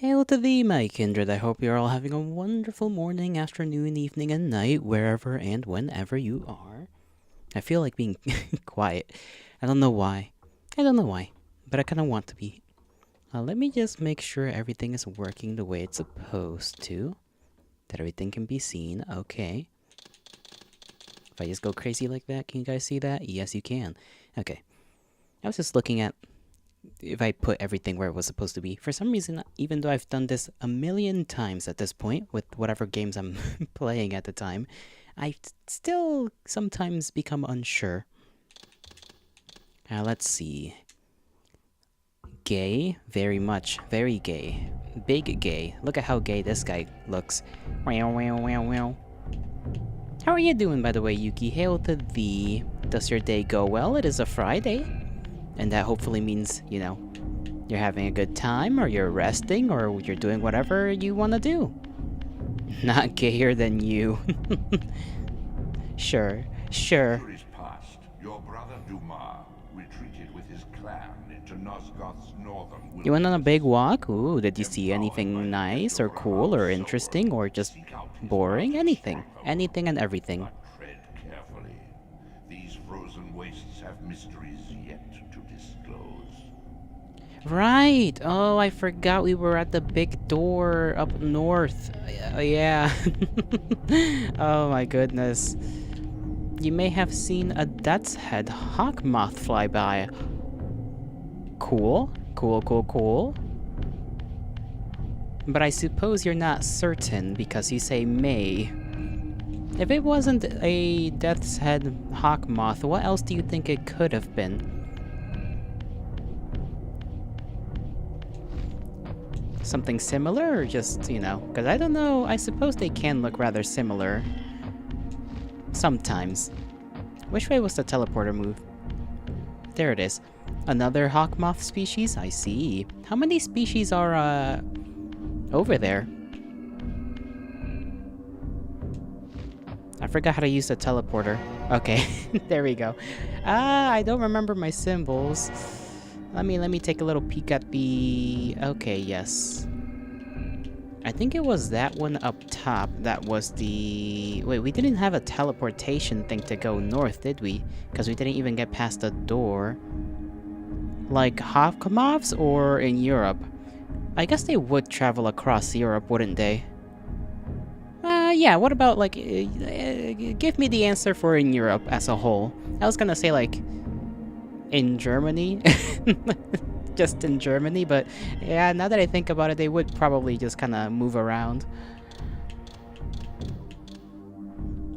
Hail to thee, my kindred. I hope you're all having a wonderful morning, afternoon, evening, and night, wherever and whenever you are. I feel like being quiet. I don't know why. But I kind of want to be. Let me just make sure everything is working the way it's supposed to. That everything can be seen. Okay. If I just go crazy like that, can you guys see that? Yes, you can. Okay. I was just looking at if I put everything where it was supposed to be. For some reason, even though I've done this a million times at this point, with whatever games I'm playing at the time, I still sometimes become unsure. Let's see. Gay, very much, very gay. Big gay. Look at how gay this guy looks. Wow, wow, wow, wow. How are you doing, by the way, Yuki? Hail to thee. Does your day go well? It is a Friday. And that hopefully means, you know, you're having a good time, or you're resting, or you're doing whatever you want to do. Not gayer than you. Sure. Centuries past, your brother Duma retreated with his clan into Nosgoth's northern wilderness. You went on a big walk? Ooh, did you see anything nice, or cool, or interesting, or just boring? Anything. Anything and everything. But tread carefully. These frozen wastes have mysteries yet to disclose. Right! Oh, I forgot we were at the big door up north. Yeah. Oh my goodness. You may have seen a death's head hawk moth fly by. Cool. Cool. But I suppose you're not certain because you say may. If it wasn't a death's head hawk moth, what else do you think it could have been? Something similar, or just, you know, because I don't know, I suppose they can look rather similar. Sometimes. Which way was the teleporter move? There it is. Another hawk moth species? I see. How many species are, over there? I forgot how to use the teleporter. Okay, there we go. I don't remember my symbols. Let me take a little peek at the... Okay, yes. I think it was that one up top that was the... Wait, we didn't have a teleportation thing to go north, did we? Because we didn't even get past the door. Like Hawkmoths or in Europe? I guess they would travel across Europe, wouldn't they? Yeah, what about, like, give me the answer for in Europe as a whole. I was gonna say, like, in Germany. Just in Germany, but yeah, now that I think about it, they would probably just kind of move around.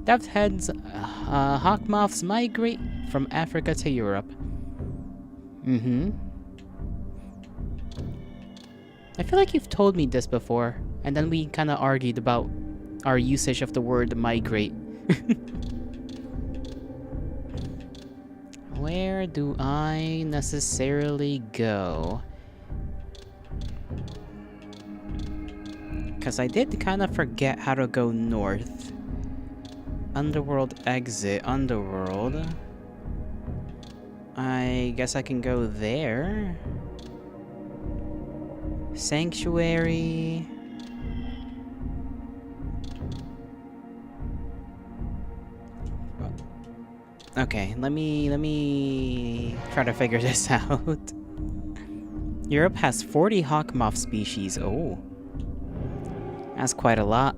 Death's heads, hawk moths migrate from Africa to Europe. I feel like you've told me this before, and then we kind of argued about our usage of the word migrate. Where do I necessarily go? Because I did kind of forget how to go north. Underworld exit, Underworld. I guess I can go there. Sanctuary. Okay, let me try to figure this out. Europe has 40 hawk moth species. Oh. That's quite a lot.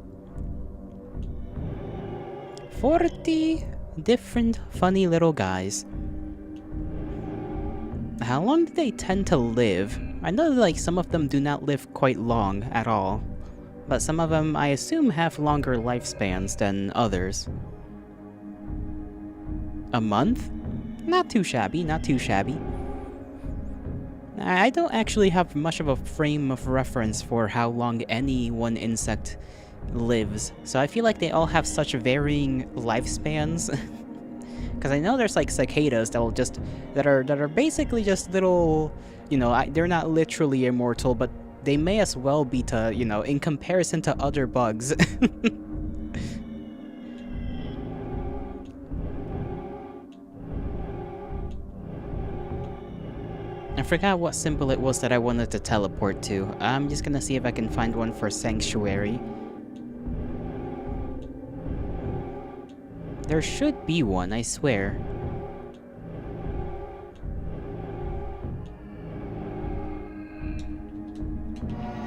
40 different funny little guys. How long do they tend to live? I know like some of them do not live quite long at all. But some of them I assume have longer lifespans than others. A month? Not too shabby, not too shabby. I don't actually have much of a frame of reference for how long any one insect lives, so I feel like they all have such varying lifespans. Because I know there's like cicadas that will just that are basically just little, you know, they're not literally immortal, but they may as well be to, you know, in comparison to other bugs. I forgot what symbol it was that I wanted to teleport to. I'm just gonna see if I can find one for Sanctuary. There should be one, I swear.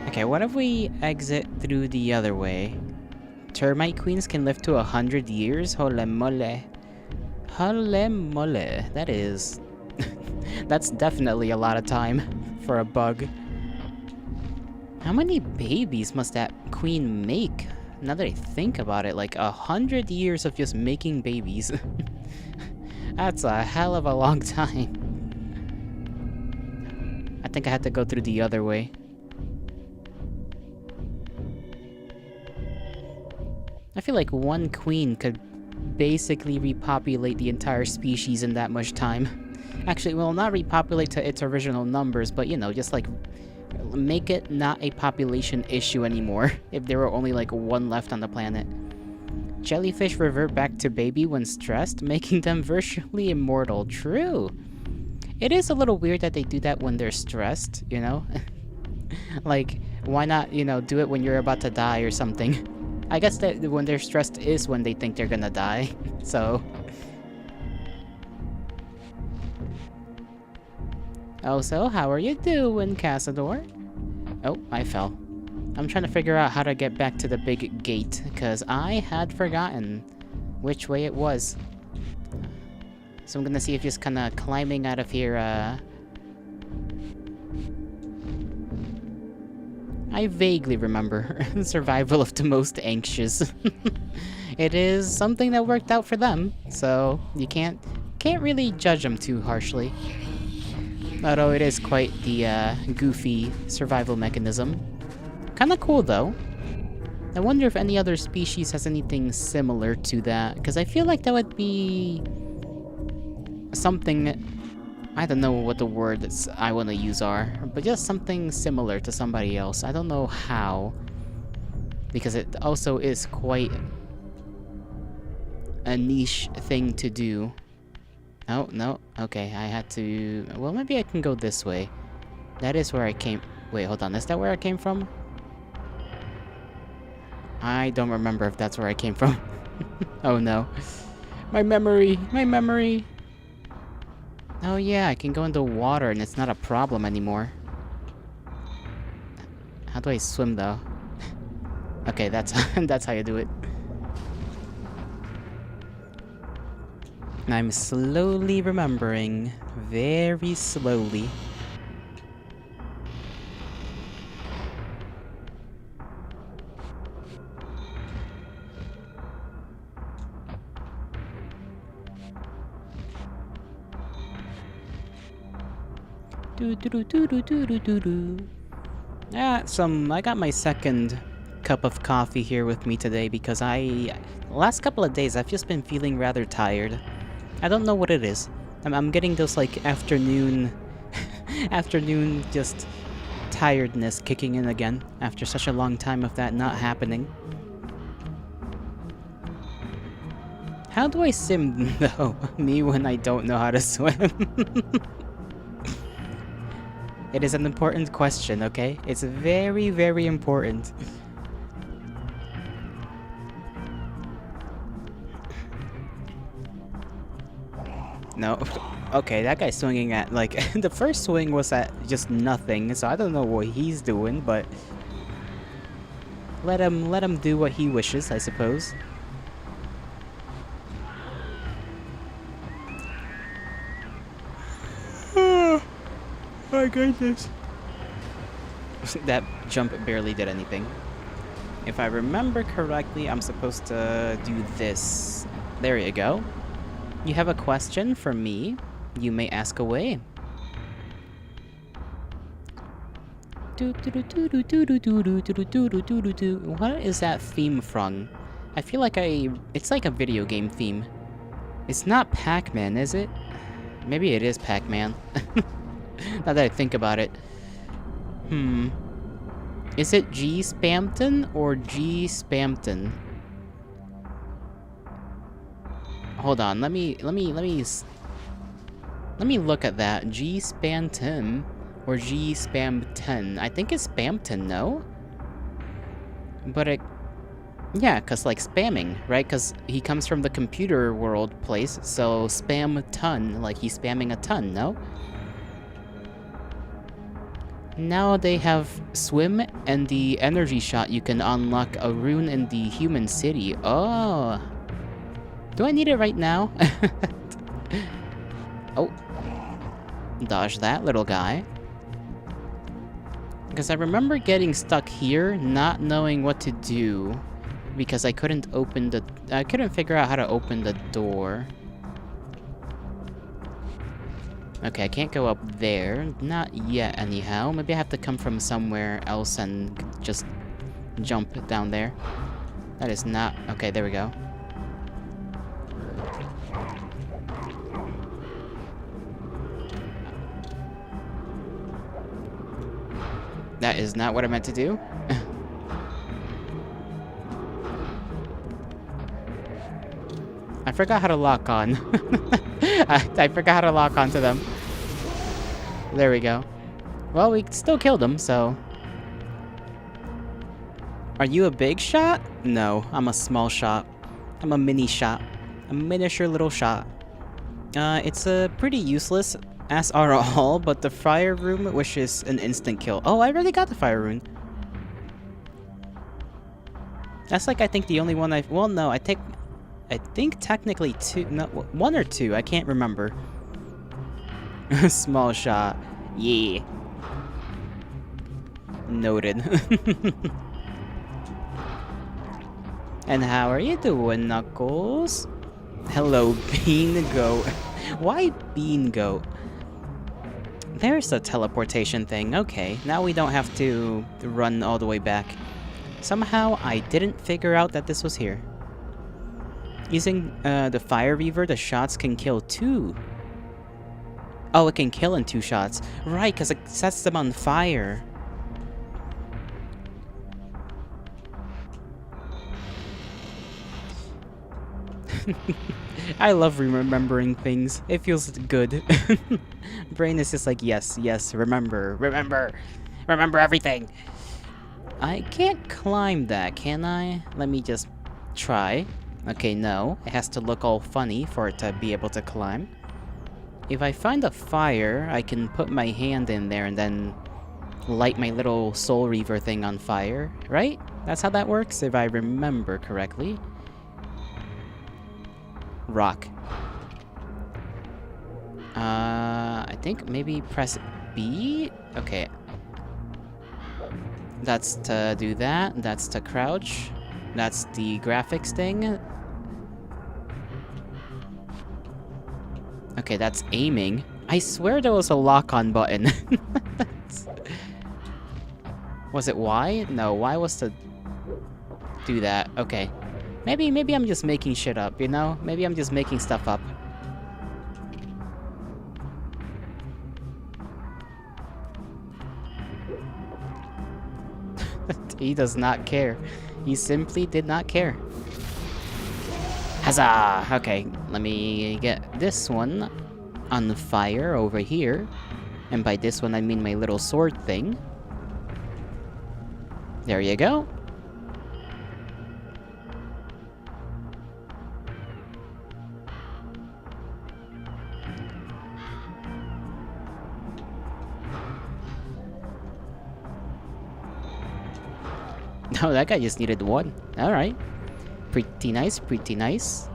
Okay, what if we exit through the other way? Termite queens can live to 100 years? Hole mole. Hole mole. That is... That's definitely a lot of time for a bug. How many babies must that queen make? Now that I think about it, like 100 years of just making babies. That's a hell of a long time. I think I had to go through the other way. I feel like one queen could basically repopulate the entire species in that much time. Actually, well, not repopulate to its original numbers, but you know, just like make it not a population issue anymore if there were only like one left on the planet. Jellyfish revert back to baby when stressed, making them virtually immortal. True. It is a little weird that they do that when they're stressed, you know? Like, why not, you know, do it when you're about to die or something? I guess that when they're stressed is when they think they're gonna die, so... Oh, so how are you doing, Cazador? Oh, I fell. I'm trying to figure out how to get back to the big gate, because I had forgotten which way it was. So I'm gonna see if just kinda climbing out of here, I vaguely remember survival of the most anxious. It is something that worked out for them, so you can't really judge them too harshly. Although it is quite the goofy survival mechanism. Kinda cool though. I wonder if any other species has anything similar to that, because I feel like that would be something, I don't know what the words I want to use are, but just something similar to somebody else. I don't know how, because it also is quite a niche thing to do. Oh, no. Okay, I had to... Well, maybe I can go this way. That is where I came... Wait, hold on. Is that where I came from? I don't remember if that's where I came from. Oh, no. My memory! My memory! Oh, yeah, I can go into water and it's not a problem anymore. How do I swim, though? Okay, that's, that's how you do it. I'm slowly remembering, very slowly. I got my second cup of coffee here with me today because last couple of days I've just been feeling rather tired. I don't know what it is. I'm getting those like afternoon just tiredness kicking in again after such a long time of that not happening. How do I sim though? Me when I don't know how to swim? It is an important question, okay? It's very, very important. No. Okay, that guy's swinging at, like, the first swing was at just nothing, so I don't know what he's doing, but... Let him do what he wishes, I suppose. Oh, my goodness. That jump barely did anything. If I remember correctly, I'm supposed to do this. There you go. You have a question for me? You may ask away. What is that theme from? I feel like it's like a video game theme. It's not Pac-Man, is it? Maybe it is Pac-Man. Now that I think about it. Is it G Spampton or G Spampton? Hold on, let me Let me look at that. G spam Tim or G spam 10. I think it's spam 10, no? But it... Yeah, because like spamming, right? Because he comes from the computer world place, so spam ton, like he's spamming a ton, no? Now they have swim and the energy shot. You can unlock a rune in the human city. Oh. Do I need it right now? Oh. Dodge that, little guy. Because I remember getting stuck here, not knowing what to do. Because I couldn't open the... I couldn't figure out how to open the door. Okay, I can't go up there. Not yet, anyhow. Maybe I have to come from somewhere else and just jump down there. That is not... Okay, there we go. That is not what I meant to do. I forgot how to lock on. I forgot how to lock onto them. There we go. Well, we still killed him, so... Are you a big shot? No, I'm a small shot. I'm a mini shot. A miniature little shot. It's pretty useless, as are all, but the fire room, which is an instant kill. Oh, I already got the fire rune. That's like, I think, the only one I've... Well, no, I think technically two... No, one or two, I can't remember. Small shot. Yeah. Noted. And how are you doing, Knuckles? Hello, Bean Goat. Why Bean Goat? There's a teleportation thing. Okay, now we don't have to run all the way back. Somehow, I didn't figure out that this was here. Using the Fire Reaver, the shots can kill 2. Oh, it can kill in 2 shots. Right, because it sets them on fire. I love remembering things. It feels good. Brain is just like, yes, yes, remember, remember, remember everything. I can't climb that, can I? Let me just try. Okay, no. It has to look all funny for it to be able to climb. If I find a fire, I can put my hand in there and then light my little Soul Reaver thing on fire, right? That's how that works, if I remember correctly. Rock. I think maybe press B? Okay. That's to do that. That's to crouch. That's the graphics thing. Okay, that's aiming. I swear there was a lock-on button. Was it Y? No, Y was to do that. Okay. Maybe I'm just making shit up, you know? Maybe I'm just making stuff up. He does not care. He simply did not care. Huzzah! Okay, let me get this one on fire over here. And by this one, I mean my little sword thing. There you go. Oh, that guy just needed one. Alright. Pretty nice, pretty nice.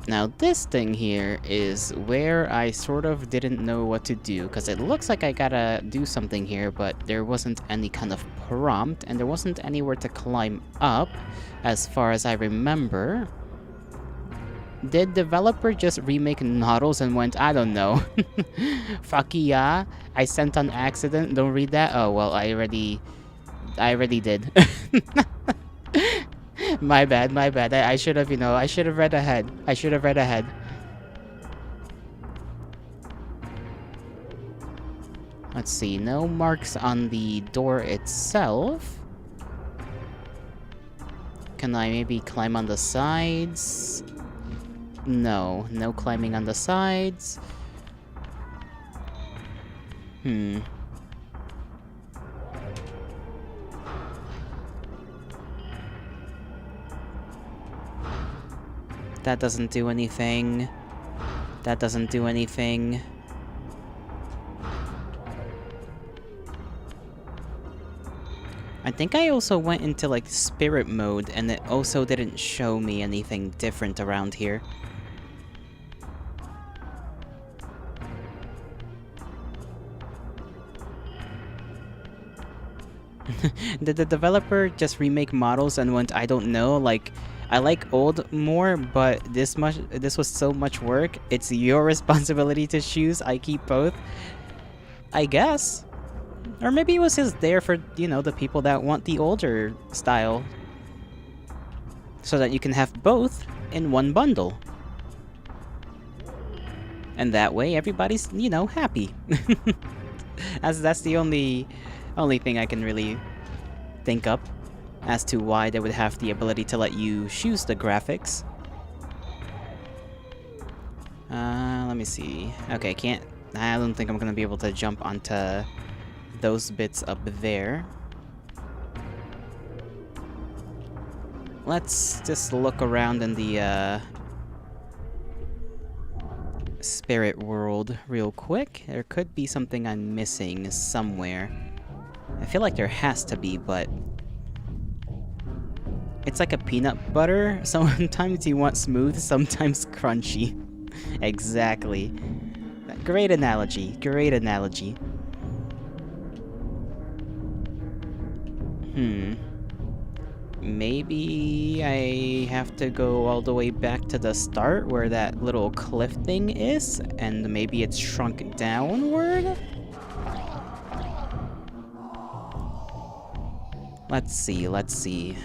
Now this thing here is where I sort of didn't know what to do, because it looks like I gotta do something here, but there wasn't any kind of prompt, and there wasn't anywhere to climb up, as far as I remember. Did developer just remake Noddles and went, I don't know. Fuck yeah, I sent on accident, don't read that? Oh, well, I already did. My bad, my bad. I should have, you know, I should have read ahead. I should have read ahead. Let's see, no marks on the door itself. Can I maybe climb on the sides? No. No climbing on the sides. That doesn't do anything. That doesn't do anything. I think I also went into like spirit mode and it also didn't show me anything different around here. Did the developer just remake models and went, I don't know, like, I like old more, but this was so much work, it's your responsibility to choose, I keep both? I guess. Or maybe it was just there for, you know, the people that want the older style. So that you can have both in one bundle. And that way everybody's, you know, happy. As that's the only thing I can really think up as to why they would have the ability to let you choose the graphics. Let me see. Okay, I don't think I'm gonna be able to jump onto those bits up there. Let's just look around in the spirit world real quick. There could be something I'm missing somewhere. I feel like there has to be, but it's like a peanut butter. Sometimes you want smooth, sometimes crunchy. Exactly. Great analogy. Great analogy. Maybe I have to go all the way back to the start where that little cliff thing is, and maybe it's shrunk downward? Let's see, let's see.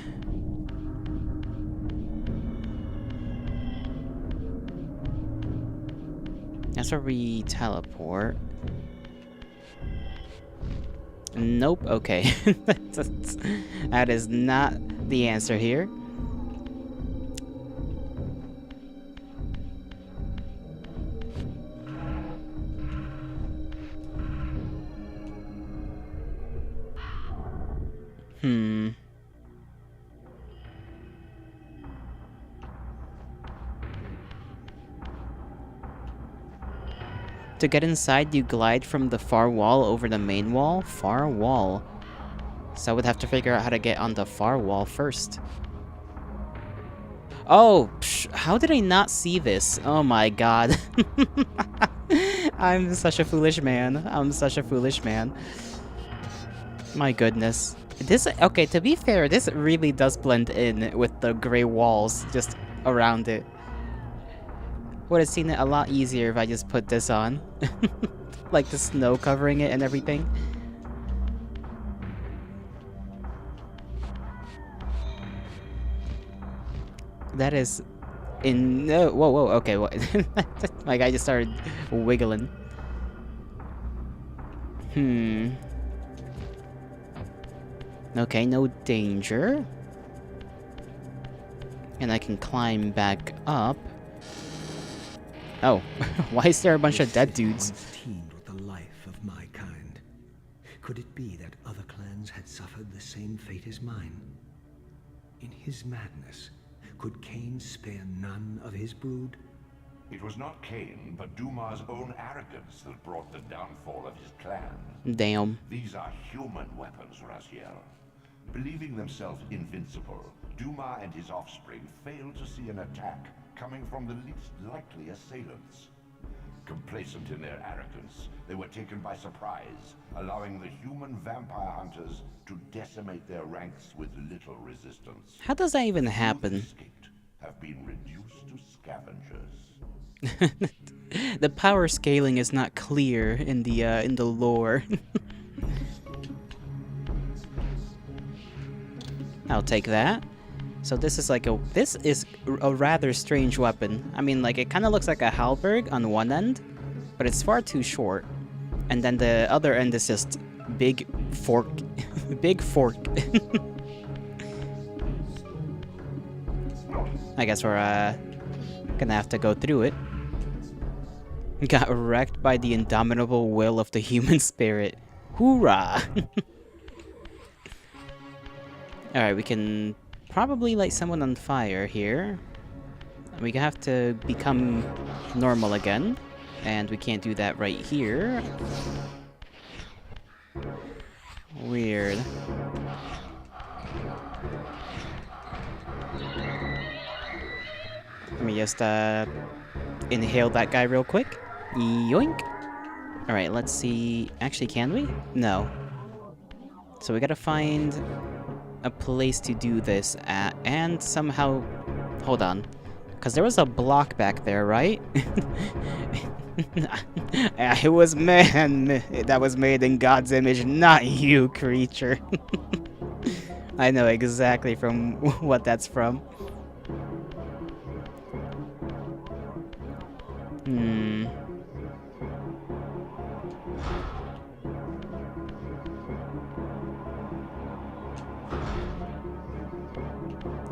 That's where we teleport. Nope, okay. That is not the answer here. To get inside, you glide from the far wall over the main wall? Far wall. So I would have to figure out how to get on the far wall first. Oh, how did I not see this? Oh my god. I'm such a foolish man. I'm such a foolish man. My goodness. Okay, to be fair, this really does blend in with the gray walls just around it. Would have seen it a lot easier if I just put this on. Like the snow covering it and everything. That is in whoa, okay, what? My guy just started wiggling. Okay, no danger. And I can climb back up. Oh, why is there a bunch of dead dudes? Teemed with the life of my kind. Could it be that other clans had suffered the same fate as mine? In his madness, could Kain spare none of his brood? It was not Kain, but Duma's own arrogance that brought the downfall of his clan. Damn. These are human weapons, Raziel. Believing themselves invincible, Duma and his offspring failed to see an attack coming from the least likely assailants. Complacent in their arrogance, they were taken by surprise, allowing the human vampire hunters to decimate their ranks with little resistance. How does that even Those happen? who escaped have been reduced to scavengers. The power scaling is not clear in the lore. I'll take that. So this is a rather strange weapon. I mean, like, it kind of looks like a halberd on one end, but it's far too short. And then the other end is just big fork. Big fork. I guess we're Gonna have to go through it. Got wrecked by the indomitable will of the human spirit. Hoorah! Alright, we can probably light someone on fire here. We have to become normal again. And we can't do that right here. Weird. Let me just inhale that guy real quick. Yoink! Alright, let's see. Actually, can we? No. So we gotta find a place to do this at, and somehow... Hold on. Because there was a block back there, right? It was man that was made in God's image, not you, creature. I know exactly from what that's from.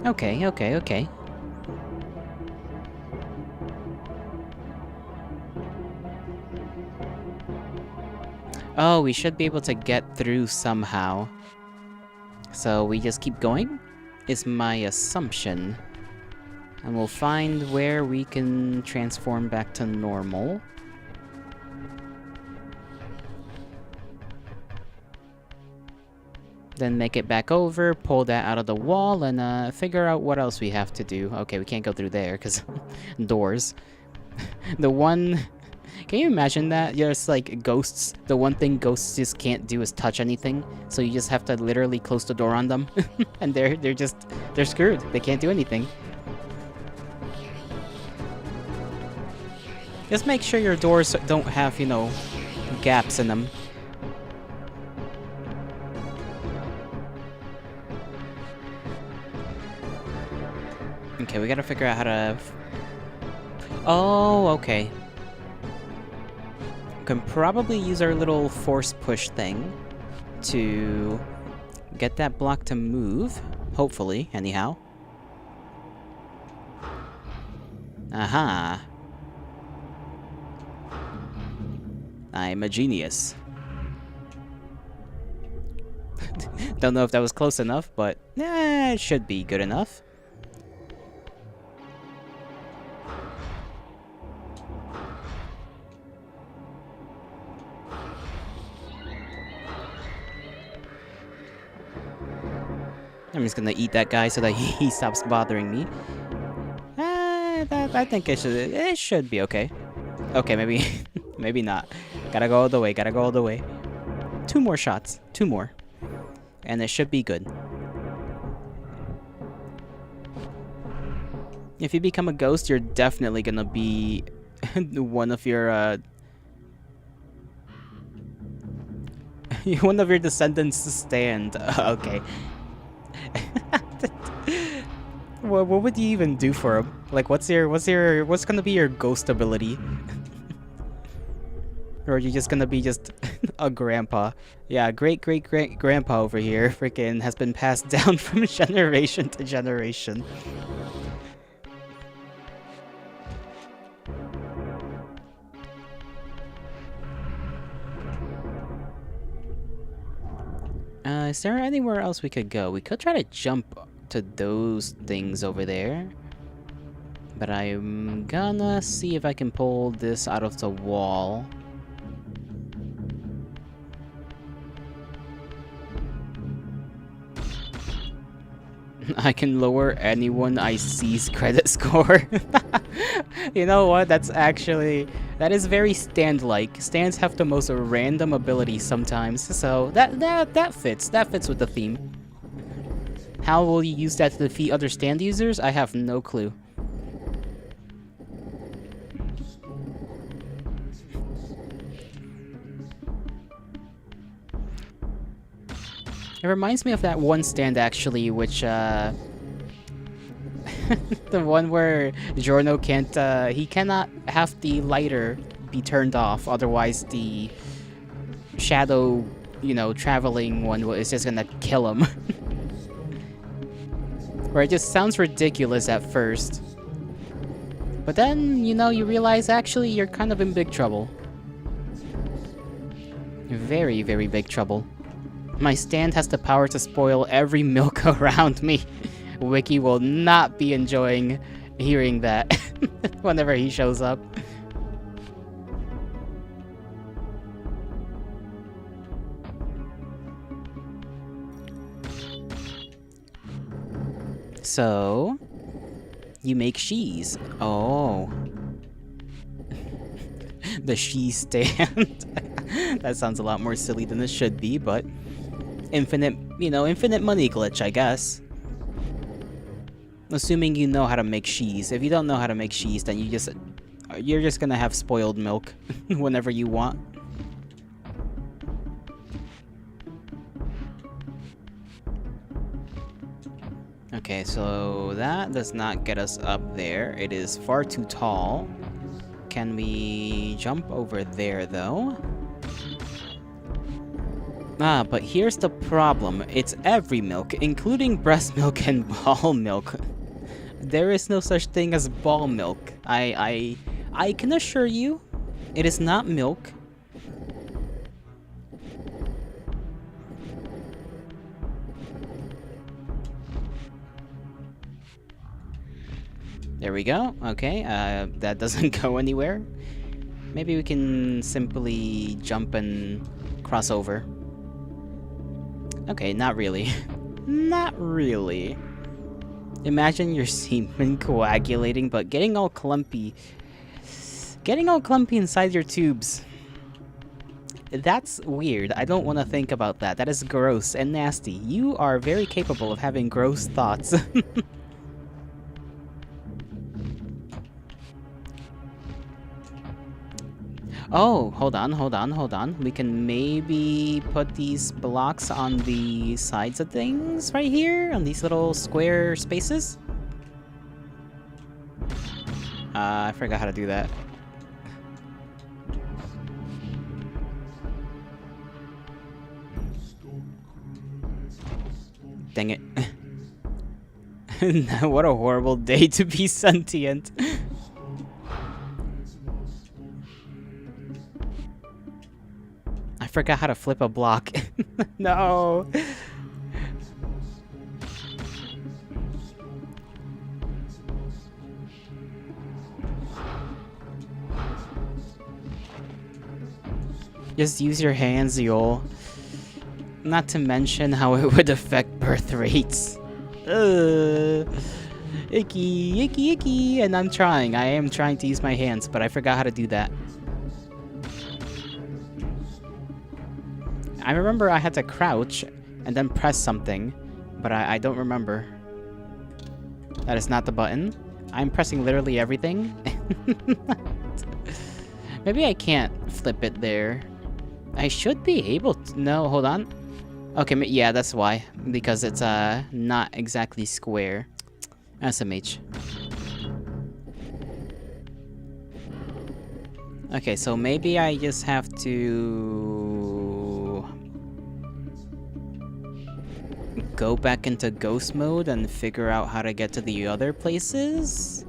Okay. Oh, we should be able to get through somehow. So we just keep going, is my assumption. And we'll find where we can transform back to normal. Then make it back over, pull that out of the wall, and figure out what else we have to do. Okay, we can't go through there, because doors. The one... Can you imagine that? Just like ghosts. The one thing ghosts just can't do is touch anything. So you just have to literally close the door on them. And they're screwed. They can't do anything. Just make sure your doors don't have, you know, gaps in them. Okay, we gotta figure out how to... Oh, okay. Can probably use our little force push thing to get that block to move. Hopefully, anyhow. Aha. I'm a genius. Don't know if that was close enough, but it should be good enough. I'm just gonna eat that guy so that he stops bothering me. I think it should be okay. Okay, maybe maybe not. Gotta go all the way. 2 more shots. 2 more. And it should be good. If you become a ghost, you're definitely gonna be one of your one of your descendants to stand. Okay. What would you even do for him? Like, what's gonna be your ghost ability? Or are you just gonna be just a grandpa? Yeah, great grandpa over here freaking has been passed down from generation to generation. Is there anywhere else we could go? We could try to jump to those things over there. But I'm gonna see if I can pull this out of the wall. I can lower anyone I see's credit score. You know what? That is very stand-like. Stands have the most random abilities sometimes, so that fits. That fits with the theme. How will you use that to defeat other stand users? I have no clue. It reminds me of that one stand, actually, which, the one where Giorno he cannot have the lighter be turned off, otherwise the shadow, you know, traveling one is just gonna kill him. Where it just sounds ridiculous at first. But then, you know, you realize actually you're kind of in big trouble. Very, very big trouble. My stand has the power to spoil every milk around me. Wiki will not be enjoying hearing that whenever he shows up. So, you make cheese. Oh. The cheese stand. That sounds a lot more silly than it should be, but infinite, you know, infinite money glitch, I guess. Assuming you know how to make cheese. If you don't know how to make cheese, then you're just gonna have spoiled milk whenever you want. Okay, so that does not get us up there. It is far too tall. Can we jump over there, though? Ah, but here's the problem. It's every milk, including breast milk and ball milk. There is no such thing as ball milk. I can assure you, it is not milk. There we go. Okay, that doesn't go anywhere. Maybe we can simply jump and cross over. Okay, not really. Not really. Imagine your semen coagulating, but getting all clumpy. Getting all clumpy inside your tubes. That's weird. I don't want to think about that. That is gross and nasty. You are very capable of having gross thoughts. Oh, hold on. We can maybe put these blocks on the sides of things right here, on these little square spaces. I forgot how to do that. Dang it. What a horrible day to be sentient. I forgot how to flip a block. No. Just use your hands, y'all. Not to mention how it would affect birth rates. Icky, icky, icky. And I'm trying. I am trying to use my hands, but I forgot how to do that. I remember I had to crouch and then press something, but I don't remember. That is not the button. I'm pressing literally everything. Maybe I can't flip it there. I should be able to. No, hold on. Okay, yeah, that's why. Because it's not exactly square. SMH. Okay, so maybe I just have to go back into ghost mode and figure out how to get to the other places?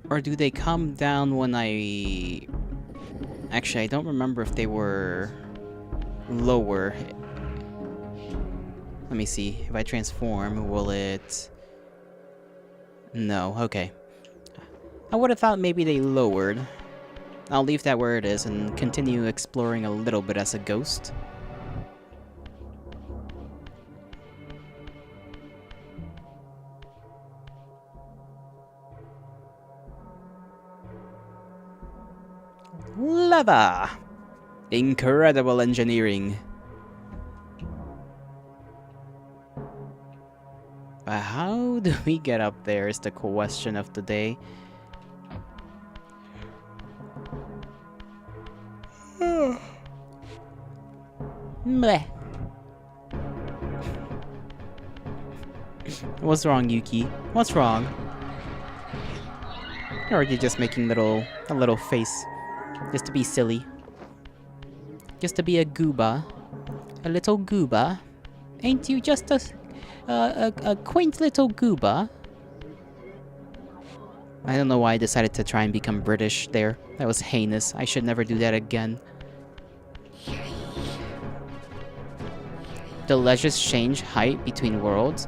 Or do they come down when I... Actually, I don't remember if they were lower. Let me see. If I transform, will it... No, okay. I would have thought maybe they lowered. I'll leave that where it is and continue exploring a little bit as a ghost. Leather! Incredible engineering. How do we get up there is the question of the day. Meh. What's wrong, Yuki? What's wrong? Or are you just making a little face? Just to be silly. Just to be a gooba. A little gooba. Ain't you just a a quaint little gooba. I don't know why I decided to try and become British there. That was heinous. I should never do that again. The ledges change height between worlds.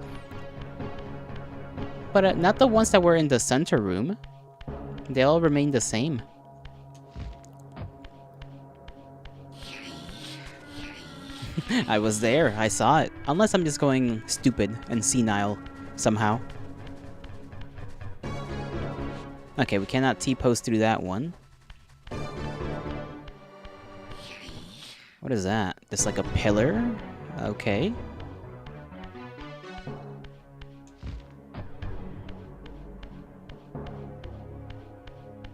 But not the ones that were in the center room. They all remain the same. I was there. I saw it. Unless I'm just going stupid and senile somehow. Okay, we cannot T-pose through that one. What is that? Just like a pillar? Okay.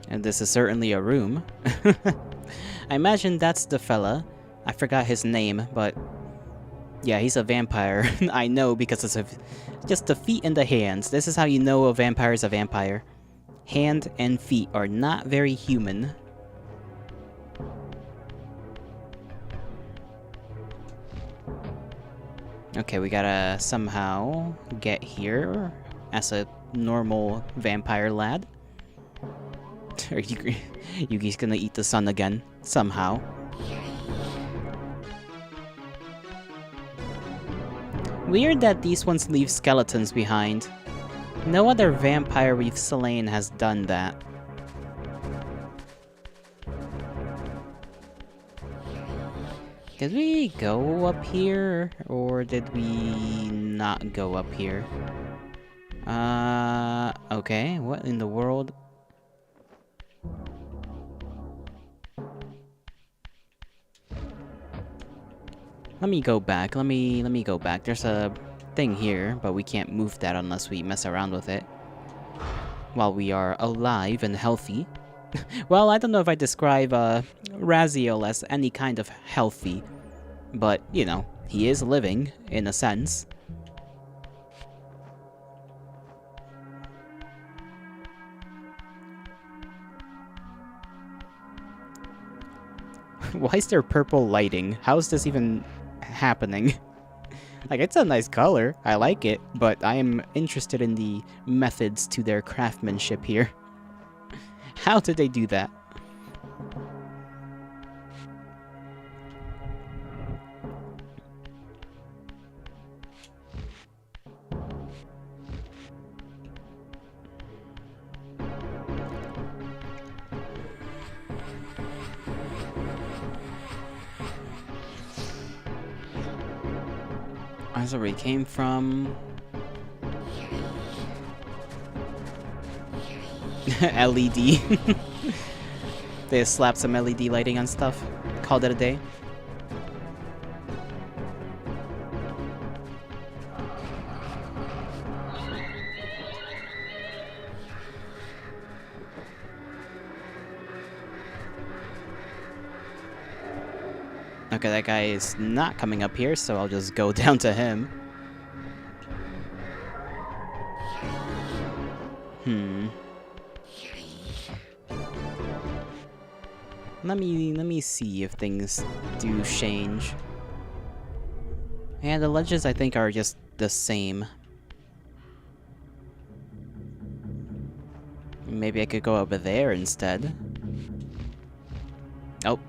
And this is certainly a room. I imagine that's the fella. I forgot his name, but yeah, he's a vampire. I know because it's just the feet and the hands. This is how you know a vampire is a vampire. Hand and feet are not very human. Okay, we gotta somehow get here as a normal vampire lad. Are Yugi's gonna eat the sun again, somehow. Weird that these ones leave skeletons behind. No other vampire we've slain has done that. Did we go up here? Or did we not go up here? Okay, what in the world? Let me go back. Let me go back. There's a thing here, but we can't move that unless we mess around with it. While we are alive and healthy. Well, I don't know if I describe Raziel as any kind of healthy, but you know, he is living in a sense. Why is there purple lighting? How is this even happening? Like, it's a nice color. I like it, but I am interested in the methods to their craftsmanship here. How did they do that? That's where we came from. LED. They slapped some LED lighting on stuff. Called it a day. Okay, that guy is not coming up here, so I'll just go down to him. Let me see if things do change. And the ledges, I think, are just the same. Maybe I could go over there instead. Oh,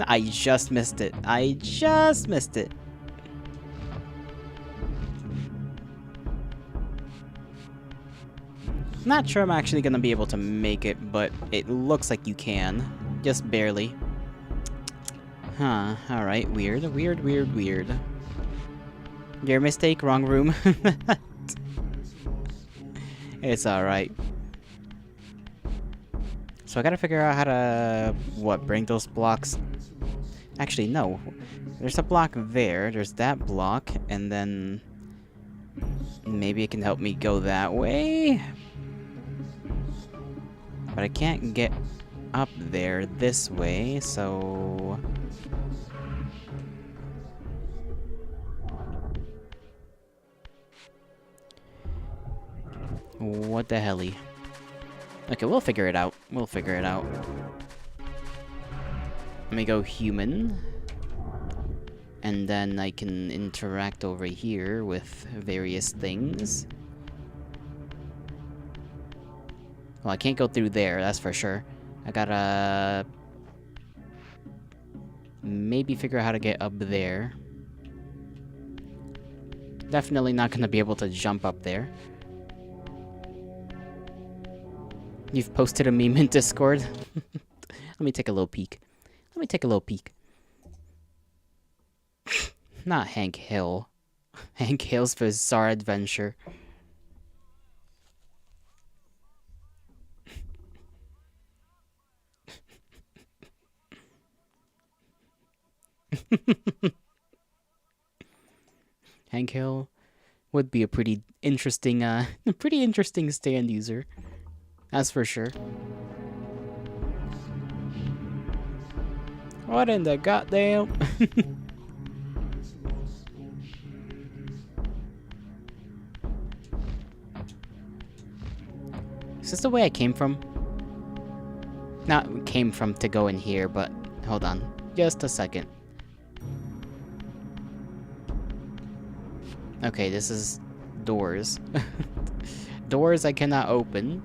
I just missed it. I just missed it. Not sure I'm actually gonna be able to make it, but it looks like you can. Just barely. Huh, alright, weird. Your mistake, wrong room. It's alright. So I gotta figure out how to, bring those blocks... Actually, no. There's a block there, there's that block, and then... Maybe it can help me go that way? But I can't get up there this way, so... What the helly? Okay, we'll figure it out. We'll figure it out. Let me go human. And then I can interact over here with various things. Well, I can't go through there, that's for sure. I gotta maybe figure out how to get up there. Definitely not gonna be able to jump up there. You've posted a meme in Discord? Let me take a little peek. Let me take a little peek. Not Hank Hill. Hank Hill's Bizarre Adventure. Hank Hill would be a pretty interesting stand user. That's for sure. What in the goddamn? Is this the way I came from? Not came from to go in here, but hold on. Just a second. Okay, this is doors. Doors I cannot open.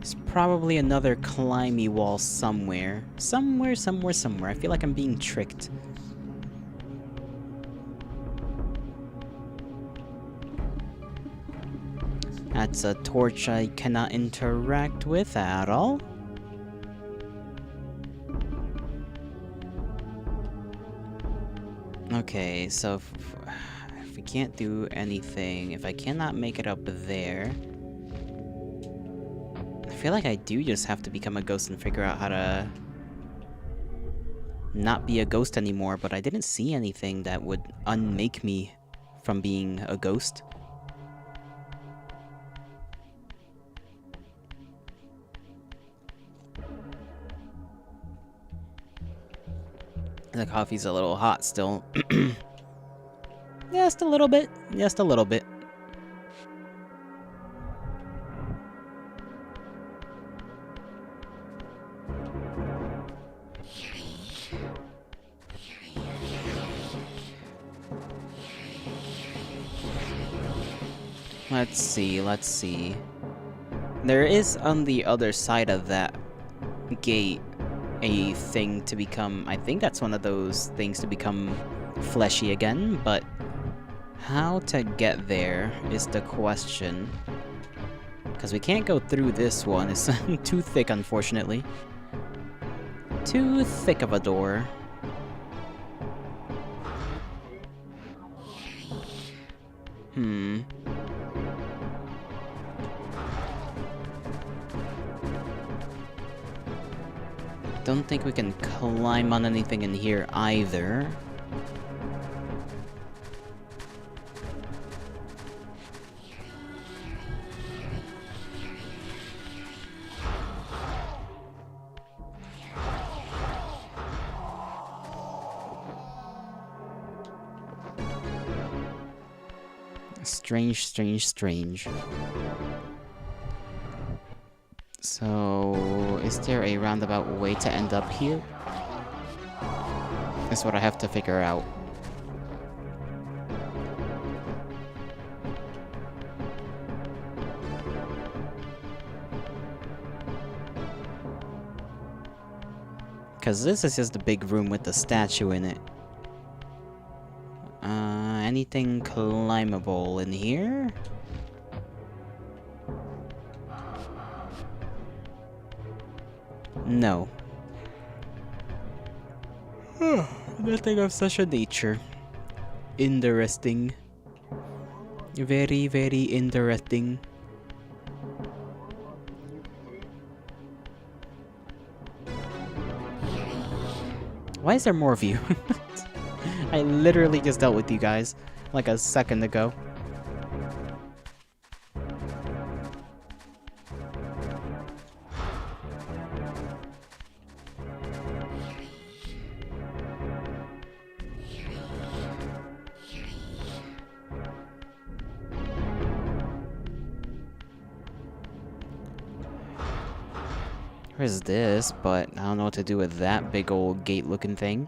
It's probably another climby wall somewhere. Somewhere. I feel like I'm being tricked. That's a torch I cannot interact with at all. Okay, so if we can't do anything, if I cannot make it up there, I feel like I do just have to become a ghost and figure out how to not be a ghost anymore, but I didn't see anything that would unmake me from being a ghost. The coffee's a little hot still. Just a little bit. Just a little bit. Let's see. There is on the other side of that gate a thing to become, I think that's one of those things to become fleshy again, but how to get there is the question. Because we can't go through this one, it's too thick, unfortunately. Too thick of a door. Don't think we can climb on anything in here either. Strange. So, is there a roundabout way to end up here? That's what I have to figure out. Because this is just the big room with the statue in it. Anything climbable in here? No. Nothing of such a nature. Interesting. Very, very interesting. Why is there more of you? I literally just dealt with you guys like a second ago. There's this, but I don't know what to do with that big old gate-looking thing.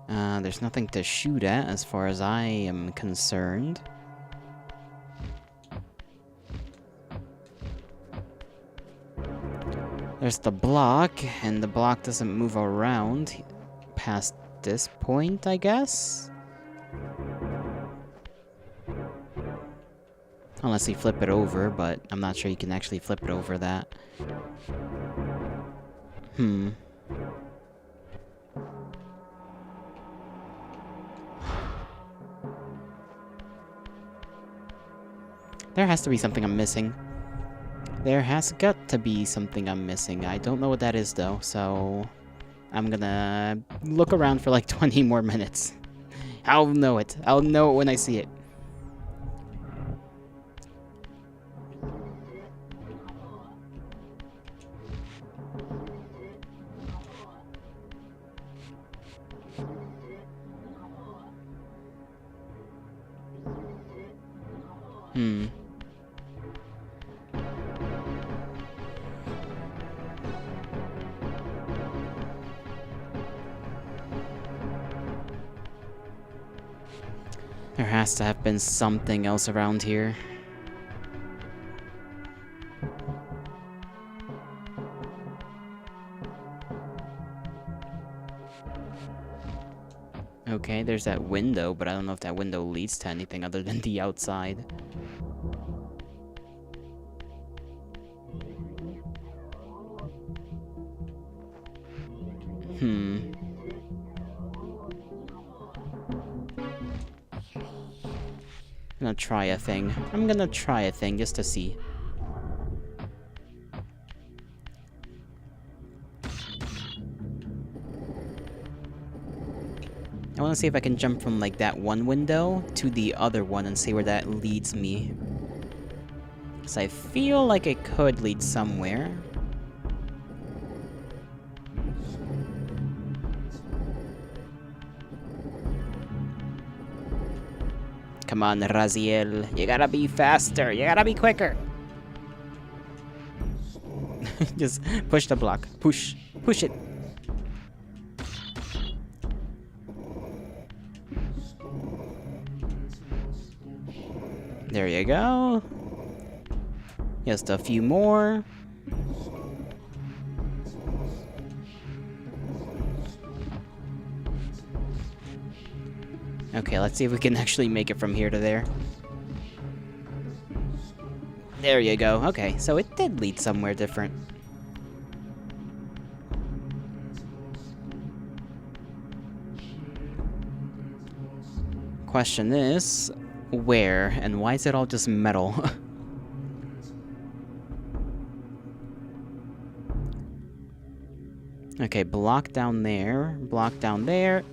There's nothing to shoot at as far as I am concerned. There's the block, and the block doesn't move around past this point, I guess? Unless you flip it over, but I'm not sure you can actually flip it over that. There has to be something I'm missing. There has got to be something I'm missing. I don't know what that is, though, so I'm gonna look around for like 20 more minutes. I'll know it. I'll know it when I see it. There has to have been something else around here. Okay, there's that window, but I don't know if that window leads to anything other than the outside. I'm gonna try a thing. I'm gonna try a thing just to see. I wanna see if I can jump from like that one window to the other one and see where that leads me. Cause I feel like it could lead somewhere. Come on, Raziel. You gotta be faster. You gotta be quicker. Just push the block. Push. Push it. There you go. Just a few more. Okay, let's see if we can actually make it from here to there. There you go. Okay, so it did lead somewhere different. Question is, where? And why is it all just metal? Okay, block down there. Block down there.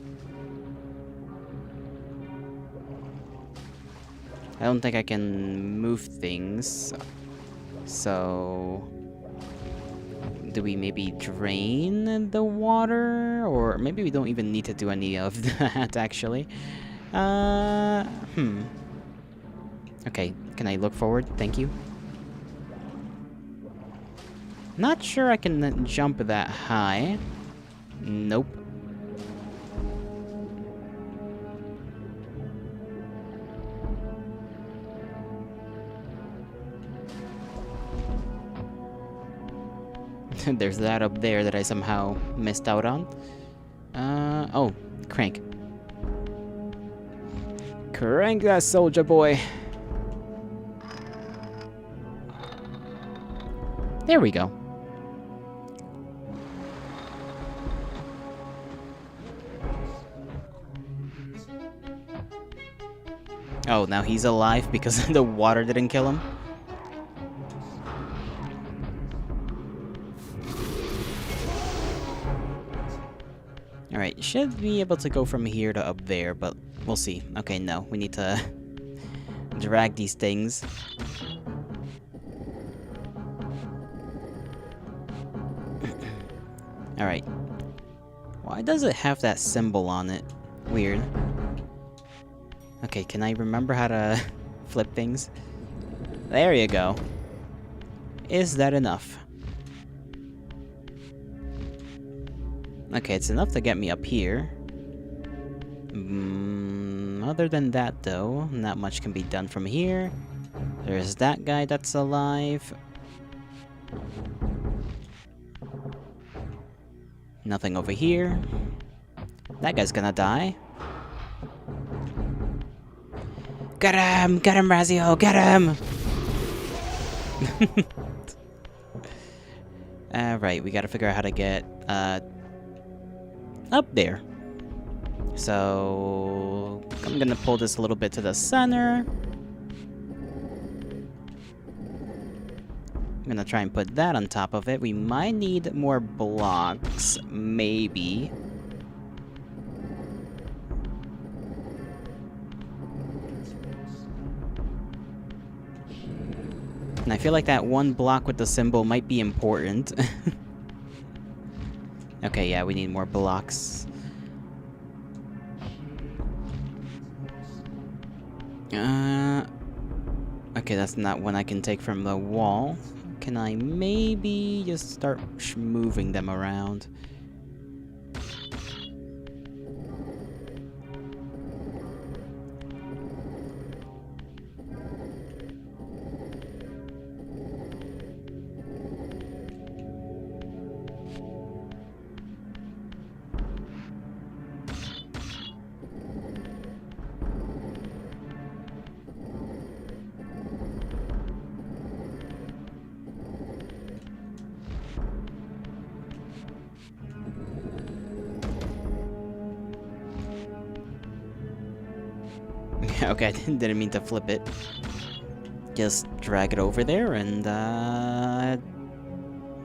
I don't think I can move things. So... do we maybe drain the water? Or maybe we don't even need to do any of that, actually. Okay, can I look forward? Thank you. Not sure I can jump that high. Nope. There's that up there that I somehow missed out on. Oh, crank. Crank that soldier boy. There we go. Oh, now he's alive because the water didn't kill him? Alright, should be able to go from here to up there, but we'll see. Okay, no, we need to drag these things. Alright. Why does it have that symbol on it? Weird. Okay, can I remember how to flip things? There you go. Is that enough? Okay, it's enough to get me up here. Other than that, though, not much can be done from here. There's that guy that's alive. Nothing over here. That guy's gonna die. Get him! Get him, Razio! Get him! Alright, we gotta figure out how to get, up there. So... I'm gonna pull this a little bit to the center. I'm gonna try and put that on top of it. We might need more blocks, maybe. And I feel like that one block with the symbol might be important. Okay, yeah, we need more blocks. Okay, that's not one I can take from the wall. Can I maybe just start moving them around? Okay, I didn't mean to flip it. Just drag it over there and,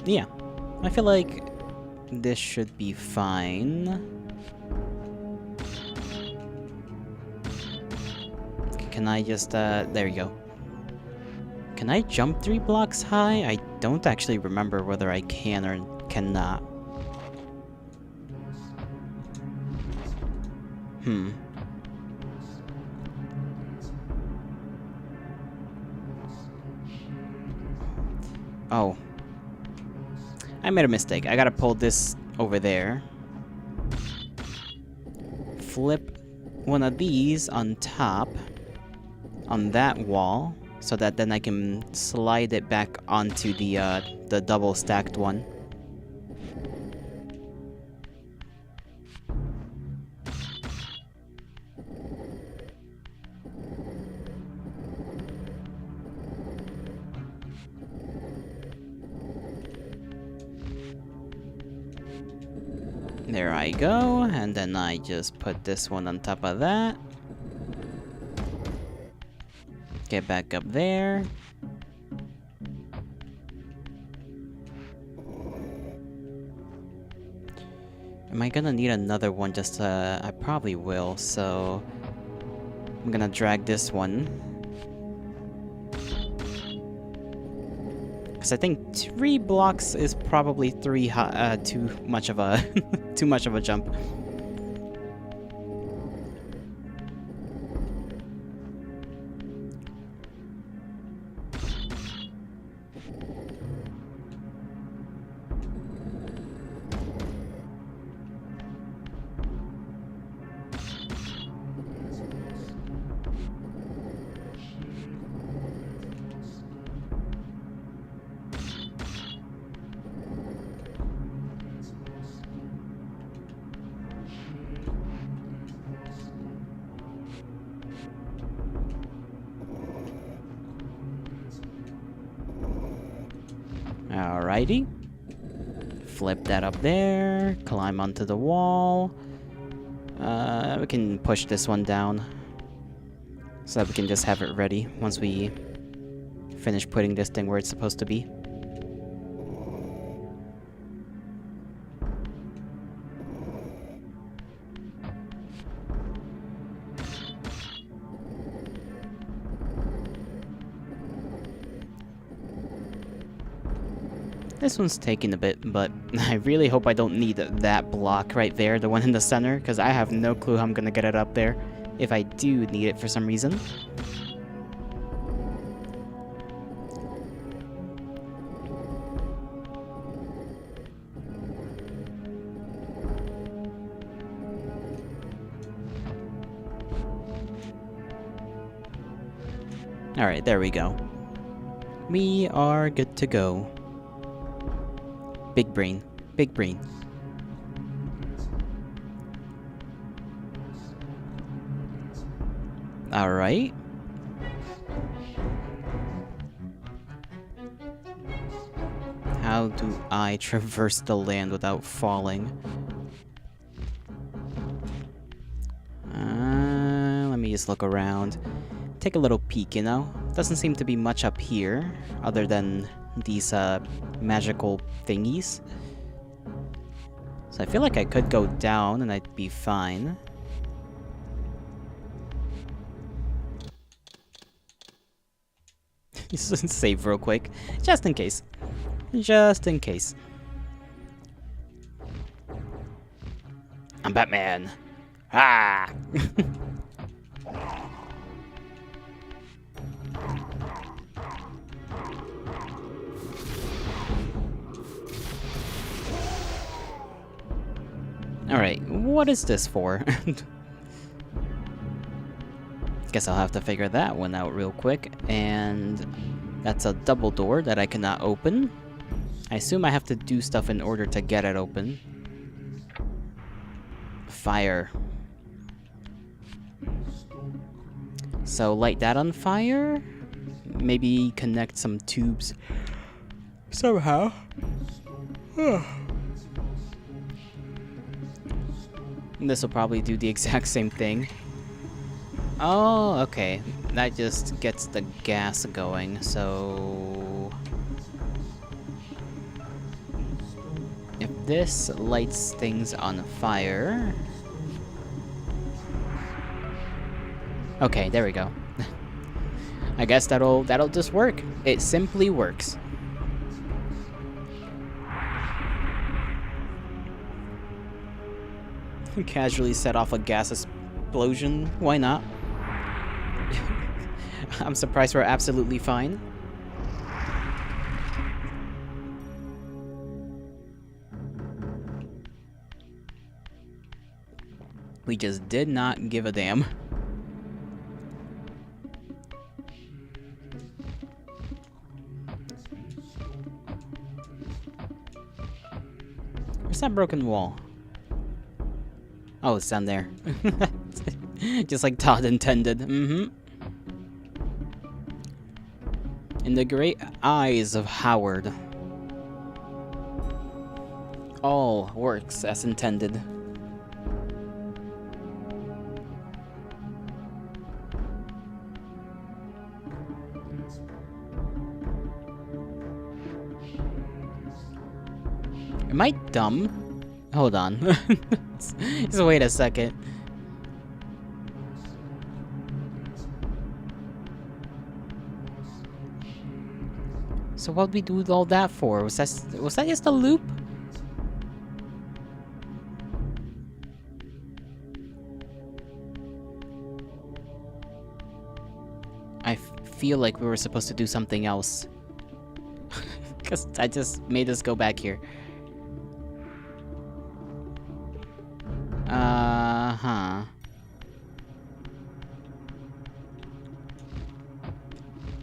yeah. I feel like this should be fine. Can I just, there you go. Can I jump 3 blocks high? I don't actually remember whether I can or cannot. Oh. I made a mistake. I gotta pull this over there. Flip one of these on top. On that wall. So that then I can slide it back onto the double stacked one. There I go, and then I just put this one on top of that. Get back up there. Am I gonna need another one? Just I probably will, so I'm gonna drag this one. Because I think 3 blocks is probably too much of a too much of a jump. Alrighty. Flip that up there. Climb onto the wall. We can push this one down. So that we can just have it ready once we finish putting this thing where it's supposed to be. This one's taking a bit, but I really hope I don't need that block right there, the one in the center, because I have no clue how I'm gonna get it up there, if I do need it for some reason. Alright, there we go. We are good to go. Big brain. Big brain. Alright. How do I traverse the land without falling? Let me just look around. Take a little peek, you know? Doesn't seem to be much up here, other than these magical thingies. So I feel like I could go down and I'd be fine. Just save real quick, just in case. Just in case. I'm Batman. Ah! Alright, what is this for? Guess I'll have to figure that one out real quick. And that's a double door that I cannot open. I assume I have to do stuff in order to get it open. Fire. So light that on fire. Maybe connect some tubes somehow. This will probably do the exact same thing. Oh, okay. That just gets the gas going, so... if this lights things on fire... okay, there we go. I guess that'll just work. It simply works. Casually set off a gas explosion. Why not? I'm surprised we're absolutely fine. We just did not give a damn. Where's that broken wall? Oh, it's down there. Just like Todd intended. Mm-hmm. In the great eyes of Howard, all works as intended. Am I dumb? Hold on. Just wait a second. So what'd we do all that for? Was that just a loop? I feel like we were supposed to do something else. Because I just made us go back here. Uh-huh.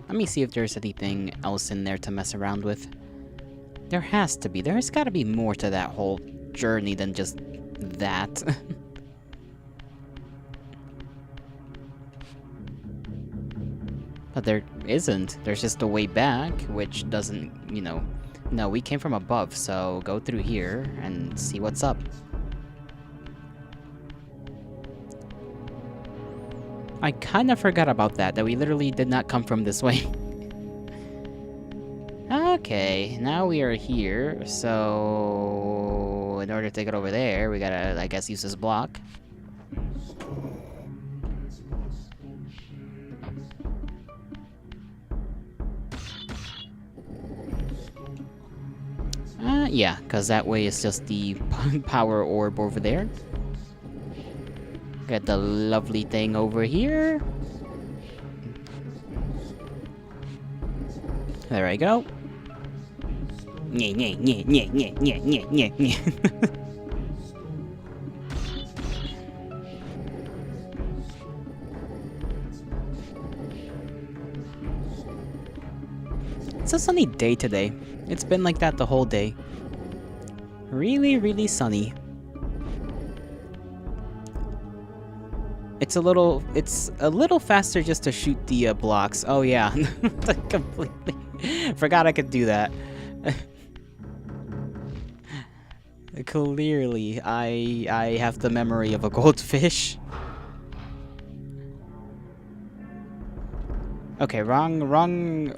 Let me see if there's anything else in there to mess around with. There has to be. There's gotta be more to that whole journey than just that. But there isn't. There's just a way back, which doesn't, you know... No, we came from above, so go through here and see what's up. I kind of forgot about that we literally did not come from this way. Okay, now we are here, so... in order to get over there, we gotta, I guess, use this block. Yeah, because that way it's just the power orb over there. Got the lovely thing over here. There I go. Nyeh, nyeh, nyeh, nyeh, nyeh, nyeh, nyeh, nyeh. It's a sunny day today. It's been like that the whole day. Really, really sunny. It's a little faster just to shoot the blocks. Oh yeah, completely forgot I could do that. Clearly, I have the memory of a goldfish. Okay, wrong.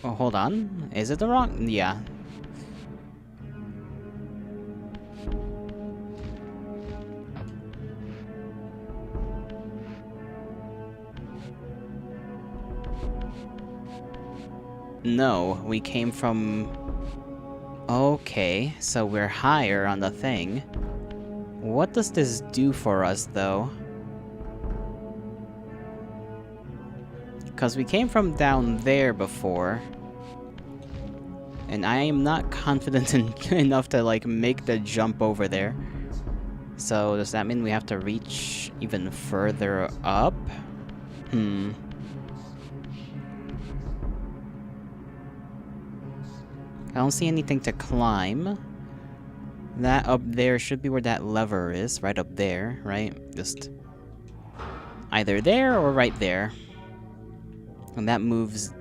Oh, hold on. Is it the wrong? Yeah. No, we came from... Okay, so we're higher on the thing. What does this do for us, though? Because we came from down there before. And I am not confident enough to, like, make the jump over there. So, does that mean we have to reach even further up? I don't see anything to climb. That up there should be where that lever is, right up there, right? Just either there or right there. And that moves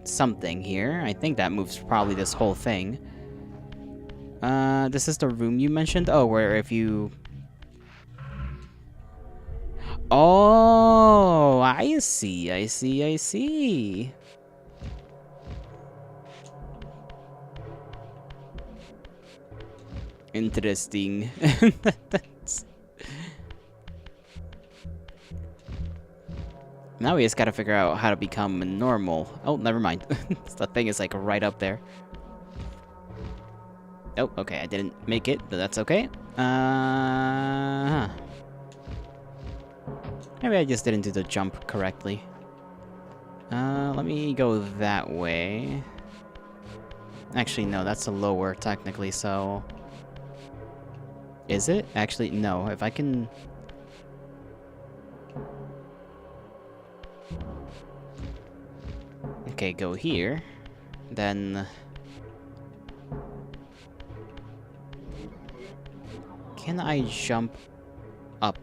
something here. I think that moves probably this whole thing. This is the room you mentioned? Oh, where if you... Oh, I see. Interesting. Now we just gotta figure out how to become normal. Oh, never mind. The thing is like right up there. Oh, okay, I didn't make it, but that's okay. Maybe I just didn't do the jump correctly. Let me go that way. Actually, no, that's a lower, technically, so... Is it? Actually, no. If I can... Okay, go here. Then... Can I jump up?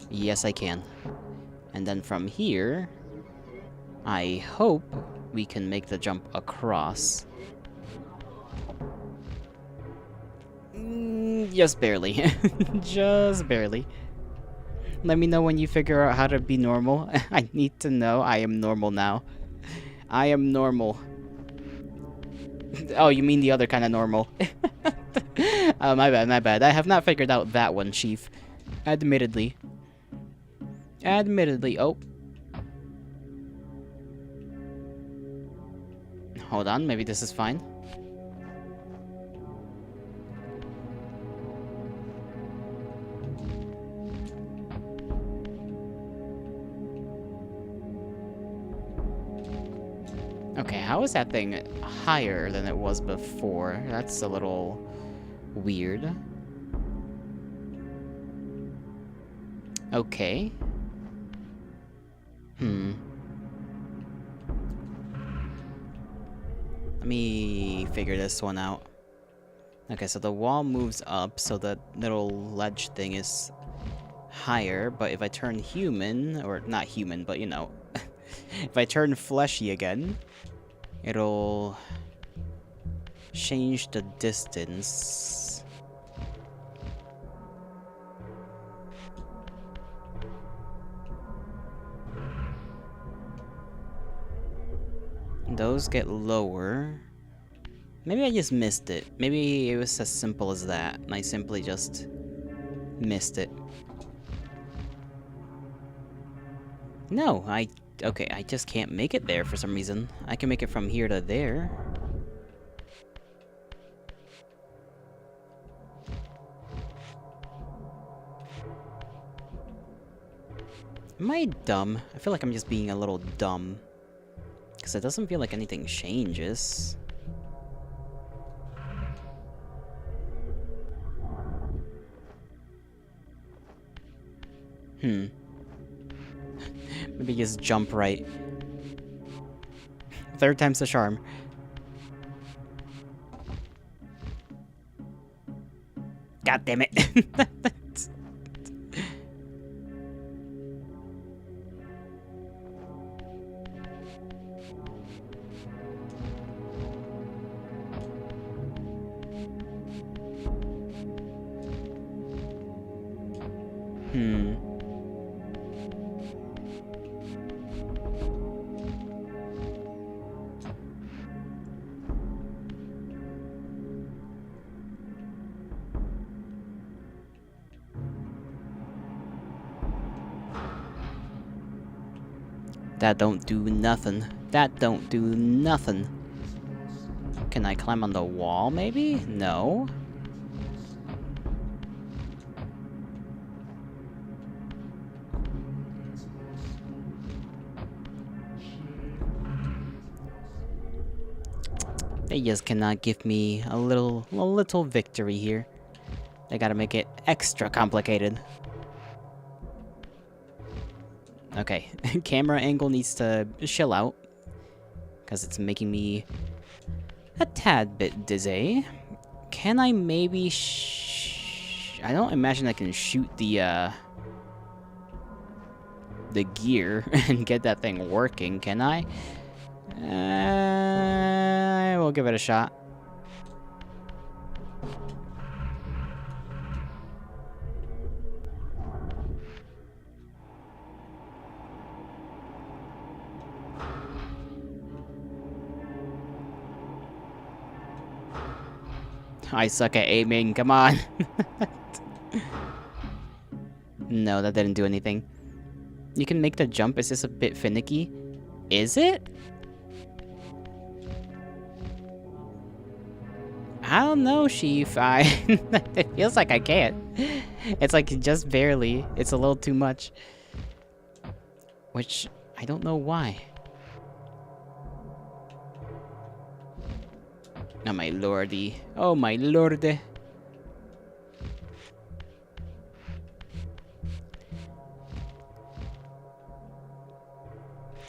Yes, I can. And then from here... I hope we can make the jump across. Just barely. Just barely. Let me know when you figure out how to be normal. I need to know. I am normal now. I am normal. Oh, you mean the other kind of normal. My bad. I have not figured out that one, Chief. Admittedly. Oh. Hold on, maybe this is fine. Okay, how is that thing higher than it was before? That's a little weird. Okay. Let me figure this one out. Okay, so the wall moves up, so the little ledge thing is higher, but if I turn human, or not human, but you know, if I turn fleshy again, it'll change the distance. Those get lower. Maybe I just missed it. Maybe it was as simple as that, and I simply just missed it. No, okay, I just can't make it there for some reason. I can make it from here to there. Am I dumb? I feel like I'm just being a little dumb. Because it doesn't feel like anything changes. Maybe just jump right. Third time's the charm. God damn it. That don't do nothing. That don't do nothing. Can I climb on the wall, maybe? No. They just cannot give me a little victory here. They gotta make it extra complicated. Okay, camera angle needs to chill out, because it's making me a tad bit dizzy. Can I maybe I don't imagine I can shoot the gear and get that thing working, can I? We'll give it a shot. I suck at aiming, come on. No, that didn't do anything. You can make the jump, is this a bit finicky? Is it? I don't know, Sheaf. It feels like I can't. It's like just barely. It's a little too much. Which, I don't know why. Oh my lordy. Oh my lord.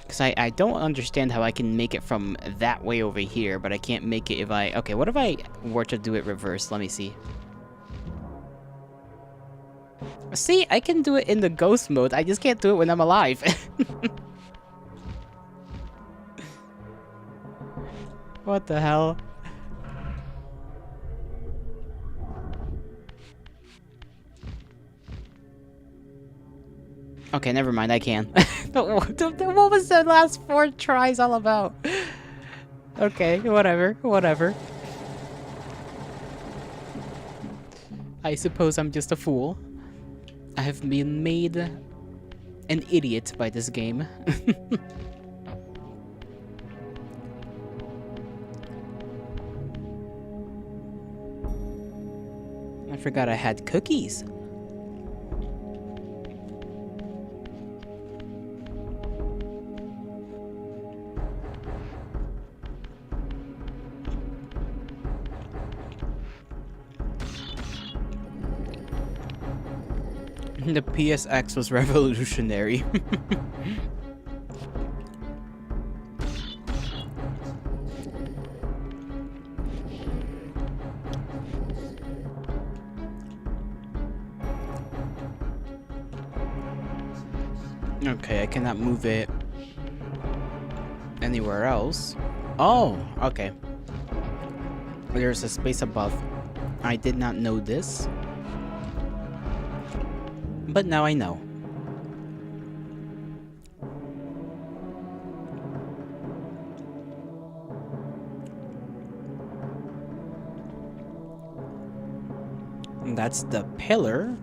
Because I don't understand how I can make it from that way over here, but I can't make it if I... Okay, what if I were to do it reverse? Let me see. See, I can do it in the ghost mode. I just can't do it when I'm alive. What the hell? Okay, never mind, I can. What was the last 4 tries all about? Okay, whatever. I suppose I'm just a fool. I have been made an idiot by this game. I forgot I had cookies. The PSX was revolutionary. Okay, I cannot move it anywhere else. Oh, okay. There's a space above. I did not know this. But now I know. And that's the pillar.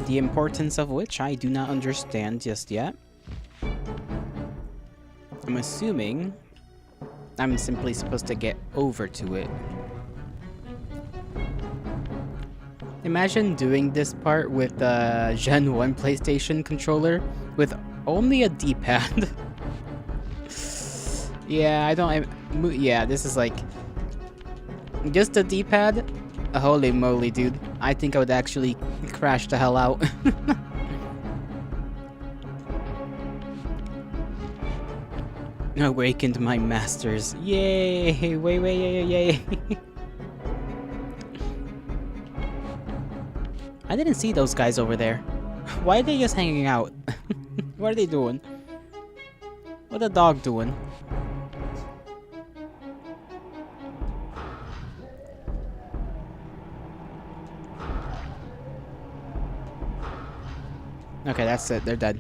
The importance of which I do not understand just yet. I'm assuming I'm simply supposed to get over to it. Imagine doing this part with the Gen 1 PlayStation controller with only a D-pad. Yeah, yeah, this is like... Just a D-pad? Holy moly, dude. I think I would actually crash the hell out. Awakened my masters. Yay! Wait, yay. I didn't see those guys over there. Why are they just hanging out? What are they doing? What the dog doing? Okay, that's it. They're dead.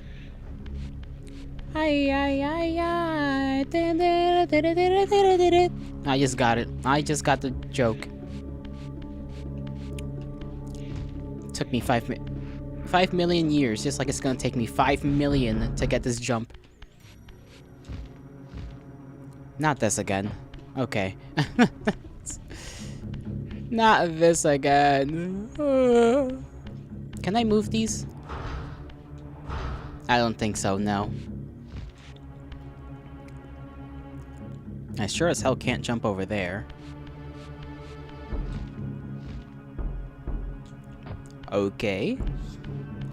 I just got it. I just got the joke. Took me 5 million years, just like it's gonna take me 5 million to get this jump. Not this again. Okay. Not this again. Can I move these? I don't think so, no. I sure as hell can't jump over there. Okay.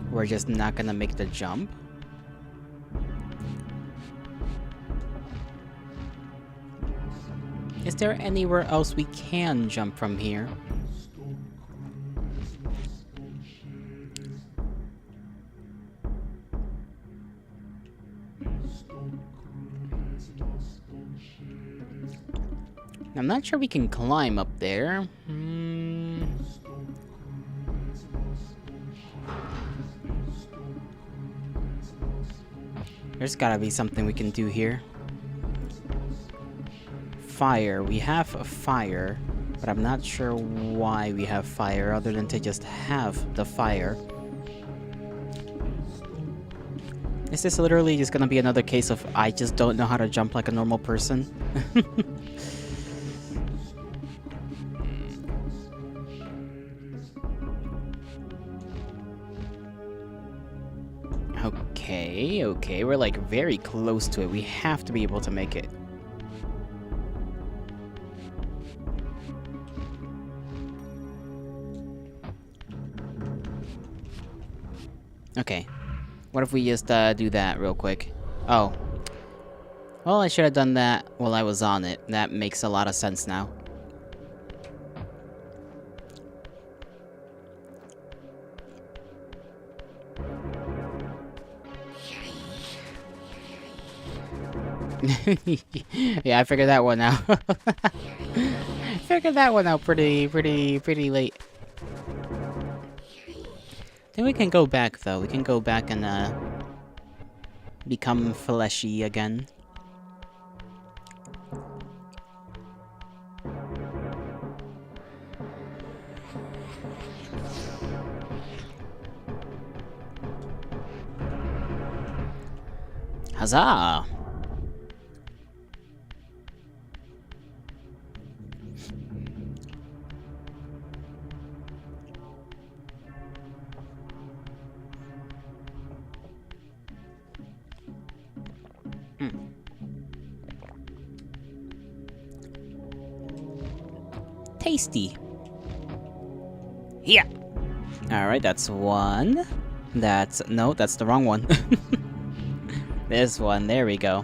We're just not gonna make the jump. Is there anywhere else we can jump from here? I'm not sure we can climb up there. There's gotta be something we can do here. Fire. We have a fire, but I'm not sure why we have fire other than to just have the fire. Is this literally just gonna be another case of I just don't know how to jump like a normal person? Okay, we're like very close to it. We have to be able to make it. Okay. What if we just do that real quick? Oh. Well, I should have done that while I was on it. That makes a lot of sense now. Yeah, I figured that one out. Figured that one out pretty late. Then we can go back, though. We can go back and, become fleshy again. Huzzah! Tasty. Yeah. Alright, that's one. No, that's the wrong one. This one, there we go.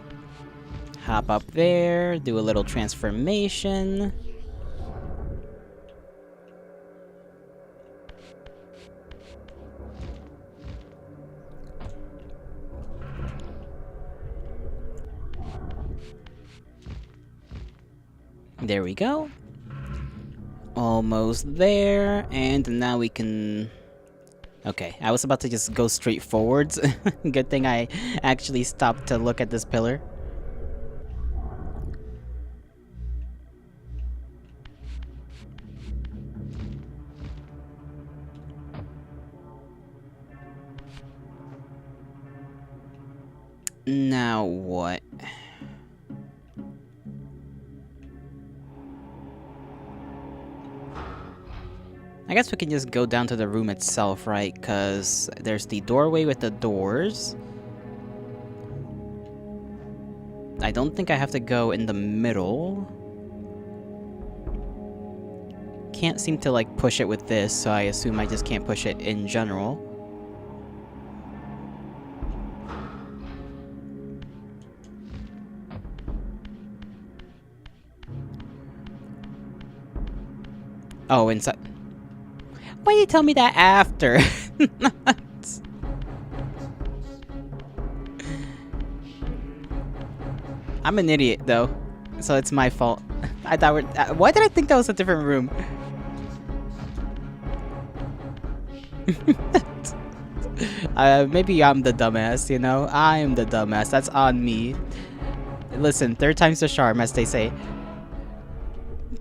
Hop up there, do a little transformation. There we go. Almost there, and now we can... Okay, I was about to just go straight forwards. Good thing I actually stopped to look at this pillar. Now what? I guess we can just go down to the room itself, right? Because there's the doorway with the doors. I don't think I have to go in the middle. Can't seem to, like, push it with this, so I assume I just can't push it in general. Oh, inside. Why you tell me that after? I'm an idiot, though, so it's my fault. I thought why did I think that was a different room? Maybe I'm the dumbass, you know? I'm the dumbass. That's on me. Listen, third time's the charm, as they say.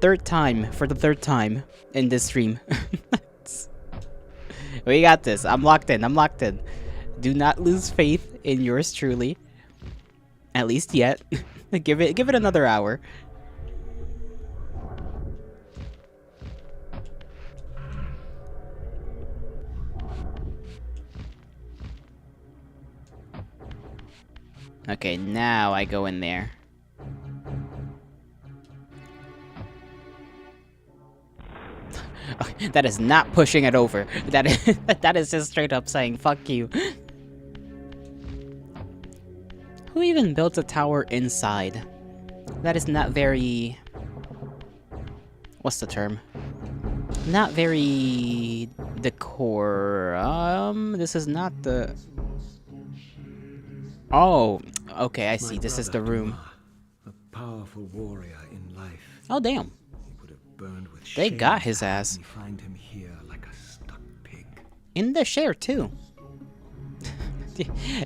Third time, for the third time in this stream. We got this. I'm locked in. I'm locked in. Do not lose faith in yours truly. At least yet. Give it another hour. Okay, now I go in there. That is not pushing it over. That is just straight up saying fuck you. Who even built a tower inside? That is not very... What's the term? Not very... decor... This is not the... Oh, okay, I see. This is the room. A powerful warrior in life. Oh, damn. He would have burned with They shame got his to have ass. me find him here like a stuck pig. In the share, too.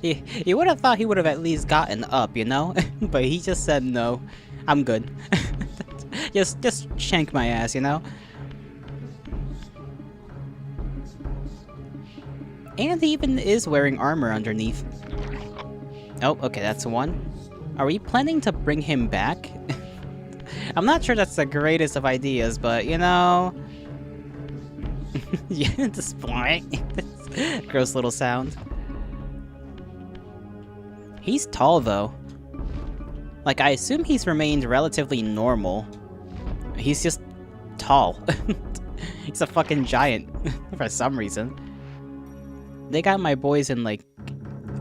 You would have thought he would have at least gotten up, you know? But he just said no. I'm good. just shank my ass, you know? And he even is wearing armor underneath. Oh, okay, that's one. Are we planning to bring him back? I'm not sure that's the greatest of ideas, but you know... Yeah, this point. Gross little sound. He's tall, though. Like, I assume he's remained relatively normal. He's just tall. He's a fucking giant for some reason. They got my boys in, like...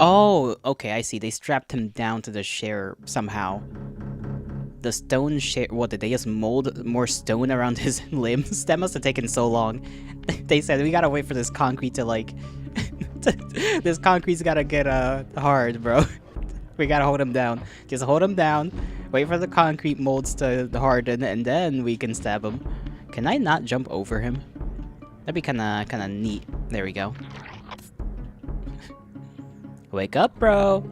Oh, okay, I see. They strapped him down to the share somehow. The stone share... What, did they just mold more stone around his limbs? That must have taken so long. They said, we gotta wait for this concrete to, like... This concrete's gotta get, hard, bro. We gotta hold him down. Just hold him down. Wait for the concrete molds to harden, and then we can stab him. Can I not jump over him? That'd be kinda neat. There we go. Wake up, bro.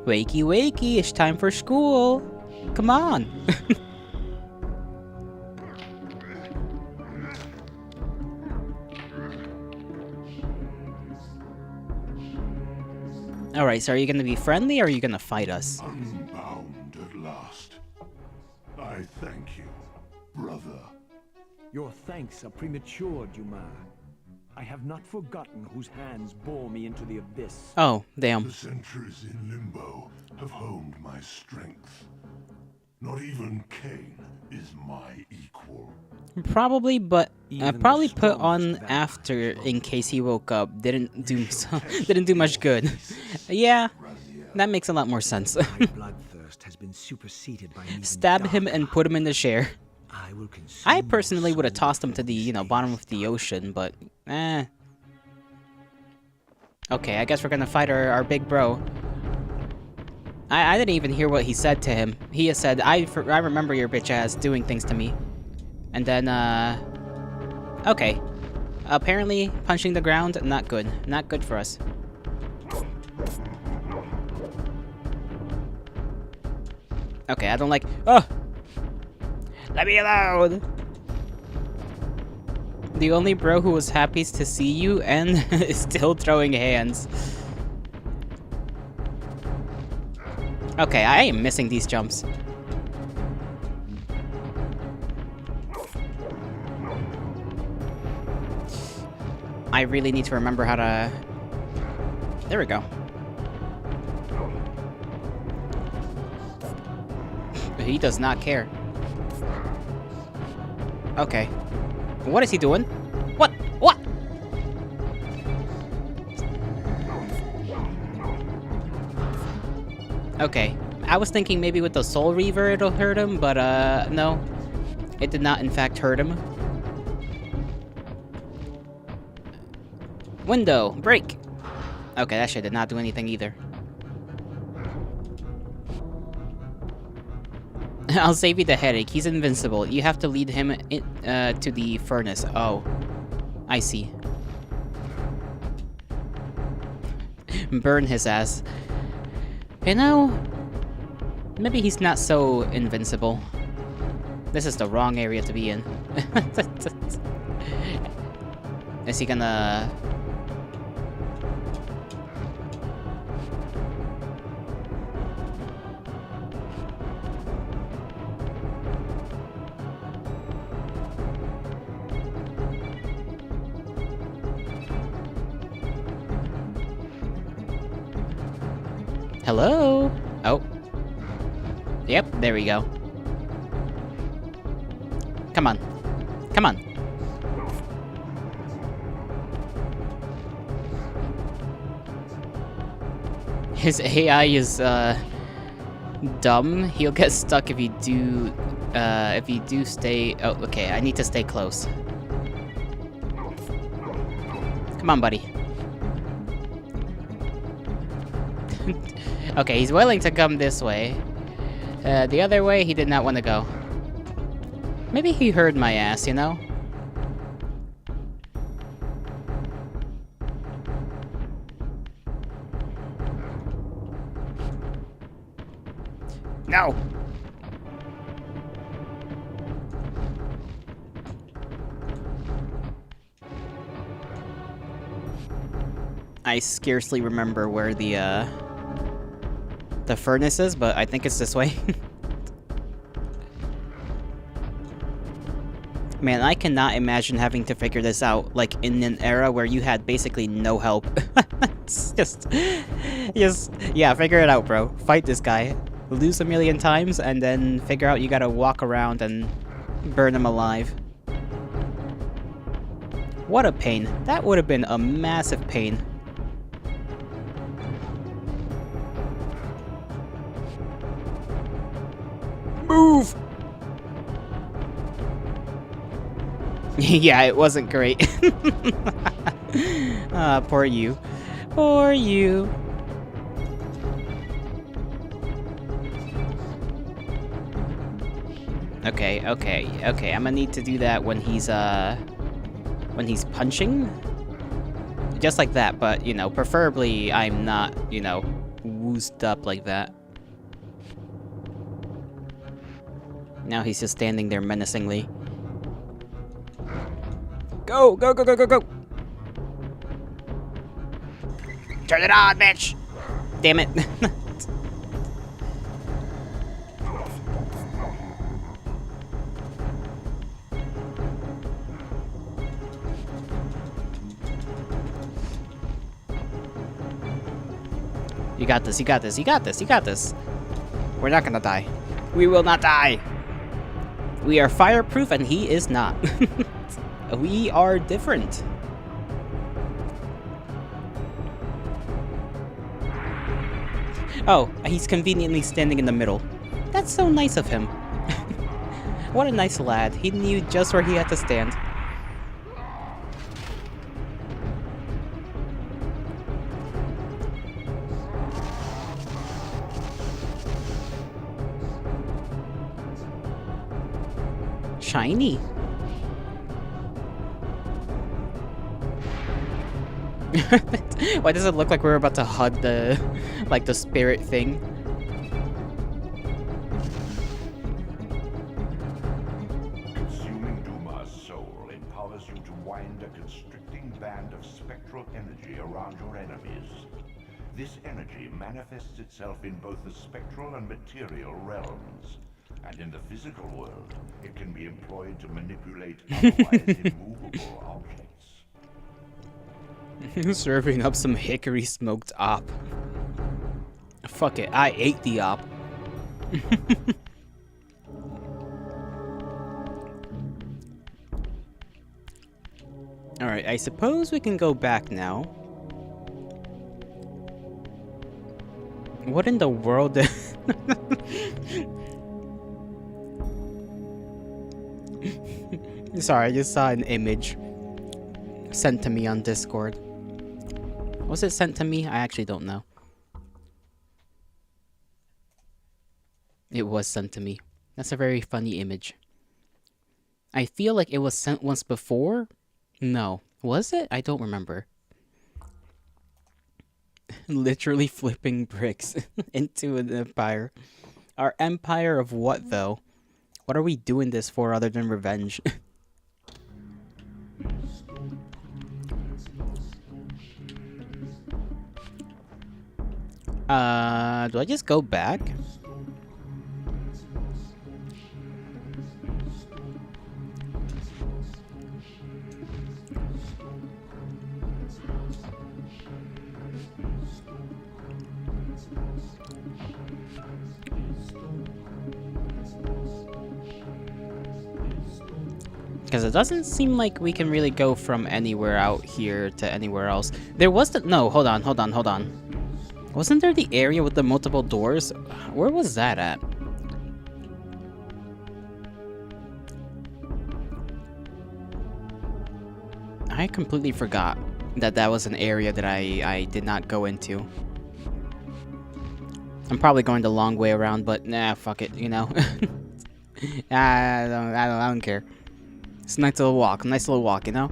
Wakey, wakey. It's time for school. Come on. Alright, so are you gonna be friendly or are you gonna fight us? Unbound at last. I thank you, brother. Your thanks are premature, Imma. I have not forgotten whose hands bore me into the abyss. Oh, damn. The centuries in limbo have honed my strength. Not even Kain is my equal. Probably, but Even probably the put strongest on vampires after will in case he woke up. Didn't do much good. Yeah, that makes a lot more sense. My bloodthirst has been superseded by an even Stab him darker and put him in the share. I will consume I your personally would have soul tossed him to the, you know, bottom of the ocean, but eh. Okay, I guess we're gonna fight our big bro. I didn't even hear what he said to him. He has said, I remember your bitch ass doing things to me. And then, okay. Apparently, punching the ground, not good. Not good for us. Okay, I don't like... Oh! Let me alone! The only bro who was happy to see you and is still throwing hands. Okay, I am missing these jumps. I really need to remember how to... There we go. He does not care. Okay. What is he doing? What? What? Okay. I was thinking maybe with the Soul Reaver it'll hurt him, but no. It did not in fact hurt him. Window, break! Okay, that shit did not do anything either. I'll save you the headache. He's invincible. You have to lead him to the furnace. Oh, I see. Burn his ass. You know, maybe he's not so invincible. This is the wrong area to be in. Is he gonna... Hello? Oh. Yep, there we go. Come on. Come on. His AI is, dumb. He'll get stuck if you do stay... Oh, okay, I need to stay close. Come on, buddy. Okay, he's willing to come this way. The other way, he did not want to go. Maybe he heard my ass, you know? No! I scarcely remember where the furnace is, but I think it's this way. Man, I cannot imagine having to figure this out, like, in an era where you had basically no help. It's just, yeah, figure it out, bro. Fight this guy. Lose a million times, and then figure out you gotta walk around and burn him alive. What a pain. That would have been a massive pain. Move! Yeah, it wasn't great. Ah, poor you. Poor you. Okay, I'm gonna need to do that when he's punching. Just like that, but, you know, preferably I'm not, you know, woosed up like that. Now he's just standing there menacingly. Go, go, go, go, go, go! Turn it on, bitch! Damn it. You got this, you got this, you got this, you got this. We're not gonna die. We will not die! We are fireproof and he is not. We are different. Oh, he's conveniently standing in the middle. That's so nice of him. What a nice lad. He knew just where he had to stand. Shiny. Why does it look like we're about to hug the, like, the spirit thing? Consuming Duma's soul empowers you to wind a constricting band of spectral energy around your enemies. This energy manifests itself in both the spectral and material realms. And in the physical world, it can be employed to manipulate otherwise immovable objects. Serving up some hickory smoked op. Fuck it, I ate the op. Alright, I suppose we can go back now. What in the world? Sorry, I just saw an image sent to me on Discord. Was it sent to me? I actually don't know. It was sent to me. That's a very funny image. I feel like it was sent once before. No. Was it? I don't remember. Literally flipping bricks into an empire. Our empire of what, though? What are we doing this for other than revenge? Do I just go back? Because it doesn't seem like we can really go from anywhere out here to anywhere else. There was the... No, hold on. Wasn't there the area with the multiple doors? Where was that at? I completely forgot that that was an area that I did not go into. I'm probably going the long way around, but nah, fuck it, you know? I don't care. It's a nice little walk, you know?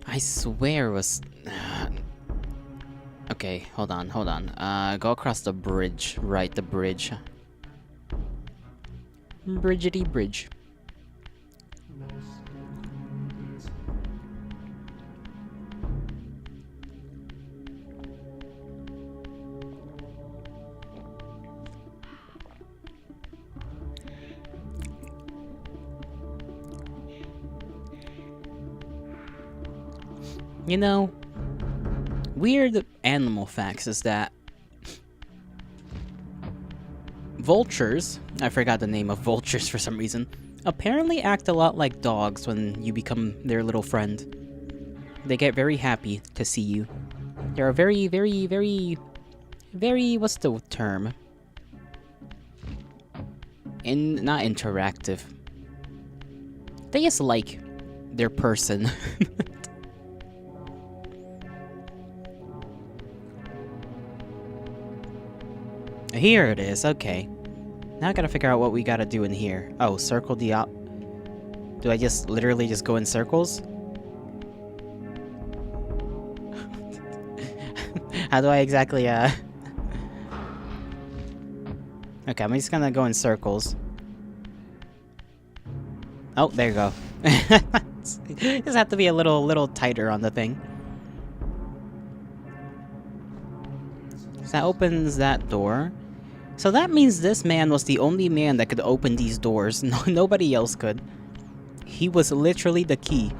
I swear it was... Okay, hold on. Go across the bridge. Right, the bridge. Bridgety bridge. You know, weird animal facts is that vultures, I forgot the name of vultures for some reason, apparently act a lot like dogs when you become their little friend. They get very happy to see you. They're very, what's the term? Not interactive. They just like their person. Here it is, okay. Now I gotta figure out what we gotta do in here. Oh, circle the op... Do I just literally just go in circles? How do I exactly, Okay, I'm just gonna go in circles. Oh, there you go. Just have to be a little tighter on the thing. So that opens that door. So that means this man was the only man that could open these doors. Nobody else could. He was literally the key.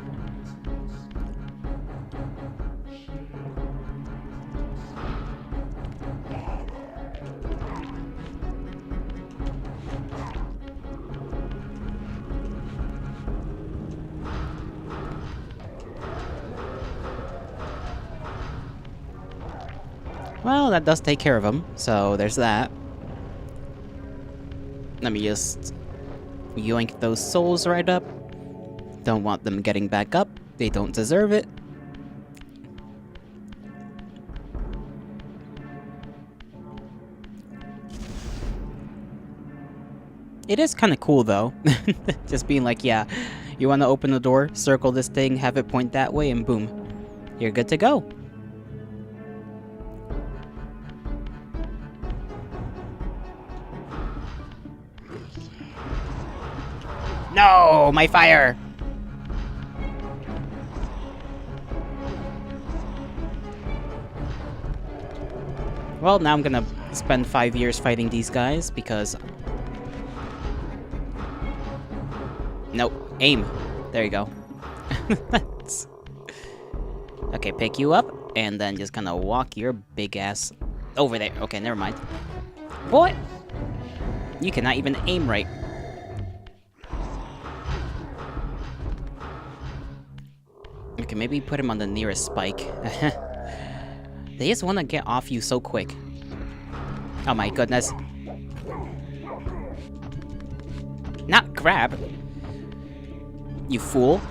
Well, that does take care of him, so there's that. Let me just yoink those souls right up. Don't want them getting back up. They don't deserve it. It is kind of cool, though. Just being like, yeah, you want to open the door, circle this thing, have it point that way, and boom. You're good to go. No, my fire! Well, now I'm gonna spend 5 years fighting these guys because Aim. There you go. Okay, pick you up, and then just kind of walk your big ass over there. Okay, never mind. Boy! You cannot even aim right. Okay, maybe put him on the nearest spike. They just want to get off you so quick. Oh my goodness. Not grab. You fool.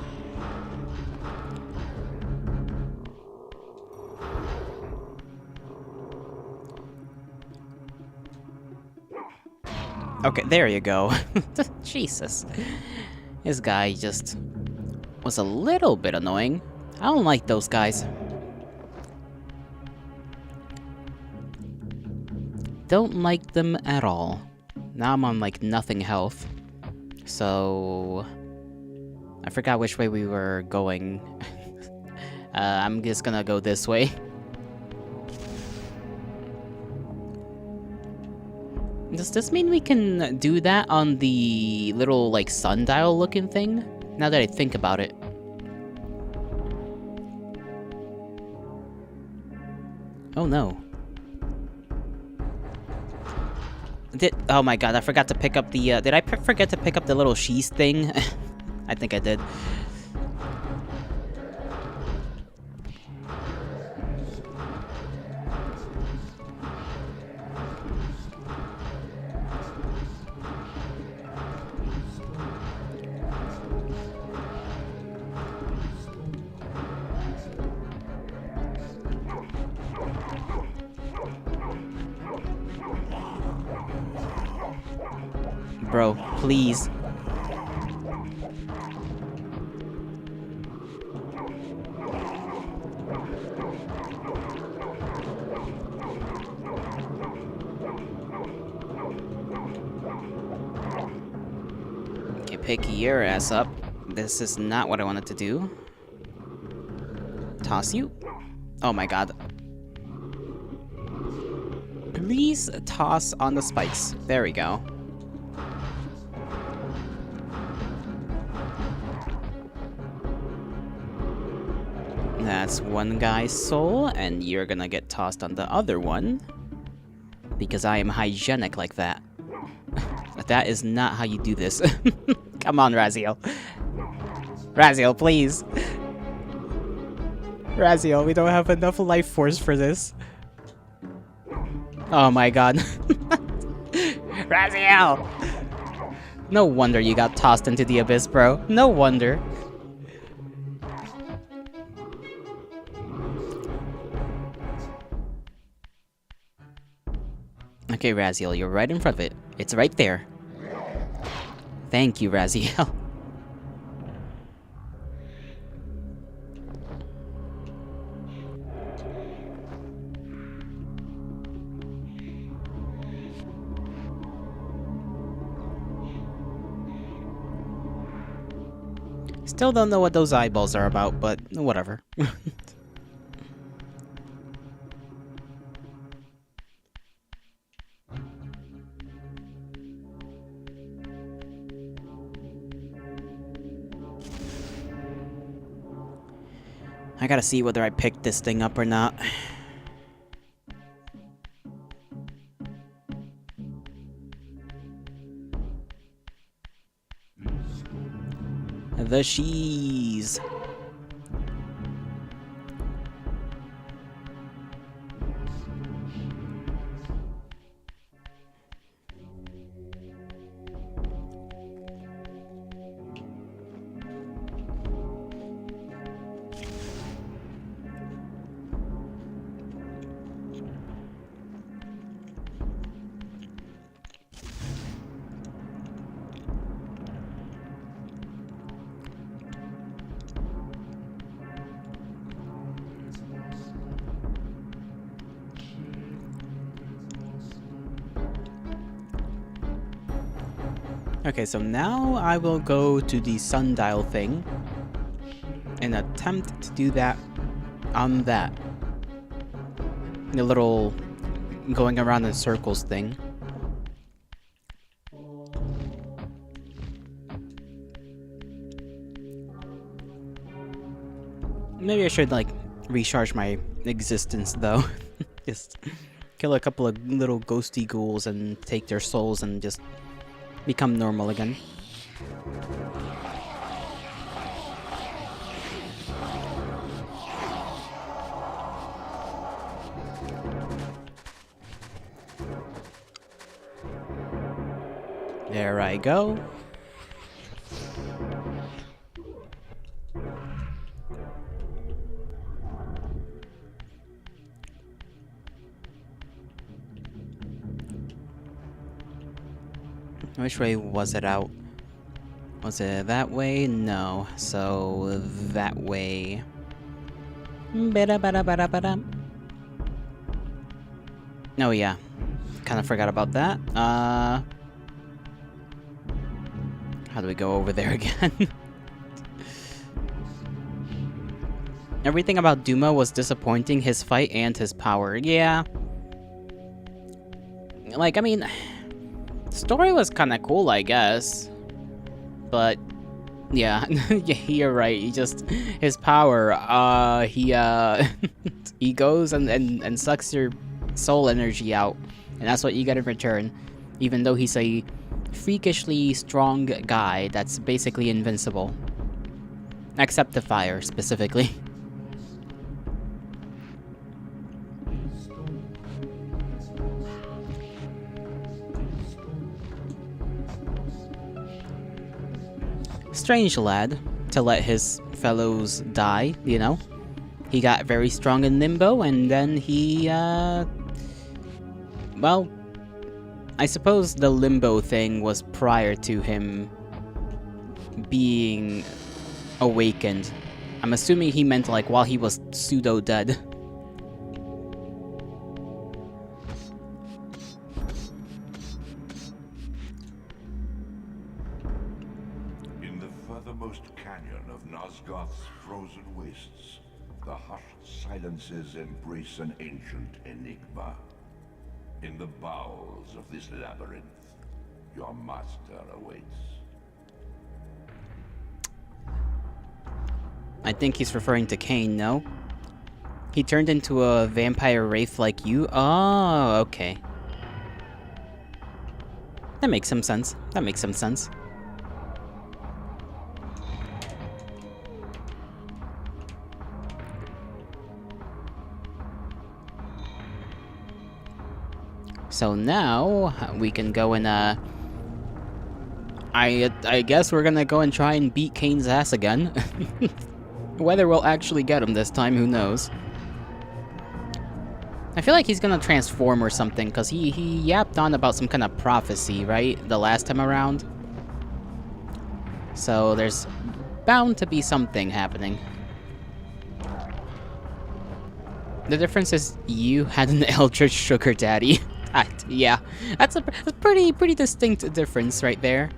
Okay, there you go. Jesus. This guy just was a little bit annoying. I don't like those guys. Don't like them at all. Now I'm on like nothing health. So I forgot which way we were going. I'm just gonna go this way. Does this mean we can do that on the little, like, sundial looking thing? Now that I think about it. Oh no. Oh my god, I forgot to pick up the, did I forget to pick up the little sheath thing? I think I did. Bro, please. Okay, pick your ass up. This is not what I wanted to do. Toss you. Oh my god. Please toss on the spikes. There we go. That's one guy's soul, and you're gonna get tossed on the other one. Because I am hygienic like that. That is not how you do this. Come on, Raziel. Raziel, please. Raziel, we don't have enough life force for this. Oh my god. Raziel! No wonder you got tossed into the abyss, bro. No wonder. Okay, Raziel, you're right in front of it. It's right there. Thank you, Raziel. Still don't know what those eyeballs are about, but whatever. I gotta see whether I picked this thing up or not. The cheese. Okay, so now I will go to the sundial thing and attempt to do that on that. The little going around in circles thing. Maybe I should, like, recharge my existence, though. Just kill a couple of little ghosty ghouls and take their souls and just become normal again. There I go. Which way was it out? Was it that way? No. So that way. Ba-da-ba-da-ba-da-ba-da. Oh yeah. Kind of forgot about that. How do we go over there again? Everything about Duma was disappointing, his fight and his power. Yeah. Like, I mean, story was kind of cool, I guess. But, yeah, you're right. He just, his power, he goes and sucks your soul energy out. And that's what you get in return. Even though he's a freakishly strong guy that's basically invincible. Except the fire, specifically. Strange lad to let his fellows die, you know? He got very strong in limbo, and then he, well, I suppose the limbo thing was prior to him being awakened. I'm assuming he meant, like, while he was pseudo-dead. In the furthermost canyon of Nosgoth's frozen wastes, the hushed silences embrace an ancient enigma. In the bowels of this labyrinth, your master awaits. I think he's referring to Kain, no? He turned into a vampire wraith like you? Oh, okay. That makes some sense. That makes some sense. So now we can go and I guess we're gonna go and try and beat Kain's ass again. Whether we'll actually get him this time, who knows? I feel like he's gonna transform or something, because he yapped on about some kind of prophecy, right? The last time around. So there's bound to be something happening. The difference is you had an eldritch sugar daddy. Yeah, that's a pretty distinct difference right there.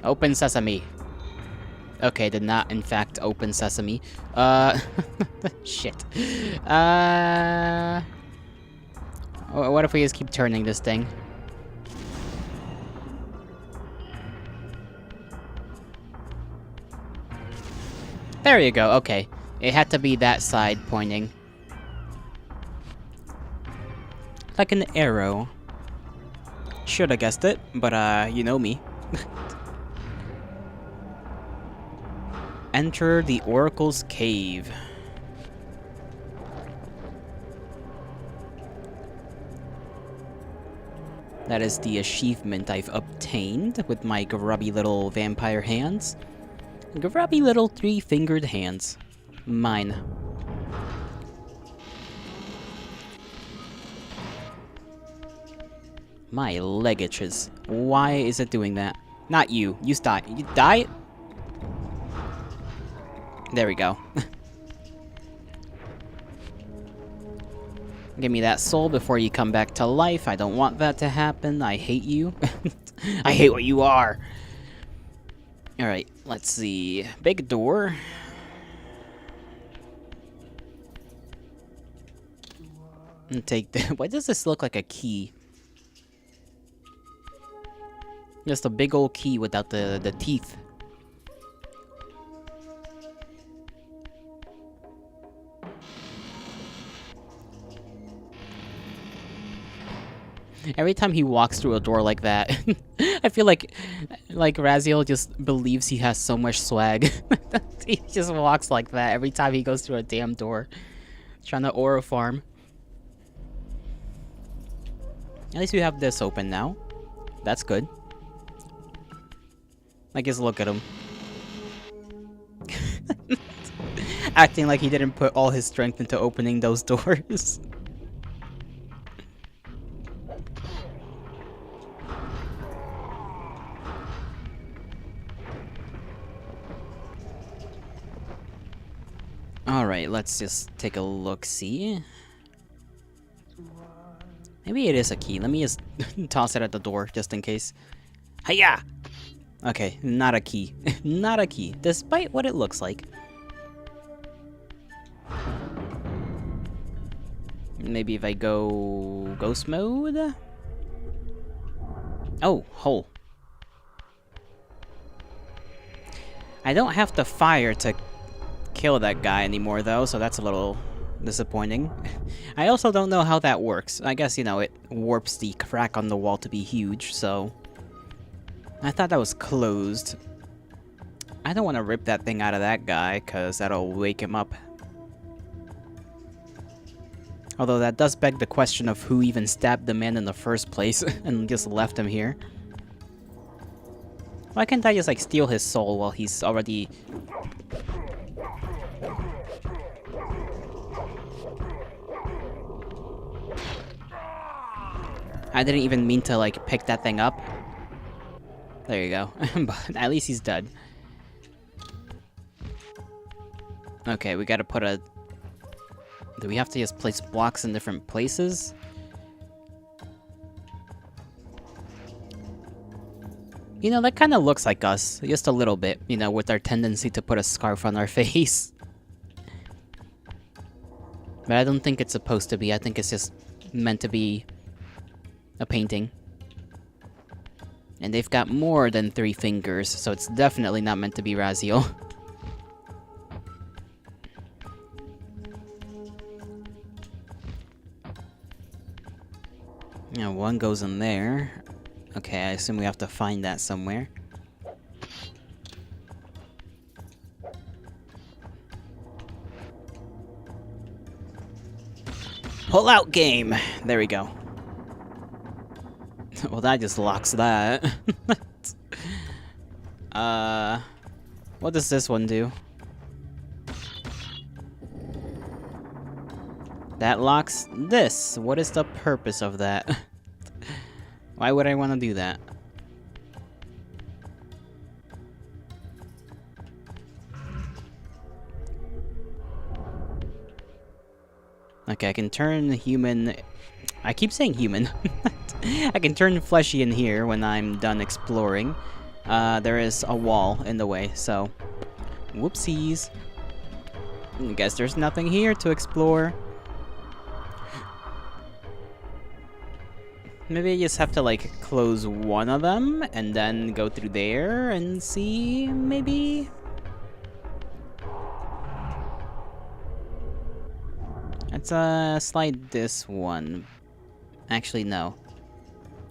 Open sesame. Okay, did not in fact open sesame. Shit. What if we just keep turning this thing? There you go, okay. It had to be that side pointing. Like an arrow. Should've guessed it, but you know me. Enter the Oracle's Cave. That is the achievement I've obtained with my grubby little vampire hands. Grubby little three-fingered hands. Mine. My leg itches. Why is it doing that? Not you. You die. You die? There we go. Give me that soul before you come back to life. I don't want that to happen. I hate you. I hate what you are. Alright, let's see. Big door. And take the... Why does this look like a key? Just a big old key without the teeth. Every time he walks through a door like that, I feel like Raziel just believes he has so much swag. He just walks like that every time he goes through a damn door. Trying to aura farm. At least we have this open now. That's good. Like, just look at him. Acting like he didn't put all his strength into opening those doors. Alright, let's just take a look-see. Maybe it is a key. Let me just toss it at the door, just in case. Hiya! Okay, not a key. Not a key, despite what it looks like. Maybe if I go ghost mode? Oh, hole. I don't have to fire to kill that guy anymore, though, so that's a little disappointing. I also don't know how that works. I guess, you know, it warps the crack on the wall to be huge, so... I thought that was closed. I don't want to rip that thing out of that guy, because that'll wake him up. Although that does beg the question of who even stabbed the man in the first place and just left him here. Why can't I just, like, steal his soul while he's already... I didn't even mean to, like, pick that thing up. There you go. But at least he's dead. Okay, we gotta put a... Do we have to just place blocks in different places? You know, that kind of looks like us. Just a little bit, you know, with our tendency to put a scarf on our face. But I don't think it's supposed to be. I think it's just meant to be a painting. And they've got more than 3 fingers, so it's definitely not meant to be Raziel. Now, one goes in there. Okay, I assume we have to find that somewhere. Pull out game! There we go. Well, that just locks that. What does this one do? That locks this. What is the purpose of that? Why would I want to do that? Okay, I can turn human... I keep saying human. I can turn fleshy in here when I'm done exploring. There is a wall in the way, so... Whoopsies. I guess there's nothing here to explore. Maybe I just have to, like, close one of them, and then go through there and see, maybe? Let's, slide this one. Actually, no.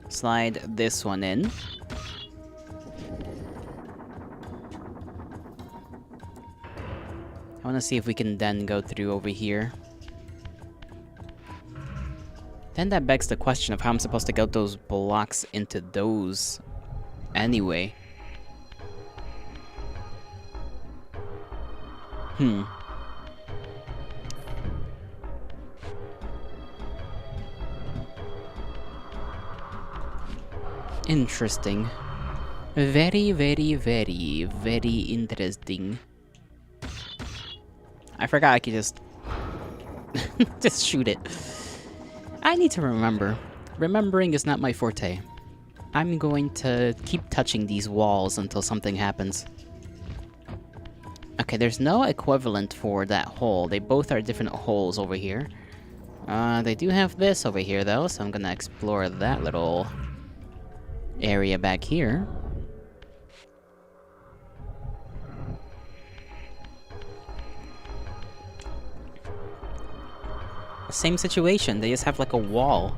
Slide this one in. I want to see if we can then go through over here. Then that begs the question of how I'm supposed to get those blocks into those anyway. Interesting. Very, very, very, very interesting. I forgot I could just... just shoot it. I need to remember. Remembering is not my forte. I'm going to keep touching these walls until something happens. Okay, there's no equivalent for that hole. They both are different holes over here. They do have this over here, though, so I'm gonna explore that little area back here. Same situation, they just have like a wall.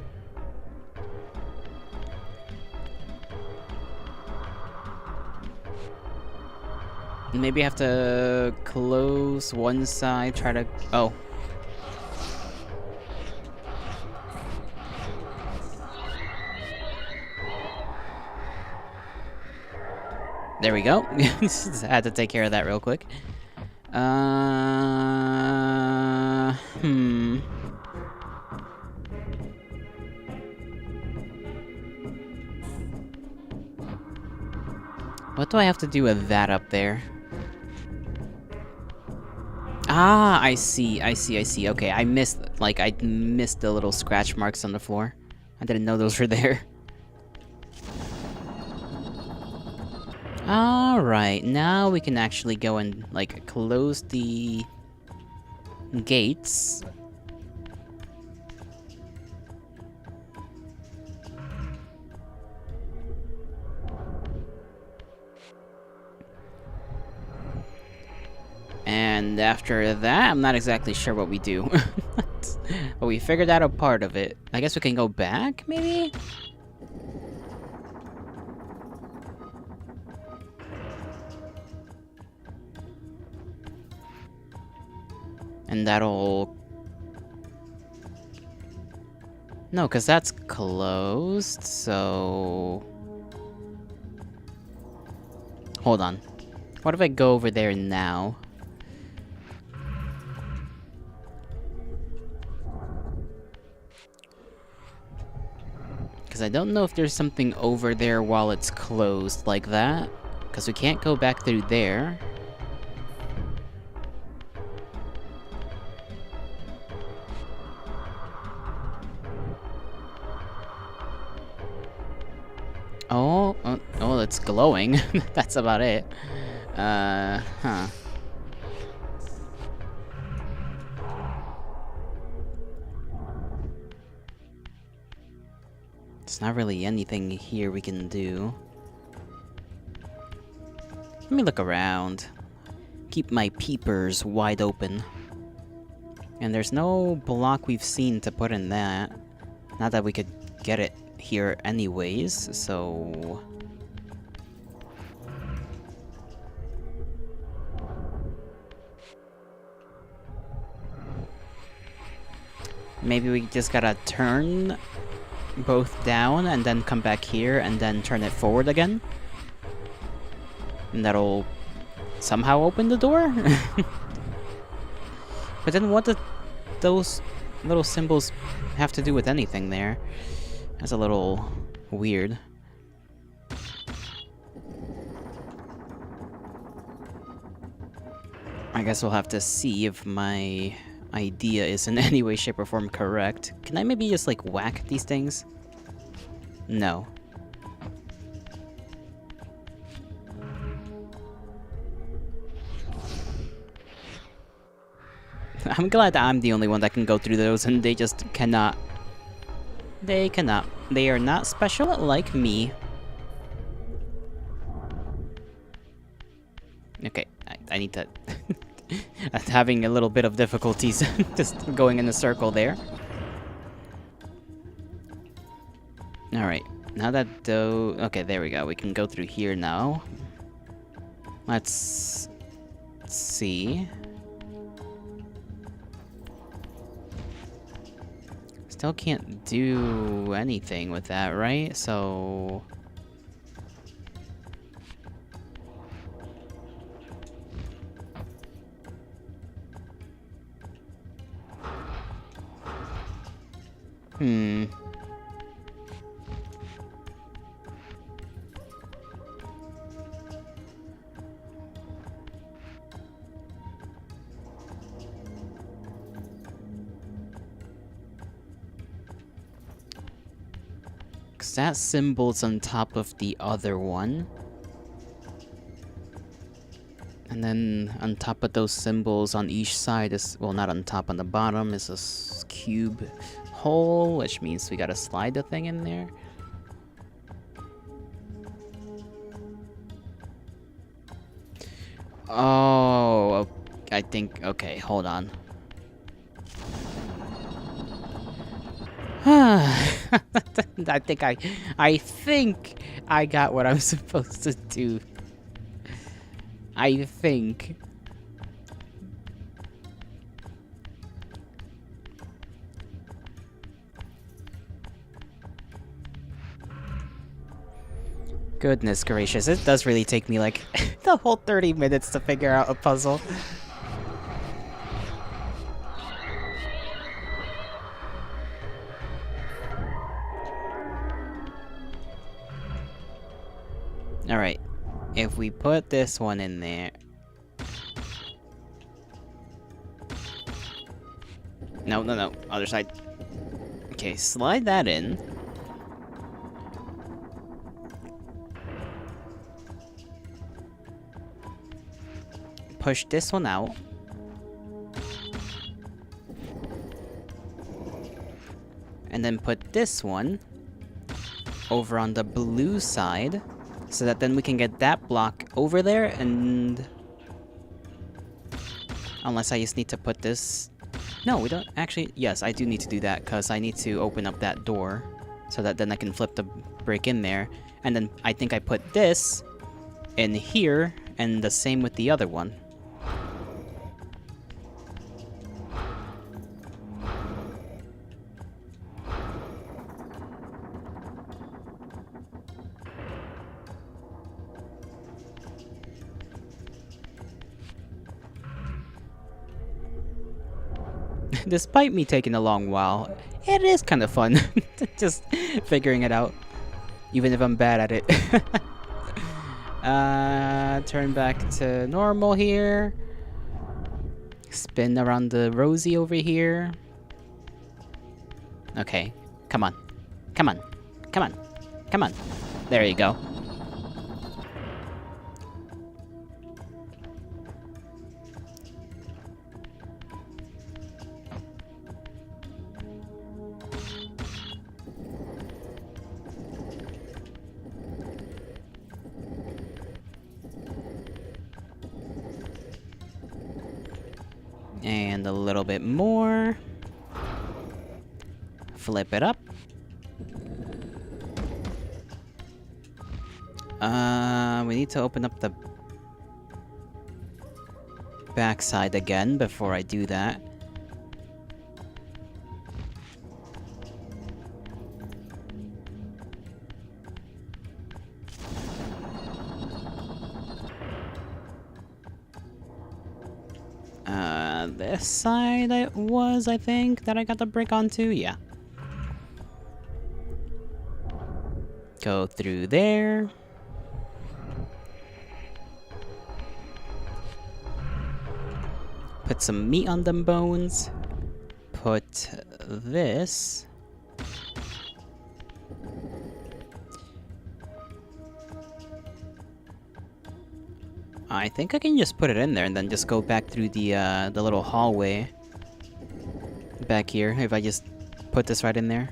Maybe I have to close one side, try to... Oh. There we go. Just had to take care of that real quick. What do I have to do with that up there? Ah, I see. Okay, I missed the little scratch marks on the floor. I didn't know those were there. Alright, now we can actually go and, like, close the gates. And after that, I'm not exactly sure what we do. But we figured out a part of it. I guess we can go back, maybe? And that'll... No, because that's closed, so... Hold on. What if I go over there now? Because I don't know if there's something over there while it's closed like that. Because we can't go back through there. Oh, it's glowing. That's about it. Huh. There's not really anything here we can do. Let me look around. Keep my peepers wide open. And there's no block we've seen to put in that. Not that we could get it here anyways, so... Maybe we just gotta turn both down and then come back here and then turn it forward again. And that'll somehow open the door? But then what do those little symbols have to do with anything there? That's a little weird. I guess we'll have to see if my idea is in any way, shape, or form correct. Can I maybe just, like, whack these things? No. I'm glad that I'm the only one that can go through those and they just cannot. They cannot. They are not special like me. Okay, I need to... I'm having a little bit of difficulties just going in a circle there. Alright, now that though... Okay, there we go. We can go through here now. Let's see. Still can't do anything with that, right? So... Because that symbol's on top of the other one. And then on top of those symbols on each side is, well, not on top, on the bottom is a cube hole, which means we gotta slide the thing in there. Oh, I think... Okay, hold on. I think I got what I'm supposed to do. I think. Goodness gracious, it does really take me like the whole 30 minutes to figure out a puzzle. Alright, if we put this one in there... No, no, no, other side. Okay, slide that in. Push this one out. And then put this one over on the blue side, so that then we can get that block over there, and... Unless I just need to put this... No, we don't... Actually, yes, I do need to do that, because I need to open up that door, so that then I can flip the brick in there. And then I think I put this in here, and the same with the other one. Despite me taking a long while, it is kind of fun just figuring it out, even if I'm bad at it. Turn back to normal here. Spin around the Rosie over here. Okay, come on. Come on. Come on. Come on. There you go. And a little bit more. Flip it up. We need to open up the backside again before I do that. This side it was, I think, that I got the brick onto, yeah. Go through there. Put some meat on them bones. Put this. I think I can just put it in there and then just go back through the little hallway back here if I just put this right in there.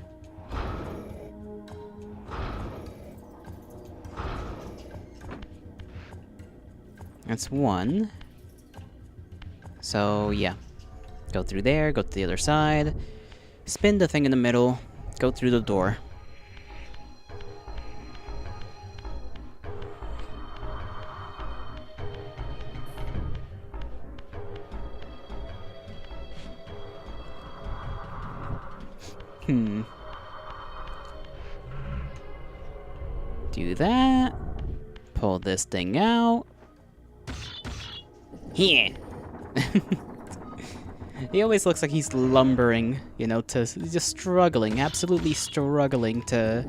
That's one. So yeah, go through there, go to the other side, spin the thing in the middle, go through the door. Do that. Pull this thing out. Here. He always looks like he's lumbering, you know, just struggling, absolutely struggling to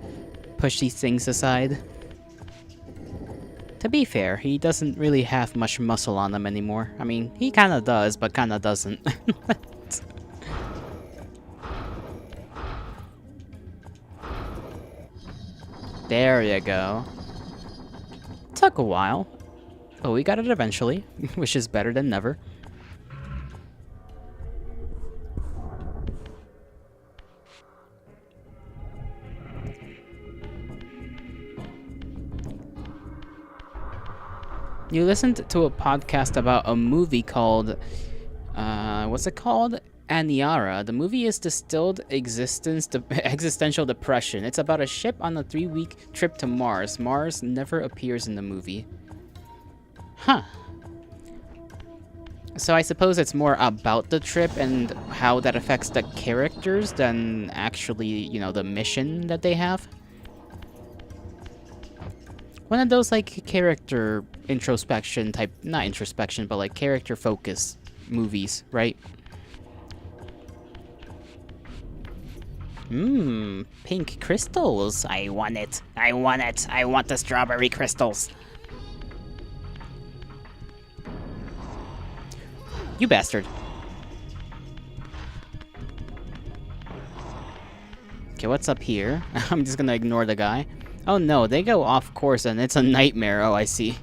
push these things aside. To be fair, he doesn't really have much muscle on him anymore. I mean, he kinda does, but kinda doesn't. There you go. Took a while, but we got it eventually, which is better than never. You listened to a podcast about a movie called, what's it called? Aniara. The movie is Distilled Existential Depression. It's about a ship on a 3-week trip to Mars. Mars never appears in the movie. Huh. So I suppose it's more about the trip and how that affects the characters than actually, you know, the mission that they have. One of those, like, character introspection type, not introspection, but like character focus movies, right? Pink crystals. I want it. I want it. I want the strawberry crystals. You bastard. Okay, what's up here? I'm just gonna ignore the guy. Oh no, they go off course and it's a nightmare. Oh, I see.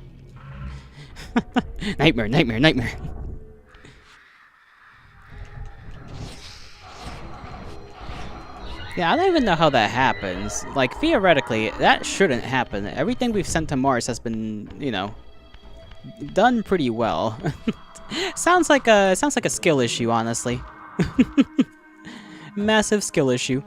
Nightmare, nightmare, nightmare. Yeah, I don't even know how that happens. Like, theoretically, that shouldn't happen. Everything we've sent to Mars has been, you know, done pretty well. Sounds like a skill issue, honestly. Massive skill issue.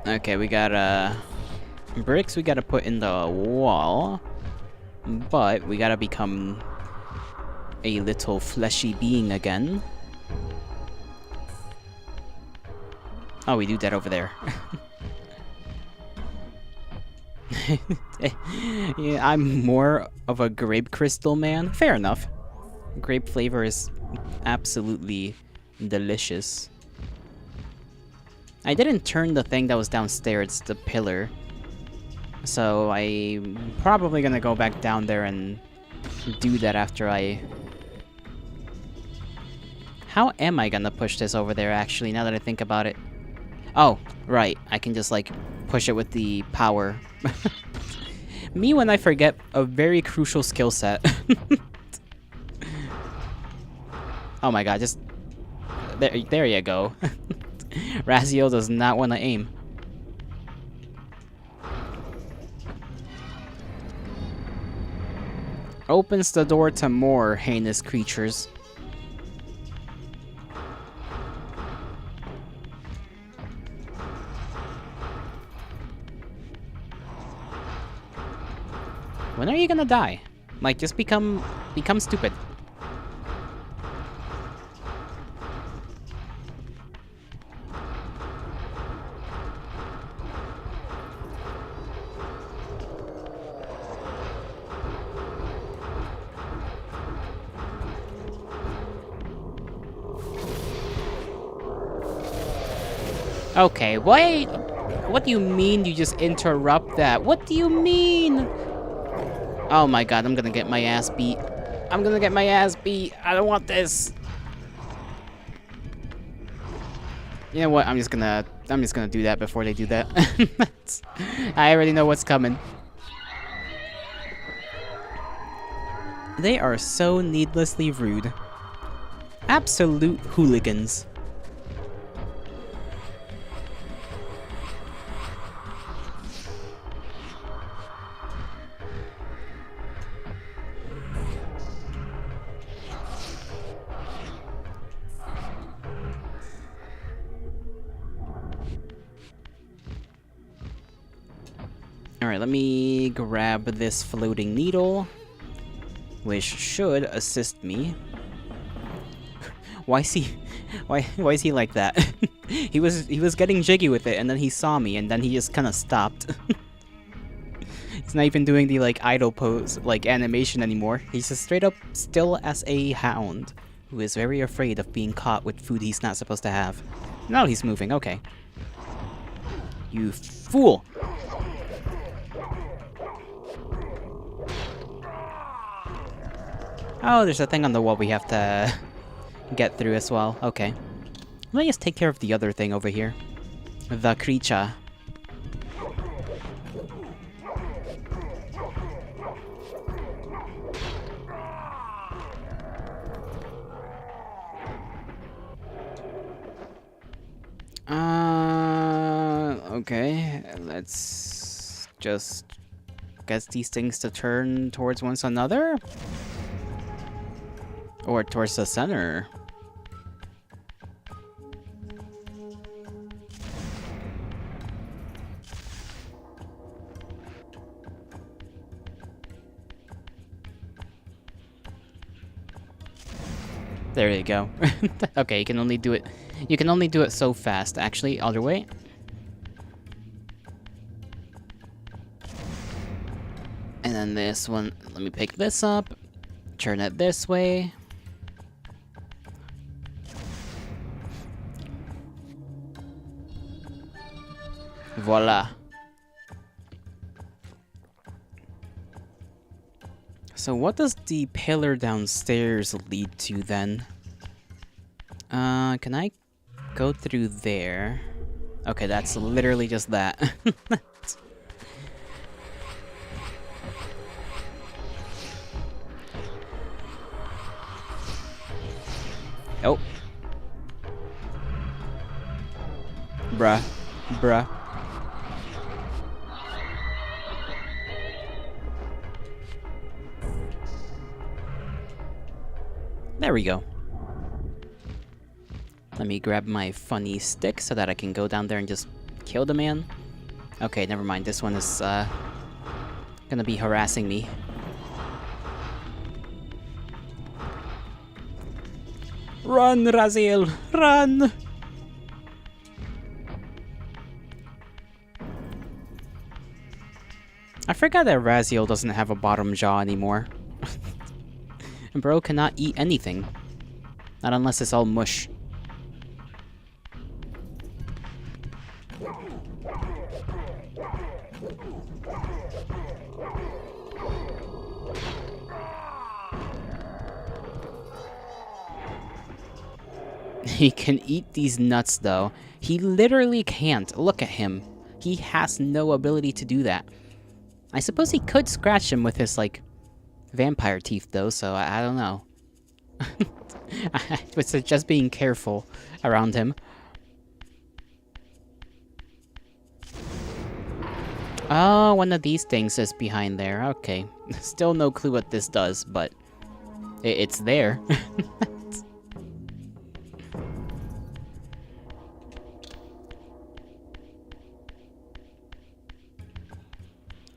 Okay, we got bricks we gotta put in the wall, but we gotta become a little fleshy being again. Oh, we do that over there. Yeah, I'm more of a grape crystal man. Fair enough. Grape flavor is absolutely delicious. I didn't turn the thing that was downstairs, the pillar. So I'm probably gonna go back down there and do that after I... How am I gonna push this over there, actually, now that I think about it? Oh, right. I can just, like, push it with the power. Me when I forget a very crucial skill set. Oh my god, just... There you go. Raziel does not want to aim. Opens the door to more heinous creatures. When are you gonna die? Like, just become stupid. Okay, wait! What do you mean you just interrupt that? What do you mean? Oh my god, I'm gonna get my ass beat. I'm gonna get my ass beat. I don't want this. You know what? I'm just gonna do that before they do that. I already know what's coming. They are so needlessly rude. Absolute hooligans. Alright, let me grab this floating needle, which should assist me. Why is he like that? he was getting jiggy with it, and then he saw me, and then he just kind of stopped. He's not even doing the like idle pose like animation anymore. He's just straight up still as a hound who is very afraid of being caught with food he's not supposed to have. Now he's moving. Okay. You fool! Oh, there's a thing on the wall we have to get through as well. Okay. Let me just take care of the other thing over here. The creature. Okay, let's just get these things to turn towards one another. Or towards the center. There you go. Okay, you can only do it. You can only do it so fast. Actually, other way. And then this one. Let me pick this up. Turn it this way. Voila. So what does the pillar downstairs lead to then? Can I go through there? Okay, that's literally just that. Oh. Bruh. Bruh. There we go. Let me grab my funny stick so that I can go down there and just kill the man. Okay, never mind. This one is gonna be harassing me. Run, Raziel! Run! I forgot that Raziel doesn't have a bottom jaw anymore. And bro cannot eat anything. Not unless it's all mush. He can eat these nuts though. He literally can't. Look at him. He has no ability to do that. I suppose he could scratch him with his, like, vampire teeth though, so I don't know. I would suggest being careful around him. Oh, one of these things is behind there. Okay. Still no clue what this does, but it's there.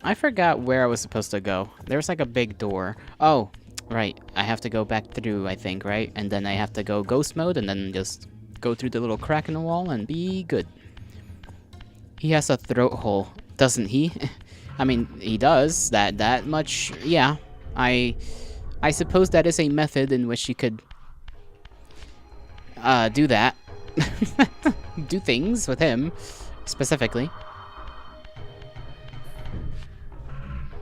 I forgot where I was supposed to go. There's like a big door. Oh, right. I have to go back through, I think, right? And then I have to go ghost mode and then just go through the little crack in the wall and be good. He has a throat hole, doesn't he? I mean, he does. That much, yeah. I suppose that is a method in which you could do that. Do things with him, specifically.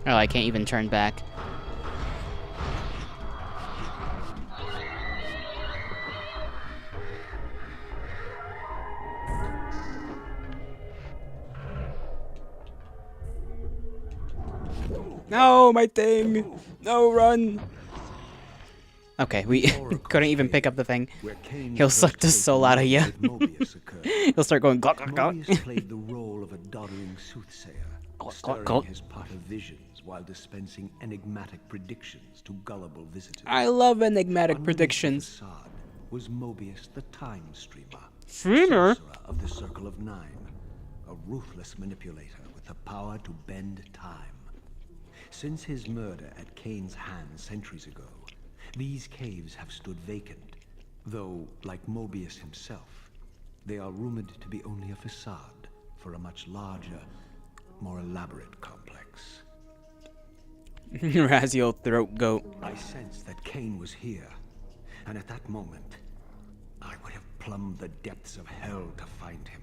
Oh, I can't even turn back. No, my thing! No, run! Okay, we couldn't even pick up the thing. He'll suck the soul out of you. He'll start going glok glok glok. Mobius played the role of a doddering soothsayer, stirring his pot of visions while dispensing enigmatic predictions to gullible visitors. I love enigmatic Underneath predictions. the facade was Mobius the Time Streamer, Streamer? sorcerer of the Circle of Nine, a ruthless manipulator with the power to bend time. Since his murder at Kain's hands centuries ago, these caves have stood vacant, though, like Mobius himself, they are rumored to be only a facade for a much larger, more elaborate complex. Raziel throat goat. I sensed that Kain was here, and at that moment, I would have plumbed the depths of hell to find him.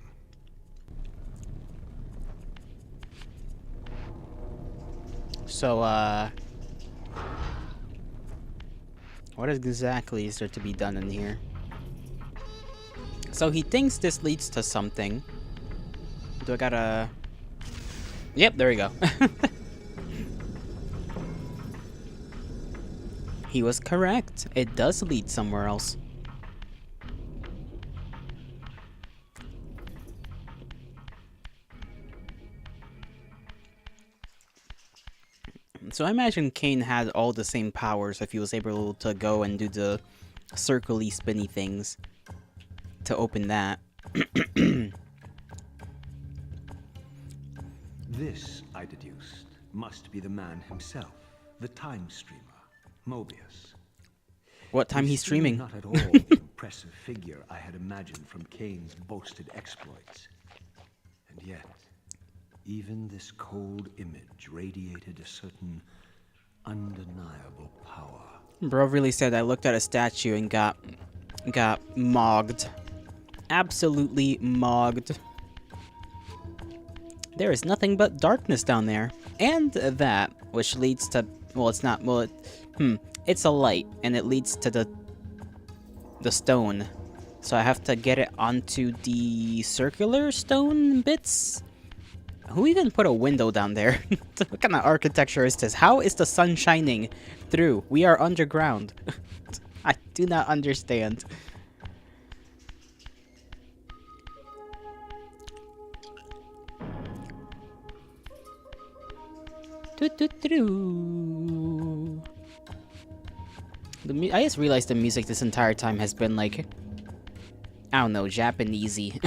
So, what exactly is there to be done in here? So he thinks this leads to something. Do I gotta... Yep, there we go. He was correct. It does lead somewhere else. So I imagine Kain had all the same powers if he was able to go and do the circly spinny things to open that. This, I deduced, must be the man himself, the time streamer, Mobius. What time he's Still streaming? not at all the impressive figure I had imagined from Kain's boasted exploits. And yet, even this cold image radiated a certain undeniable power. Bro really said I looked at a statue and got mogged. Absolutely mogged. There is nothing but darkness down there. And that, which leads to, well, it's not, well, it's a light, and it leads to the stone. So I have to get it onto the circular stone bits? Who even put a window down there? What kind of architecture is this? How is the sun shining through? We are underground. I do not understand. I just realized the music this entire time has been like, I don't know, Japanesey.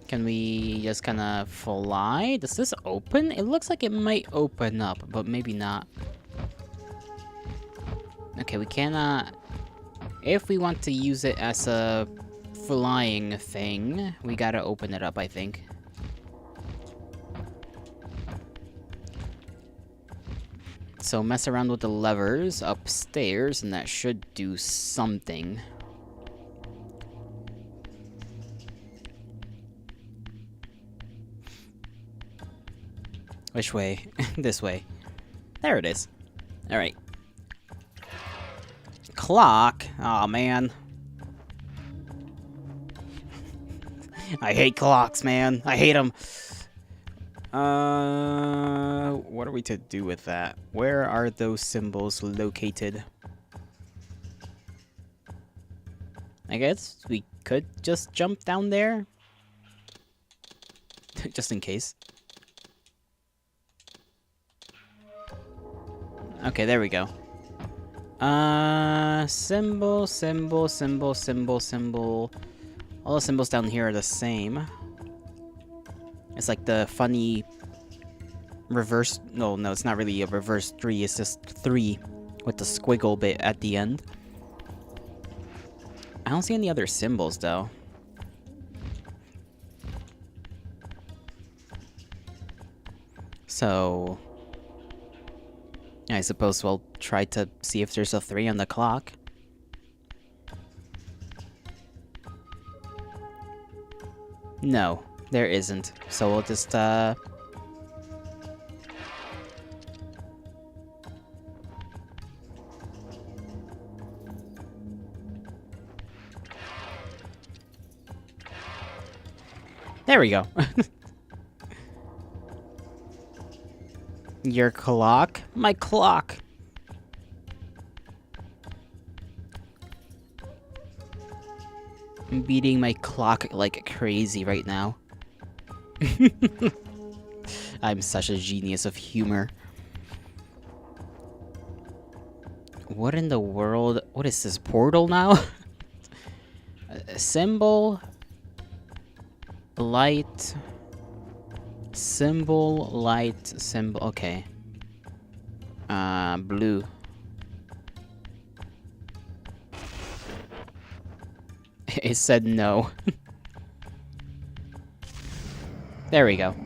Can we just kind of fly? Does this open? It looks like it might open up, but maybe not. Okay, we cannot... If we want to use it as a flying thing, we gotta open it up, I think. So mess around with the levers upstairs, and that should do something. Which way? This way. There it is. Alright. Clock? Aw, man. I hate clocks, man. I hate them. What are we to do with that? Where are those symbols located? I guess we could just jump down there. Just in case. Okay, there we go. Symbol, symbol, symbol, symbol, symbol. All the symbols down here are the same. It's like the funny reverse... No, it's not really a reverse 3. It's just 3 with the squiggle bit at the end. I don't see any other symbols, though. So... I suppose we'll try to see if there's a 3 on the clock. No, there isn't. So we'll just, There we go. Your clock? My clock! I'm beating my clock like crazy right now. I'm such a genius of humor. What in the world? What is this, portal now? A symbol. Light. Symbol, light, symbol. Okay. Blue. It said no. There we go.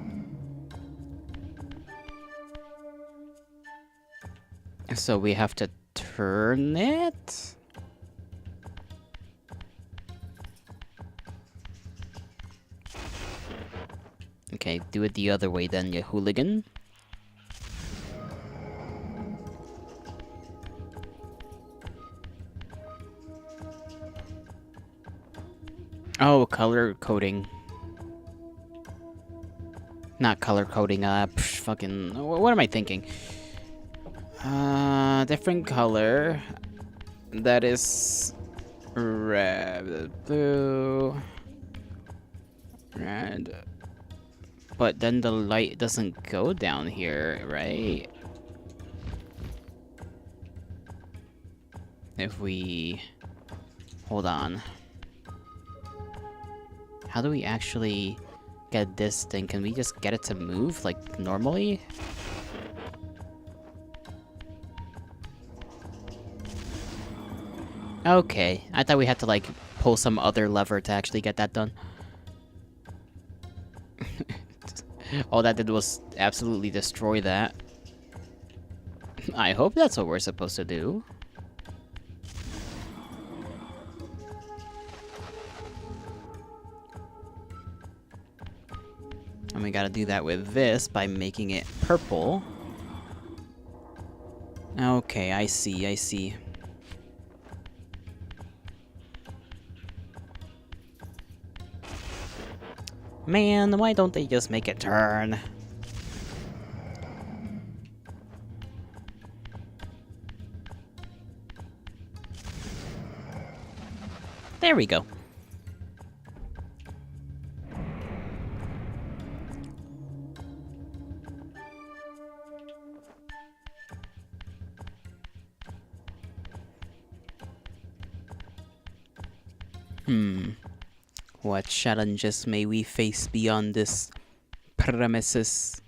So we have to turn it? Okay, do it the other way then, you hooligan. Oh, color coding. Not color coding, fucking... What am I thinking? Different color. That is... red, blue... And but then the light doesn't go down here, right? If we hold on. How do we actually get this thing? Can we just get it to move like normally? Okay, I thought we had to like pull some other lever to actually get that done. All that did was absolutely destroy that. I hope that's what we're supposed to do. And we gotta do that with this by making it purple. Okay, I see, I see. Man, why don't they just make it turn? There we go. What challenges may we face beyond this premises?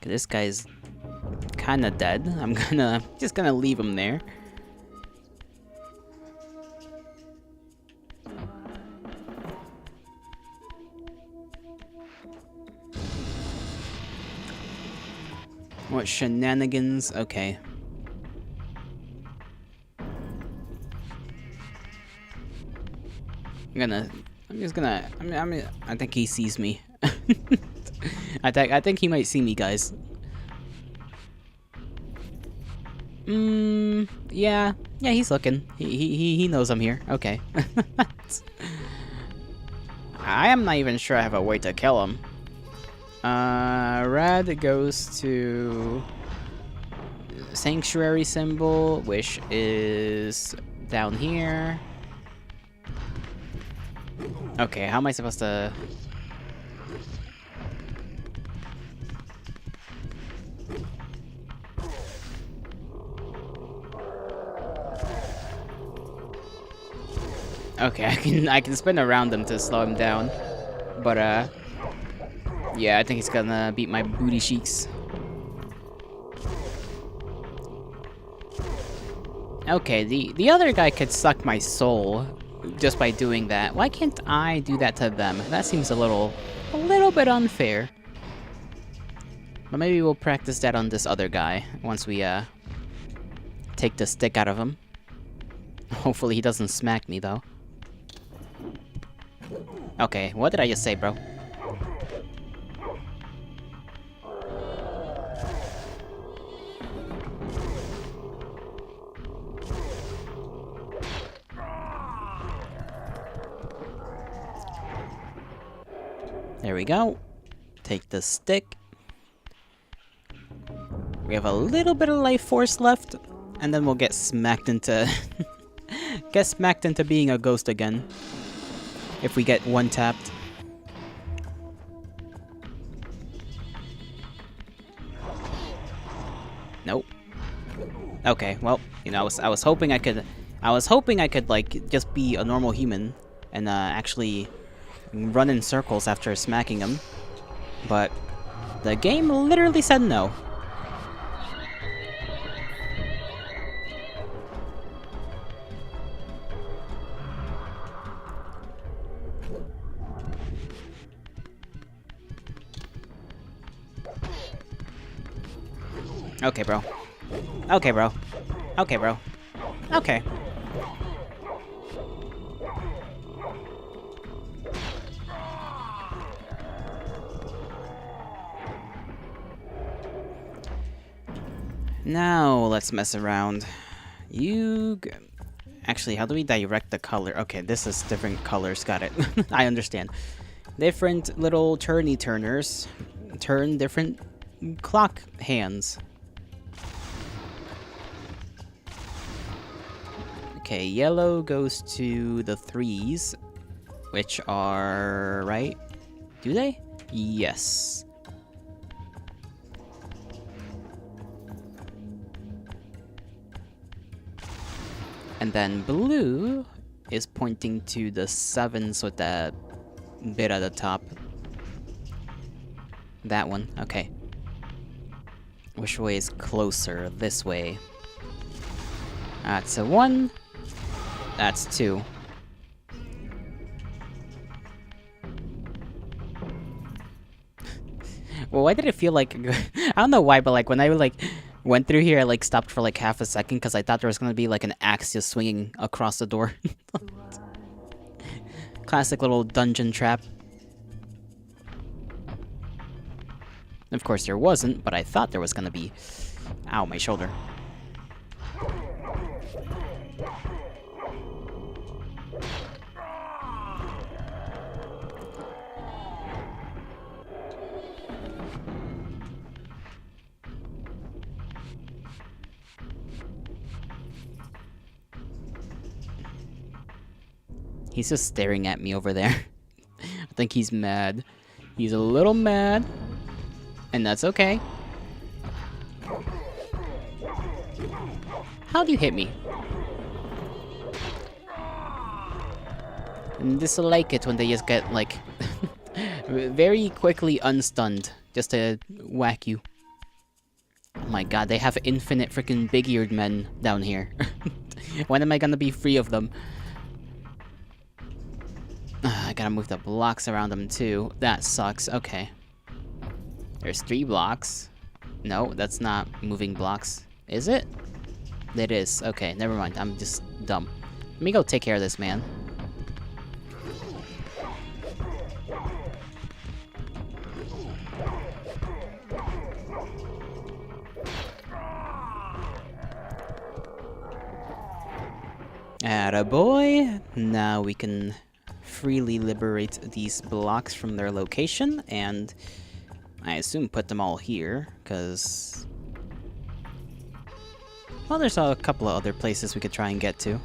'Cause this guy's kinda dead. I'm just gonna leave him there. What shenanigans? Okay. I think he sees me. I think he might see me, guys. Yeah, he's looking. He knows I'm here. Okay. I am not even sure I have a way to kill him. Red goes to sanctuary symbol, which is down here. Okay, how am I supposed to... Okay, I can spin around him to slow him down. But yeah, I think he's gonna beat my booty cheeks. Okay, the other guy could suck my soul just by doing that. Why can't I do that to them? That seems a little bit unfair. But maybe we'll practice that on this other guy once we take the stick out of him. Hopefully he doesn't smack me though. Okay, what did I just say, bro? There we go. Take the stick. We have a little bit of life force left, and then we'll get smacked into being a ghost again. If we get one tapped. Nope. Okay, well, you know, I was hoping I could like just be a normal human and actually run in circles after smacking him, but the game literally said no. Okay, bro. Okay, bro. Okay, bro. Okay. Now, let's mess around. Actually, how do we direct the color? Okay, this is different colors. Got it. I understand. Different little turny turners turn different clock hands. Okay, yellow goes to the 3s, which are right Do they? Yes. And then blue is pointing to the 7s with that bit at the top. That one, okay. Which way is closer? This way. That's a 1. That's 2. Well, why did it feel like... I don't know why, but like when I like went through here, I like stopped for like half a second because I thought there was gonna be like an axe just swinging across the door. Classic little dungeon trap. Of course there wasn't, but I thought there was gonna be. Ow, my shoulder. He's just staring at me over there. I think he's mad. He's a little mad. And that's okay. How'd you hit me? And dislike it when they just get, like, very quickly unstunned. Just to whack you. Oh my god, they have infinite freaking big-eared men down here. When am I gonna be free of them? I gotta move the blocks around them too. That sucks. Okay. There's 3 blocks. No, that's not moving blocks. Is it? It is. Okay, never mind. I'm just dumb. Let me go take care of this man. Attaboy. Now we can freely liberate these blocks from their location, and I assume put them all here, because... well, there's a couple of other places we could try and get to.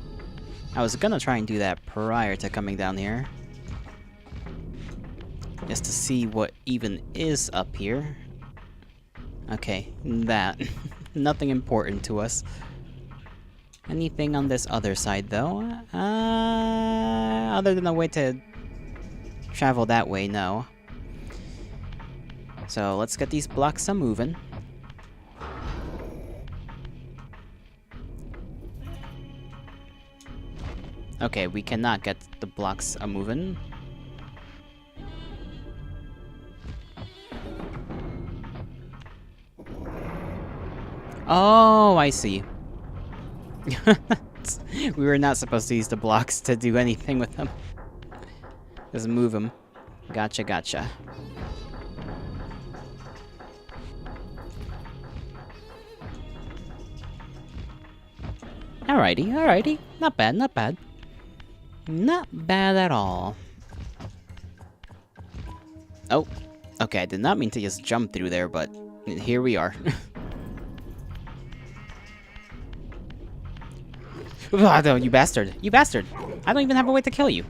I was gonna try and do that prior to coming down here. Just to see what even is up here. Okay, that. Nothing important to us. Anything on this other side, though? Other than a way to travel that way, no. So let's get these blocks a-moving. Okay, we cannot get the blocks a-moving. Oh, I see. We were not supposed to use the blocks to do anything with them. Just move them. Gotcha, gotcha. Alrighty, alrighty. Not bad, not bad. Not bad at all. Oh, okay, I did not mean to just jump through there, but here we are. Oh, no, you bastard. You bastard. I don't even have a way to kill you.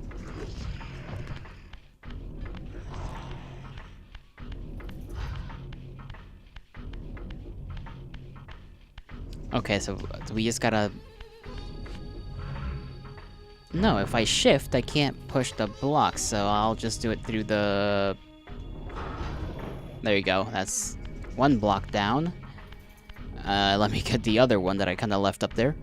Okay, so we just gotta... No, if I shift, I can't push the blocks, so I'll just do it through the... There you go. That's 1 block down. Let me get the other one that I kind of left up there.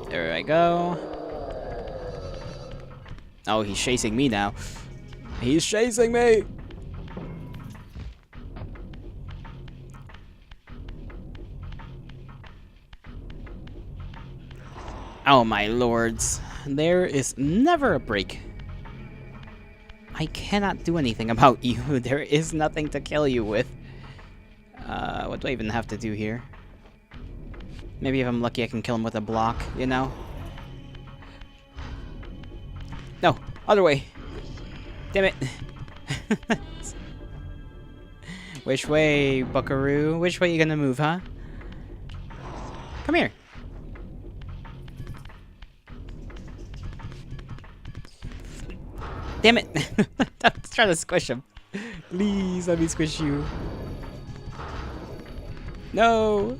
There I go. Oh, he's chasing me now. He's chasing me! Oh my lords. There is never a break. I cannot do anything about you. There is nothing to kill you with. What do I even have to do here? Maybe if I'm lucky I can kill him with a block, you know? No, other way. Damn it. Which way, buckaroo? Which way you gonna move, huh? Come here. Damn it! Let's try to squish him. Please let me squish you. No!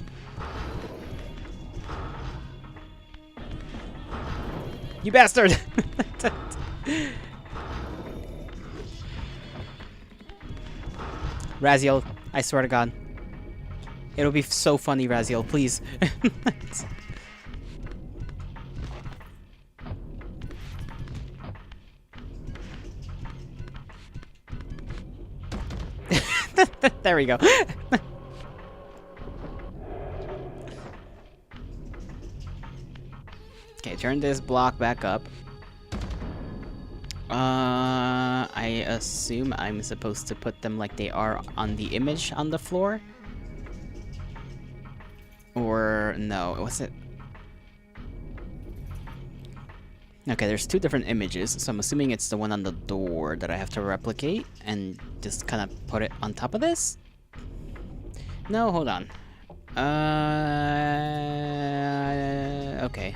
You bastard! Raziel, I swear to God. It'll be so funny, Raziel, please. There we go. Okay, turn this block back up. I assume I'm supposed to put them like they are on the image on the floor? Or no, what's it? Okay, there's two different images, so I'm assuming it's the one on the door that I have to replicate and just kind of put it on top of this? No, hold on. Okay.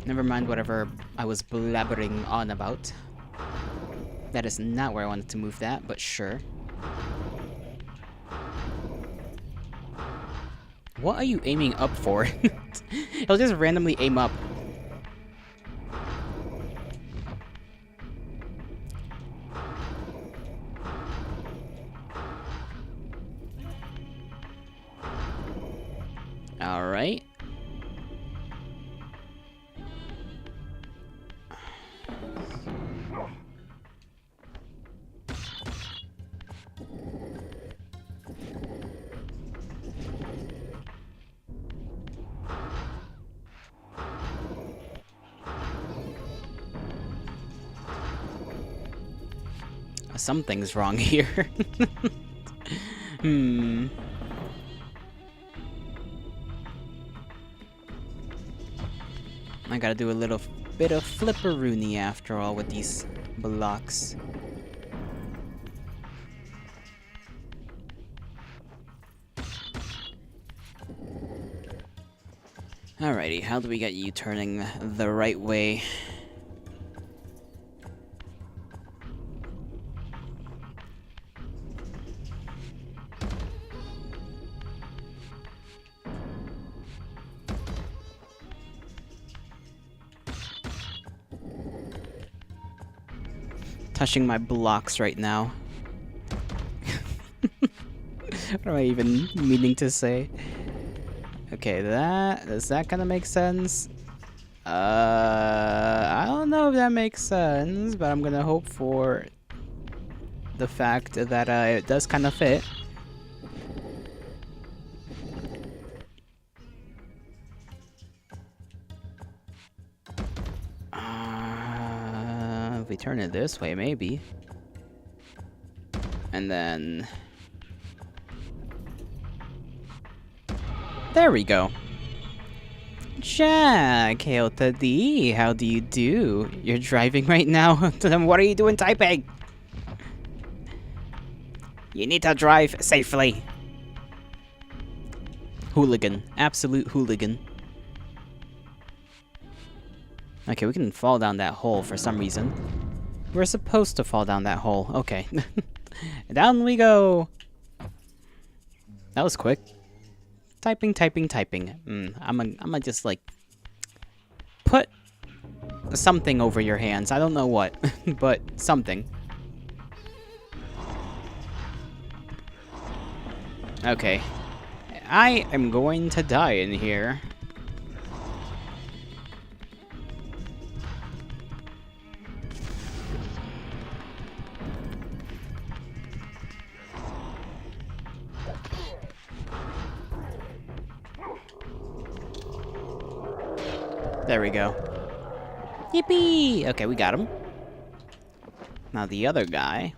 Never mind whatever I was blabbering on about. That is not where I wanted to move that, but sure. What are you aiming up for? He'll just randomly aim up. Alright. Something's wrong here. I gotta do a little bit of flipperoony after all with these blocks. Alrighty, how do we get you turning the right way? Touching my blocks right now. What am I even meaning to say? Okay, does that kind of make sense? I don't know if that makes sense, but I'm gonna hope for the fact that it does kind of fit. If we turn it this way, maybe. And then... there we go. Jack, hail to thee. How do you do? You're driving right now? Then what are you doing typing? You need to drive safely. Hooligan. Absolute hooligan. Okay, we can fall down that hole for some reason. We're supposed to fall down that hole. Okay. Down we go. That was quick. Typing, typing, typing. I'ma just like put something over your hands. I don't know what, but something. Okay. I am going to die in here. There we go. Yippee! Okay, we got him. Now the other guy.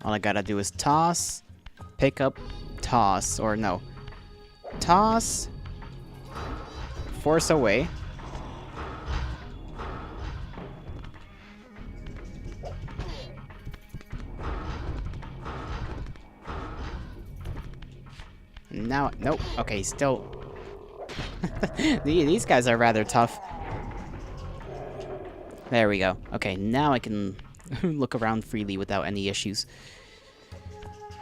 All I gotta do is toss, pick up, toss, or no. Toss, force away. Now, nope. Okay, still. These guys are rather tough. There we go. Okay, now I can look around freely without any issues.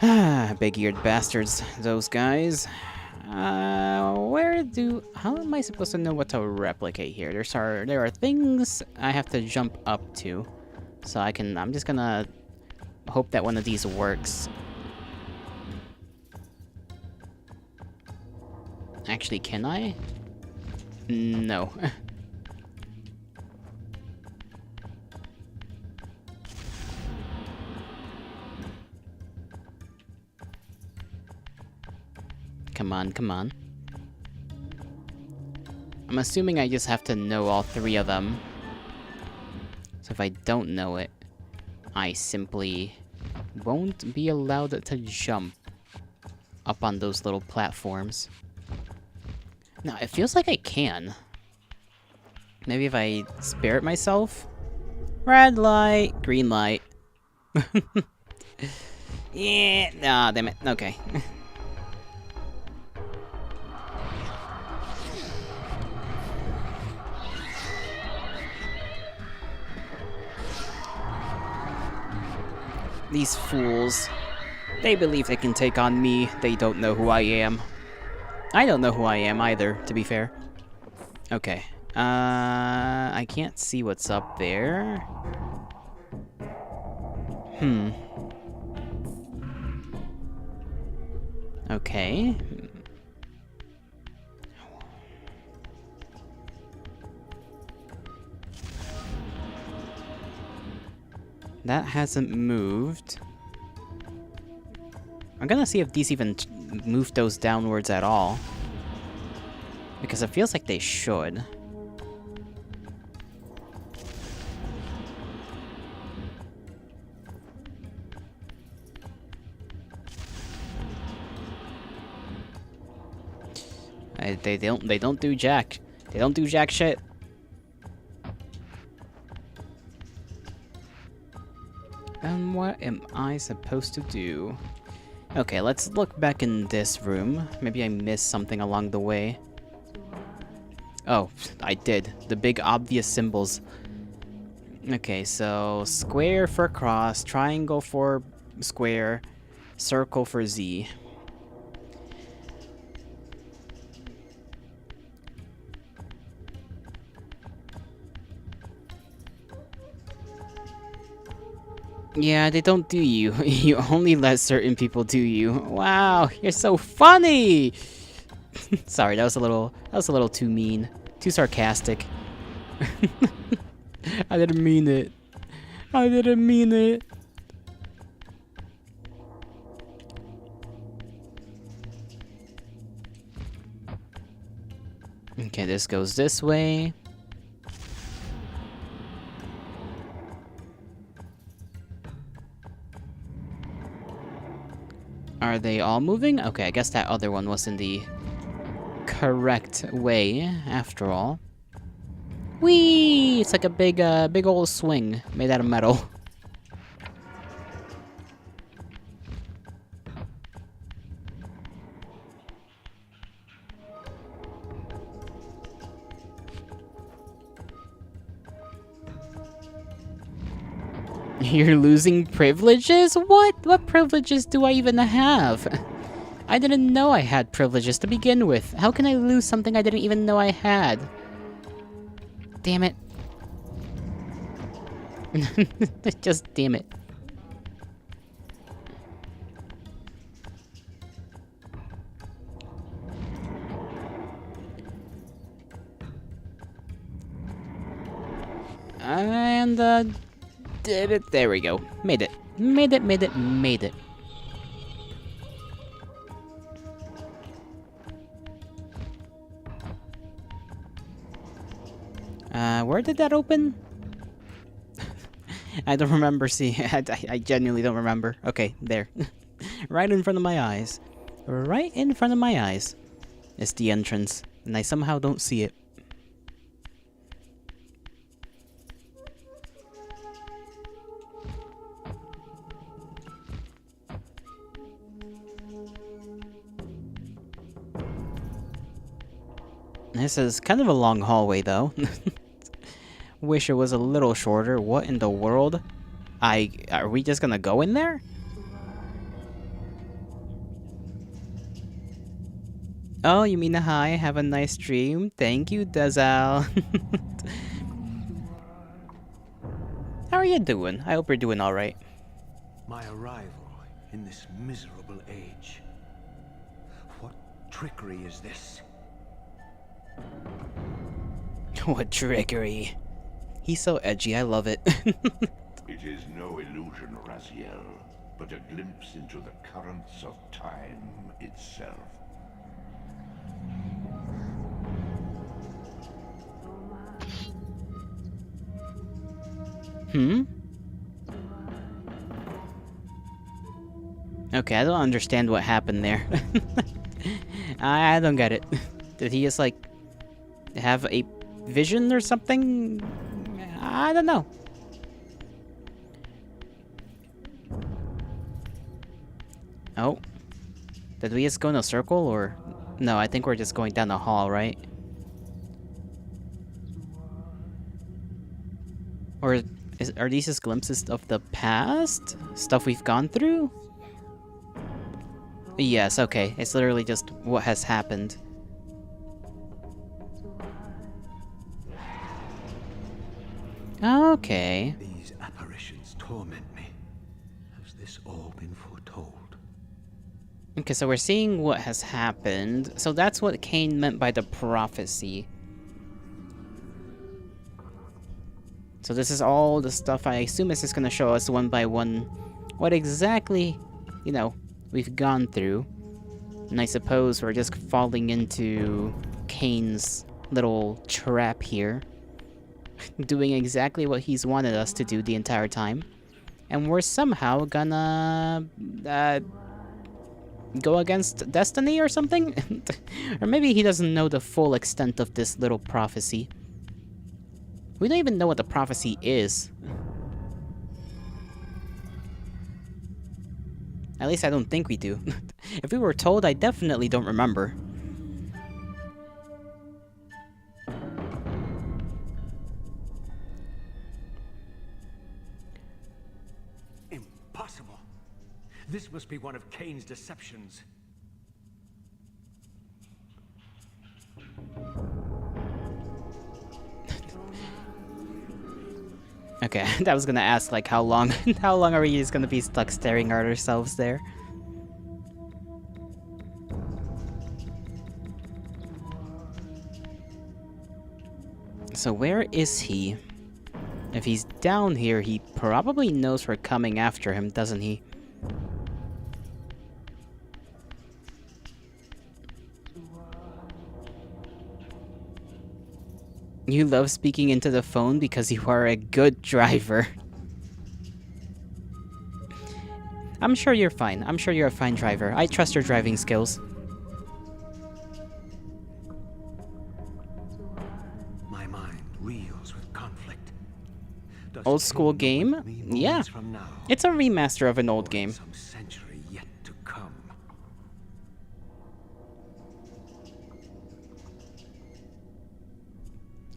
Big-eared bastards, those guys. How am I supposed to know what to replicate here? There are things I have to jump up to. So I'm just gonna hope that one of these works. Actually, can I? No. Come on, come on. I'm assuming I just have to know all three of them. So if I don't know it, I simply won't be allowed to jump up on those little platforms. Now, it feels like I can. Maybe if I spirit myself? Red light, green light. Yeah, ah, damn it. Okay. These fools. They believe they can take on me. They don't know who I am. I don't know who I am either, to be fair. Okay. I can't see what's up there. Okay. That hasn't moved. I'm gonna see if these even move those downwards at all. Because it feels like they should. They don't do jack. They don't do jack shit. And what am I supposed to do? Okay, let's look back in this room. Maybe I missed something along the way. Oh, I did. The big obvious symbols. Okay, so square for cross, triangle for square, circle for Z. Yeah, they don't do you. You only let certain people do you. Wow, you're so funny. Sorry, that was a little too mean, too sarcastic. I didn't mean it. I didn't mean it. Okay, this goes this way. Are they all moving? Okay, I guess that other one was in the correct way, after all. Whee! It's like a big old swing made out of metal. You're losing privileges? What? What privileges do I even have? I didn't know I had privileges to begin with. How can I lose something I didn't even know I had? Damn it. Just damn it. And, did it. There we go. Made it. Made it, made it, made it. Where did that open? I don't remember seeing it. I genuinely don't remember. Okay, there. Right in front of my eyes. Right in front of my eyes. It's the entrance. And I somehow don't see it. This is kind of a long hallway, though. Wish it was a little shorter. What in the world? Are we just gonna go in there? Oh, you mean hi, have a nice dream. Thank you, Dazal. How are you doing? I hope you're doing alright. My arrival in this miserable age. What trickery is this? What trickery. He's so edgy, I love it. It is no illusion, Raziel, but a glimpse into the currents of time itself. Okay, I don't understand what happened there. I don't get it. Did he just, like, have a vision or something? I don't know. Oh. Did we just go in a circle, or... No, I think we're just going down the hall, right? Or are these just glimpses of the past? Stuff we've gone through? Yes, okay. It's literally just what has happened. Okay. These apparitions torment me. Has this all been foretold? Okay, so we're seeing what has happened. So that's what Kain meant by the prophecy. So this is all the stuff I assume is just gonna show us one by one what exactly, you know, we've gone through. And I suppose we're just falling into Kain's little trap here. Doing exactly what he's wanted us to do the entire time. And we're somehow gonna... go against destiny or something? Or maybe he doesn't know the full extent of this little prophecy. We don't even know what the prophecy is. At least I don't think we do. If we were told, I definitely don't remember. Impossible. This must be one of Kain's deceptions. Okay, I was gonna ask, like, how long how long are we just gonna be stuck staring at ourselves there? So where is he? If he's down here, he probably knows we're coming after him, doesn't he? You love speaking into the phone because you are a good driver. I'm sure you're fine. I'm sure you're a fine driver. I trust your driving skills. My mind reels with conflict. Does Old school Kain game? look at me Yeah. moments from now, It's a remaster of an old or game. some century yet to come?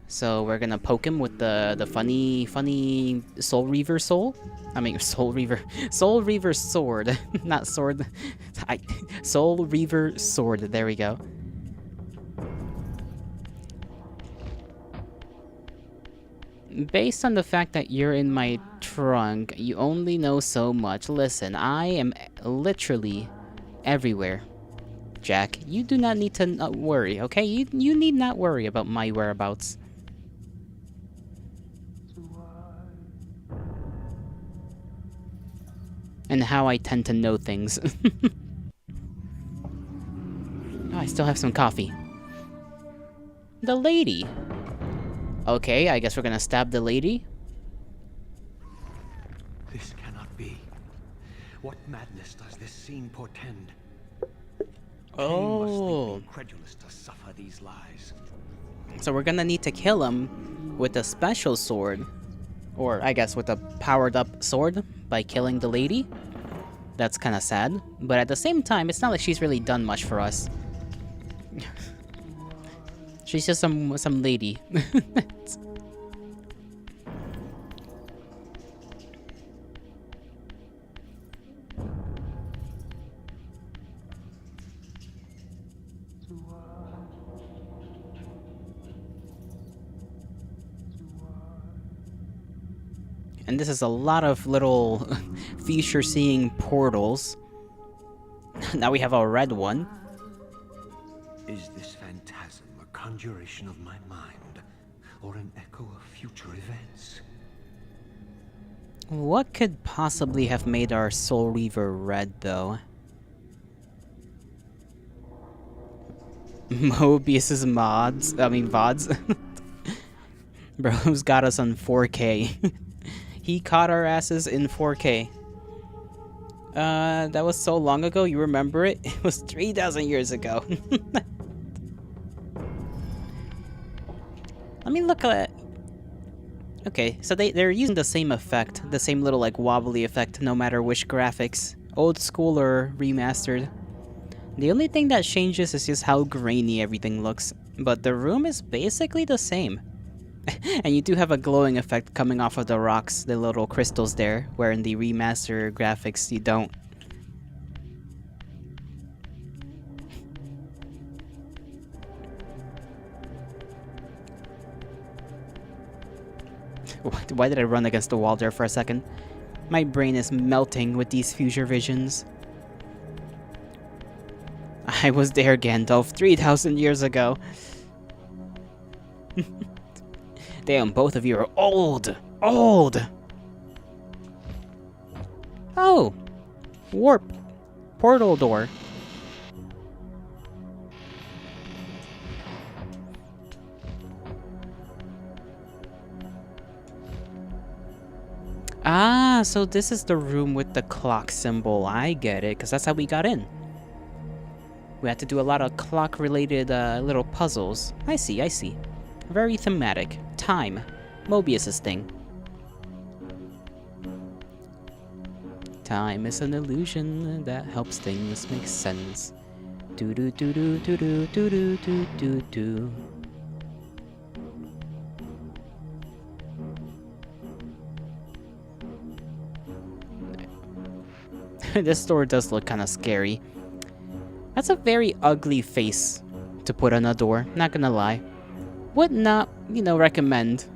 So we're gonna poke him with the funny Soul Reaver soul. I mean Soul Reaver sword, not sword. Soul Reaver sword. There we go. Based on the fact that you're in my trunk, you only know so much. Listen, I am literally everywhere. Jack, you do not need to worry, okay? You need not worry about my whereabouts. And how I tend to know things. Oh, I still have some coffee. The lady. Okay, I guess we're gonna stab the lady. This cannot be. What madness does this scene portend? Kain must think me incredulous to suffer these lies. So we're gonna need to kill him with a special sword. Or, I guess, with a powered-up sword by killing the lady. That's kind of sad. But at the same time, it's not like she's really done much for us. She's just some lady. And this is a lot of little future-seeing portals. Now we have a red one. Is this phantasm a conjuration of my mind, or an echo of future events? What could possibly have made our Soul Reaver red, though? Mobius's VODs. Bro's got us on 4K. He caught our asses in 4K. That was so long ago, you remember it? It was 3,000 years ago. Let me look at... Okay, so they're using the same effect, the same little like wobbly effect, no matter which graphics. Old school or remastered. The only thing that changes is just how grainy everything looks, but the room is basically the same. And you do have a glowing effect coming off of the rocks, the little crystals there, where in the remaster graphics you don't. Why did I run against the wall there for a second? My brain is melting with these future visions. I was there, Gandalf, 3,000 years ago. Damn, both of you are old! Old! Oh! Warp. Portal door. Ah, so this is the room with the clock symbol. I get it, because that's how we got in. We had to do a lot of clock-related little puzzles. I see, I see. Very thematic. Time. Mobius's thing. Time is an illusion that helps things make sense. Do do do do do do do do do do do. This door does look kind of scary. That's a very ugly face to put on a door, not gonna lie. Would not, recommend.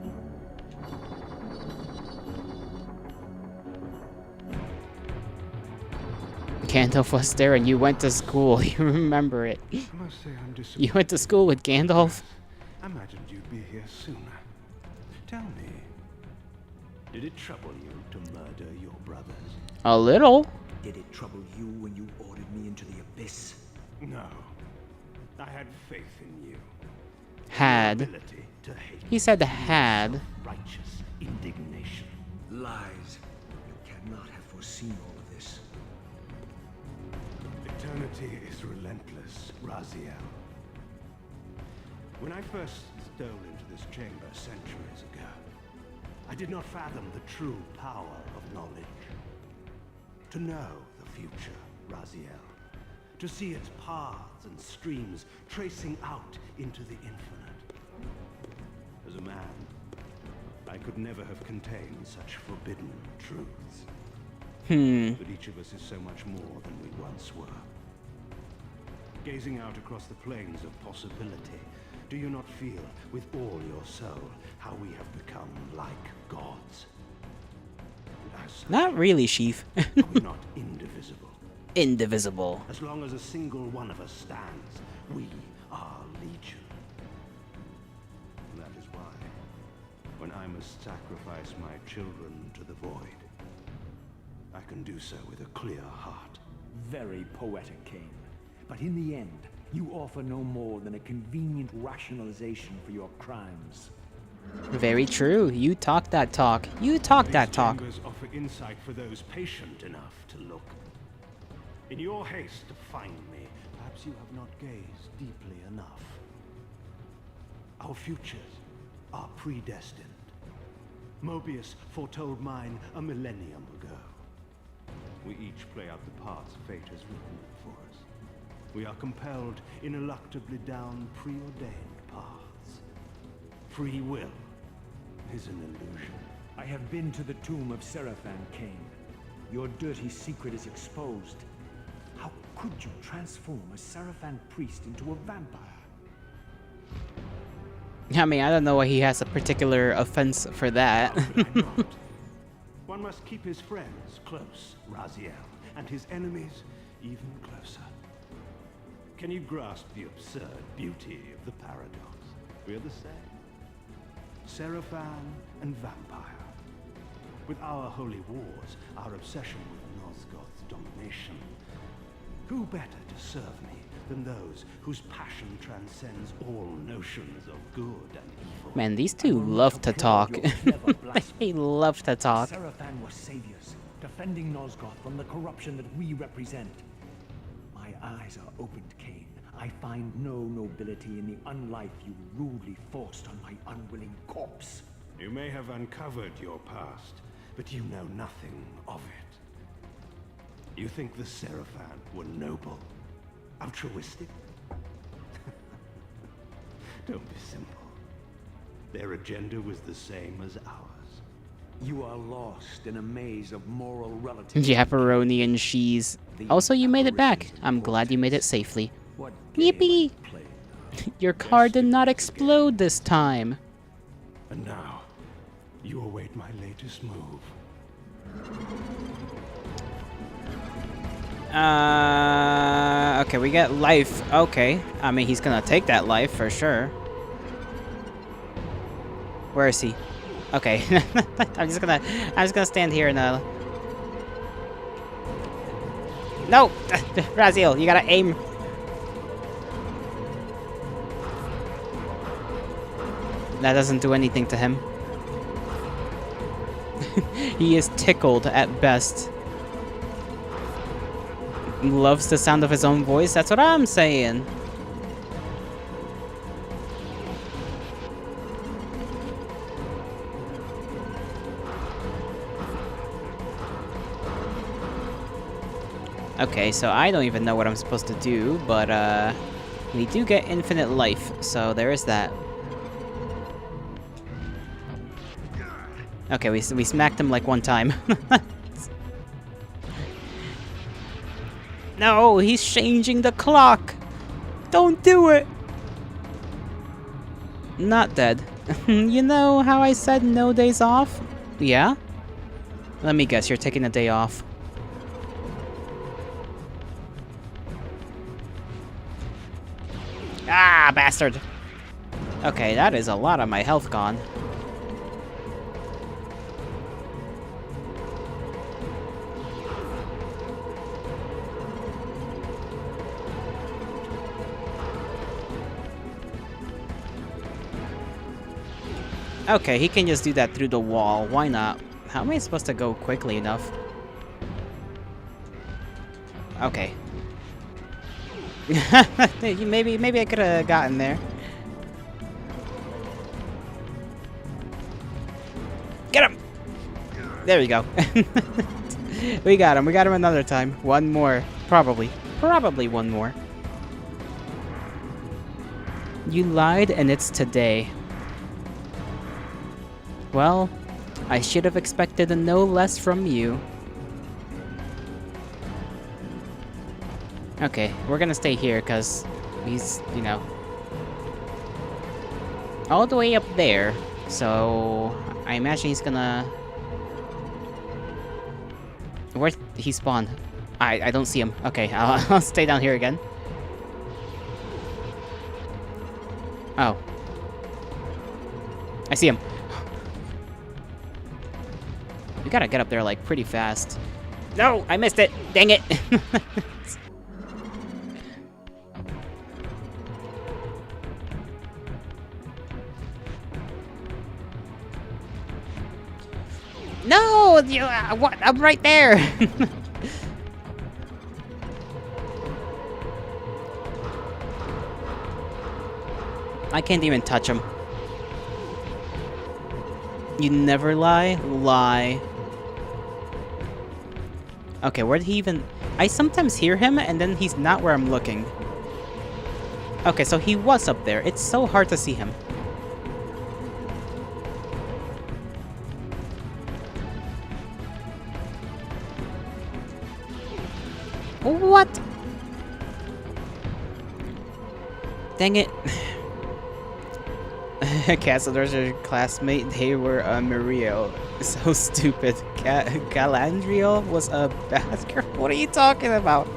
Gandalf was there and you went to school. You remember it. I must say I'm disappointed. You went to school with Gandalf? I imagined you'd be here sooner. Tell me, did it trouble you to murder your brothers? A little. Did it trouble you when you ordered me into the abyss? No. I had faith in you. Had. Ability to hate. He said had. Righteous indignation. Lies. You cannot have foreseen all of this. Eternity is relentless, Raziel. When I first stole into this chamber centuries ago, I did not fathom the true power of knowledge. To know the future, Raziel. To see its paths and streams tracing out into the infinite. As a man, I could never have contained such forbidden truths. But each of us is so much more than we once were. Gazing out across the plains of possibility, do you not feel with all your soul how we have become like gods? As such, Not really, Sheaf. are we not indivisible? Indivisible. As long as a single one of us stands, we are legion. That is why, when I must sacrifice my children to the void, I can do so with a clear heart. Very poetic, Kain. But in the end, you offer no more than a convenient rationalization for your crimes. Very true. You talk that talk. You talk that talk. These chambers offer insight for those patient enough to look. In your haste to find me, perhaps you have not gazed deeply enough. Our futures are predestined. Mobius foretold mine a millennium ago. We each play out the parts fate has written for us. We are compelled, ineluctably down preordained paths. paths. Free will is an illusion. I have been to the tomb of Seraphan, Kain. Your dirty secret is exposed. How could you transform a Seraphan priest into a vampire? I mean, I don't know why he has a particular offense for that. How could I not? One must keep his friends close, Raziel, and his enemies even closer. Can you grasp the absurd beauty of the paradox? We're the same. Seraphan and vampire. With our holy wars, our obsession with Nosgoth's domination, who better to serve me than those whose passion transcends all notions of good and evil? Man, these two love to talk. They love to talk. Seraphan were saviors, defending Nosgoth from the corruption that we represent. My eyes are opened, Kain. I find no nobility in the unlife you rudely forced on my unwilling corpse. You may have uncovered your past, but you know nothing of it. You think the Seraphan were noble, altruistic? Don't be simple. Their agenda was the same as ours. You are lost in a maze of moral relativism. Japperoni and cheese. Also, you made it back. I'm glad you made it safely. What Yippee! Your car did not explode this time. And now, you await my latest move. Okay, we get life. Okay. I mean, he's gonna take that life for sure. Where is he? Okay. I'm just gonna stand here and No! Raziel, you gotta aim. That doesn't do anything to him. He is tickled at best. He loves the sound of his own voice, that's what I'm saying. Okay, so I don't even know what I'm supposed to do, but we do get infinite life, so there is that. Okay, we smacked him like one time. No, he's changing the clock. Don't do it. Not dead. You know how I said no days off? Yeah? Let me guess, you're taking a day off. Ah, bastard. Okay, that is a lot of my health gone. Okay, he can just do that through the wall. Why not? How am I supposed to go quickly enough? Okay. maybe I could have gotten there. Get him! There we go. We got him. We got him another time. One more. Probably. Probably one more. You lied and it's today. Well, I should have expected a no less from you. Okay, we're gonna stay here because he's, you know, all the way up there. So I imagine he's gonna... Where he spawned? I don't see him. Okay, I'll stay down here again. Oh. I see him. We gotta get up there, like, pretty fast. No! I missed it! Dang it! No! You, what? I'm right there! I can't even touch him. You never lie? Lie. Okay, where did he even... I sometimes hear him, and then he's not where I'm looking. Okay, so he was up there. It's so hard to see him. What? Dang it. Castle's your classmate, they were Mario. So stupid. Galandriel was a basker? What are you talking about?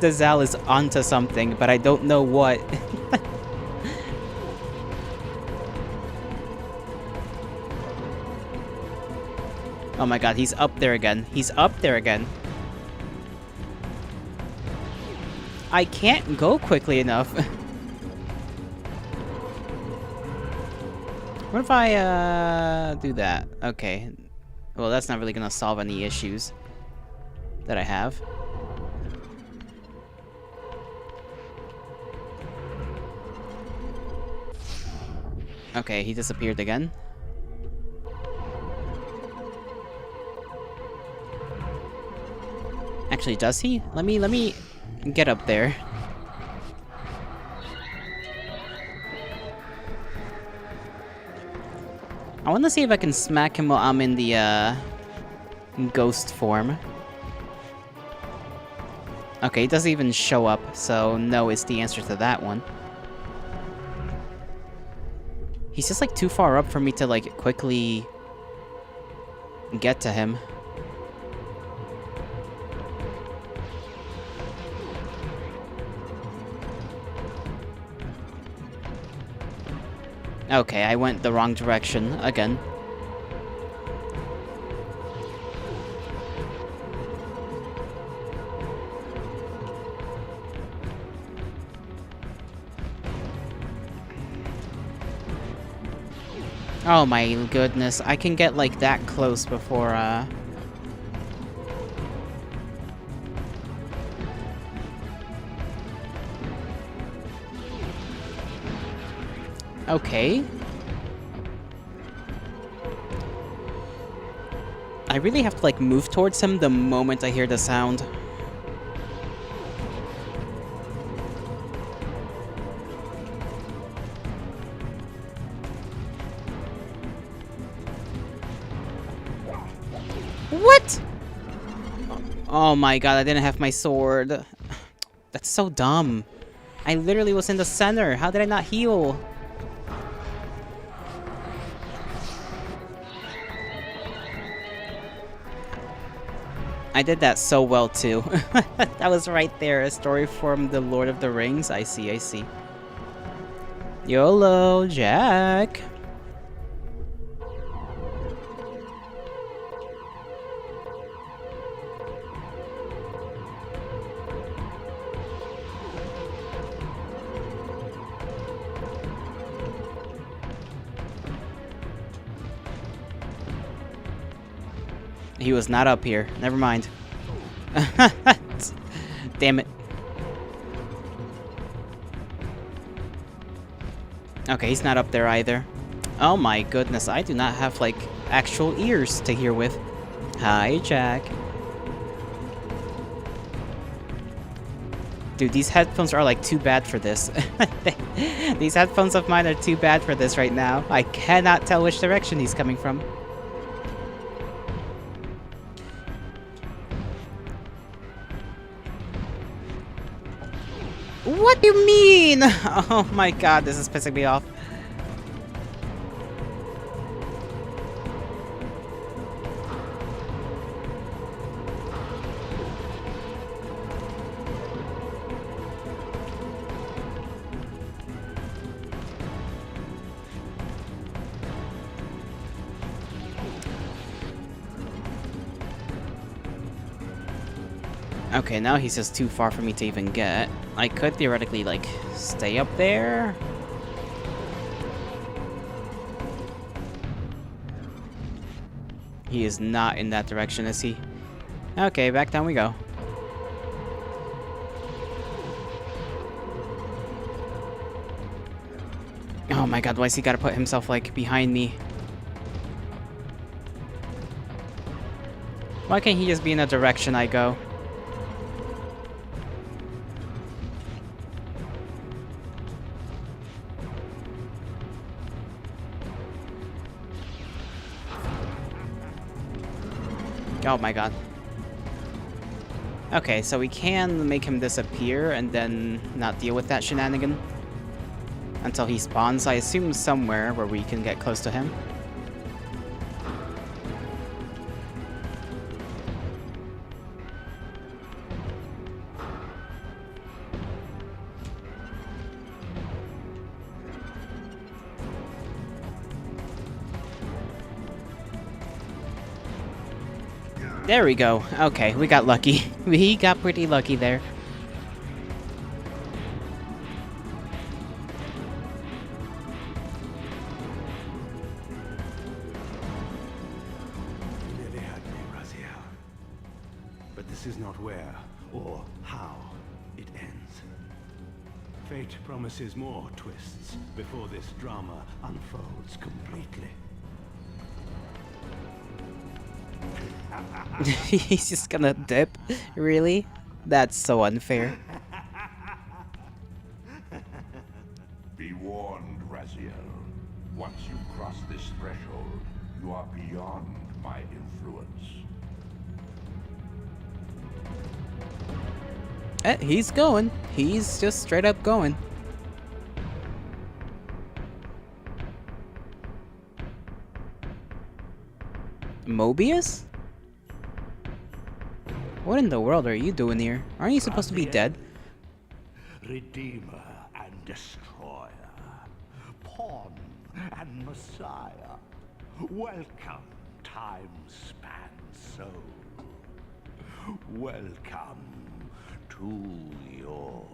Dazal is onto something, but I don't know what. Oh my god, he's up there again. He's up there again. I can't go quickly enough. What if I, do that? Okay. Well, that's not really gonna solve any issues that I have. Okay, he disappeared again. Actually, does he? Let me get up there. I want to see if I can smack him while I'm in the, ghost form. Okay, he doesn't even show up, so no is the answer to that one. He's just, like, too far up for me to, like, quickly get to him. Okay, I went the wrong direction again. Oh my goodness, I can get like that close before Okay. I really have to like move towards him the moment I hear the sound. What? Oh my god, I didn't have my sword. That's so dumb. I literally was in the center. How did I not heal? I did that so well, too. That was right there. A story from the Lord of the Rings. I see, I see. YOLO, Jack. He was not up here. Never mind. Damn it. Okay, he's not up there either. Oh my goodness, I do not have, like, actual ears to hear with. Hi, Jack. Dude, these headphones are, like, too bad for this. These headphones of mine are too bad for this right now. I cannot tell which direction he's coming from. What do you mean? Oh my god, this is pissing me off. Okay, now he's just too far for me to even get. I could theoretically, like, stay up there. He is not in that direction, is he? Okay, back down we go. Oh my god, why has he gotta put himself, like, behind me? Why can't he just be in the direction I go? Oh my god. Okay, so we can make him disappear and then not deal with that shenanigan until he spawns, I assume somewhere where we can get close to him. There we go. Okay, we got lucky. We got pretty lucky there. You nearly had me, Raziel. But this is not where or how it ends. Fate promises more twists before this drama unfolds completely. He's just gonna dip? Really? That's so unfair. Be warned, Raziel. Once you cross this threshold, you are beyond my influence. He's going. He's just straight up going. Mobius? What in the world are you doing here? Aren't you supposed to be dead? Redeemer and destroyer, pawn and messiah. Welcome, time-span soul. Welcome to your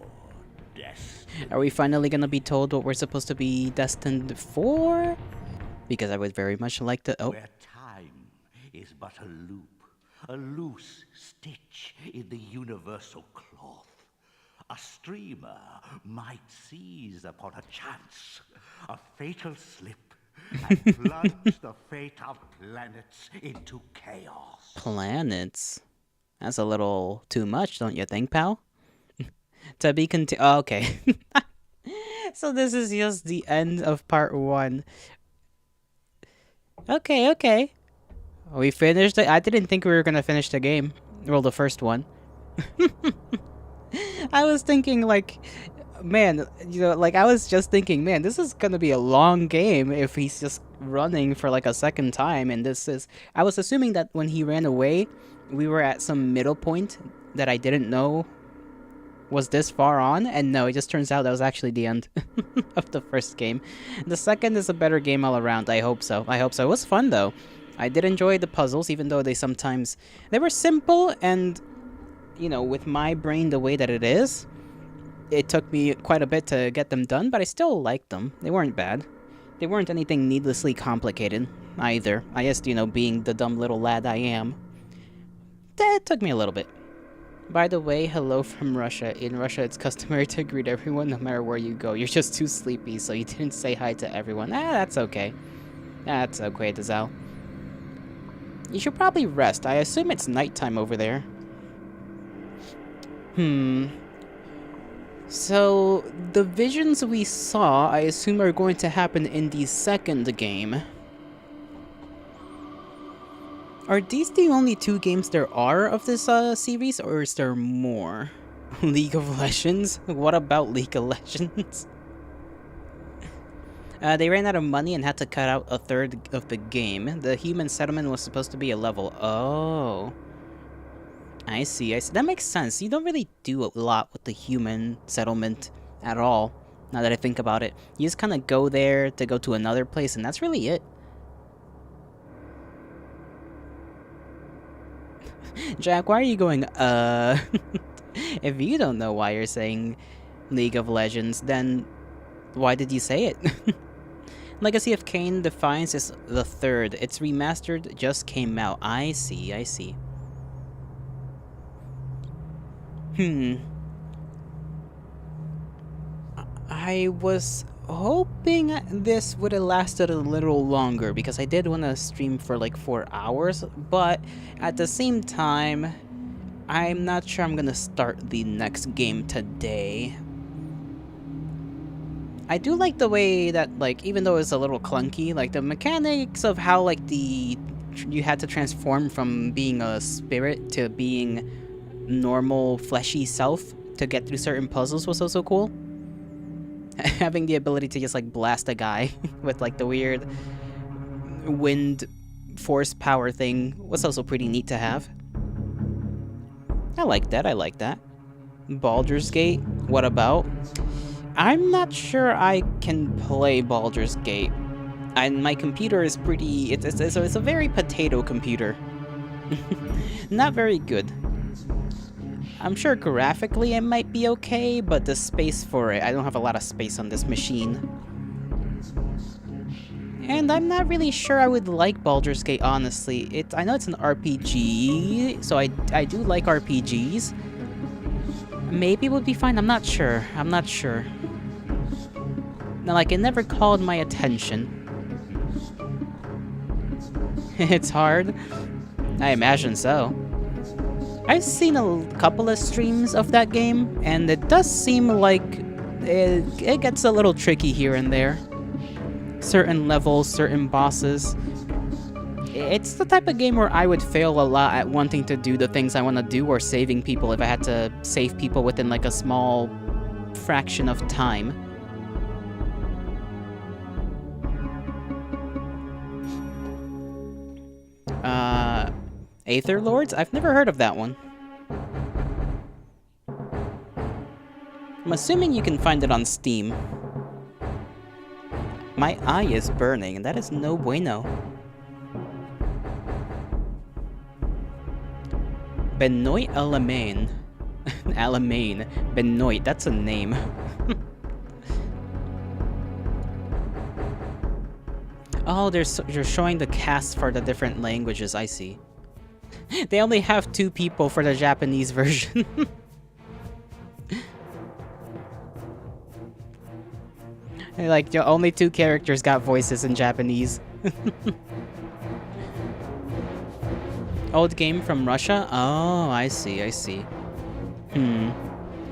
destiny. Are we finally gonna be told what we're supposed to be destined for? Because I would very much like to. Oh. Where time is but a loop, a loose stitch in the universal cloth. A streamer might seize upon a chance, a fatal slip, and plunge the fate of planets into chaos. Planets? That's a little too much, don't you think, pal? To be oh, okay. So this is just the end of part 1. Okay, okay. We finished it. I didn't think we were gonna finish the game. Well, the first one. I was thinking, like, man, you know, like, I was just thinking, man, this is gonna be a long game if he's just running for, like, a second time, and this is... I was assuming that when he ran away, we were at some middle point that I didn't know was this far on, and no, it just turns out that was actually the end of the first game. The second is a better game all around. I hope so. I hope so. It was fun, though. I did enjoy the puzzles, even though they sometimes... They were simple, and, you know, with my brain the way that it is, it took me quite a bit to get them done, but I still liked them. They weren't bad. They weren't anything needlessly complicated, either. I guess, you know, being the dumb little lad I am, that took me a little bit. By the way, hello from Russia. In Russia, it's customary to greet everyone no matter where you go. You're just too sleepy, so you didn't say hi to everyone. That's okay. That's okay, Dazal. You should probably rest. I assume it's nighttime over there. So, the visions we saw, I assume, are going to happen in the second game. Are these the only 2 games there are of this series, or is there more? League of Legends? What about League of Legends? They ran out of money and had to cut out a third of the game. The human settlement was supposed to be a level. Oh. I see, I see. That makes sense. You don't really do a lot with the human settlement at all, now that I think about it. You just kind of go there to go to another place, and that's really it. Jack, why are you going, If you don't know why you're saying League of Legends, then why did you say it? Legacy of Kain Defiance is the 3rd. It's remastered, just came out. I see, I see. I was hoping this would have lasted a little longer, because I did want to stream for like 4 hours, but at the same time, I'm not sure I'm gonna start the next game today. I do like the way that, like, even though it's a little clunky, like, the mechanics of how, like, the you had to transform from being a spirit to being normal fleshy self to get through certain puzzles was also cool. Having the ability to just like blast a guy with like the weird wind force power thing was also pretty neat to have. I like that, I like that. Baldur's Gate, what about? I'm not sure I can play Baldur's Gate. And my computer is pretty... It's a very potato computer. Not very good. I'm sure graphically it might be okay, but the space for it, I don't have a lot of space on this machine. And I'm not really sure I would like Baldur's Gate, honestly. I know it's an RPG, so I do like RPGs. Maybe it would be fine, I'm not sure. I'm not sure. Now, like, it never called my attention. It's hard? I imagine so. I've seen a couple of streams of that game, and it does seem like it gets a little tricky here and there. Certain levels, certain bosses. It's the type of game where I would fail a lot at wanting to do the things I want to do or saving people if I had to save people within like a small fraction of time. Aether Lords? I've never heard of that one. I'm assuming you can find it on Steam. My eye is burning, and that is no bueno. Benoit Alamein. Alamein. Benoit, that's a name. Oh, they're showing the cast for the different languages, I see. They only have 2 people for the Japanese version. Like, only 2 characters got voices in Japanese. Old game from Russia? Oh, I see, I see.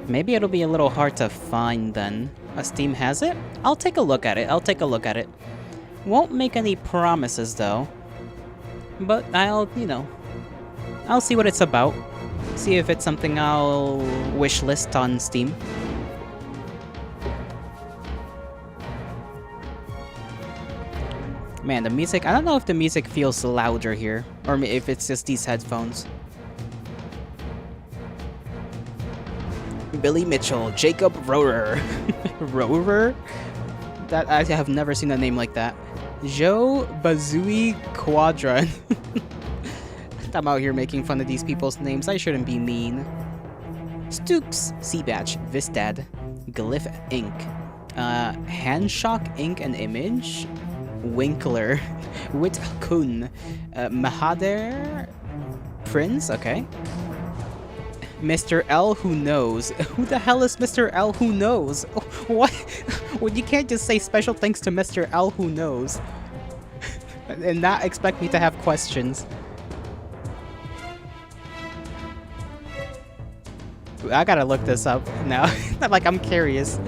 Maybe it'll be a little hard to find then. Steam has it? I'll take a look at it, I'll take a look at it. Won't make any promises though. But I'll, you know, I'll see what it's about. See if it's something I'll wishlist on Steam. Man, the music, I don't know if the music feels louder here, or if it's just these headphones. Billy Mitchell, Jacob Rohrer. Rohrer? That, I have never seen a name like that. Joe Bazooey Quadra. I'm out here making fun of these people's names. I shouldn't be mean. Stooks, Seabatch, Vistad, Glyph Inc., Handshock Ink and Image, Winkler, Witkun, Mahader, Prince, okay. Mr. L Who Knows. Who the hell is Mr. L Who Knows? What? Well, you can't just say special thanks to Mr. L Who Knows and not expect me to have questions. I gotta look this up now. Like, I'm curious.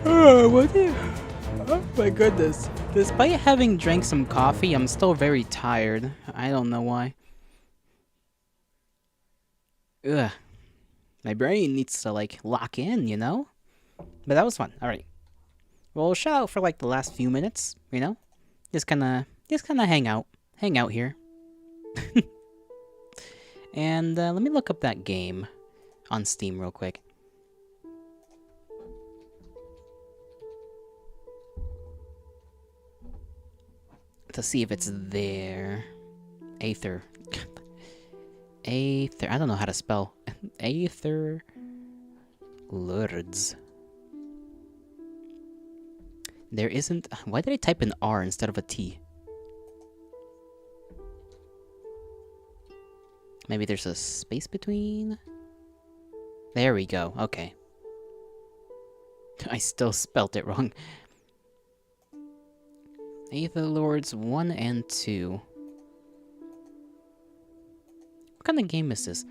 Oh, what the... Oh my goodness. Despite having drank some coffee, I'm still very tired. I don't know why. Ugh. My brain needs to, like, lock in, you know? But that was fun. Alright. Well, shout out for, like, the last few minutes, you know? Just kinda hang out. Hang out here. And, let me look up that game on Steam real quick. To see if it's there. Aether. Aether. I don't know how to spell. Aether Lords. There isn't... Why did I type an R instead of a T? Maybe there's a space between? There we go. Okay. I still spelt it wrong. Aether Lords 1 and 2. What kind of game is this?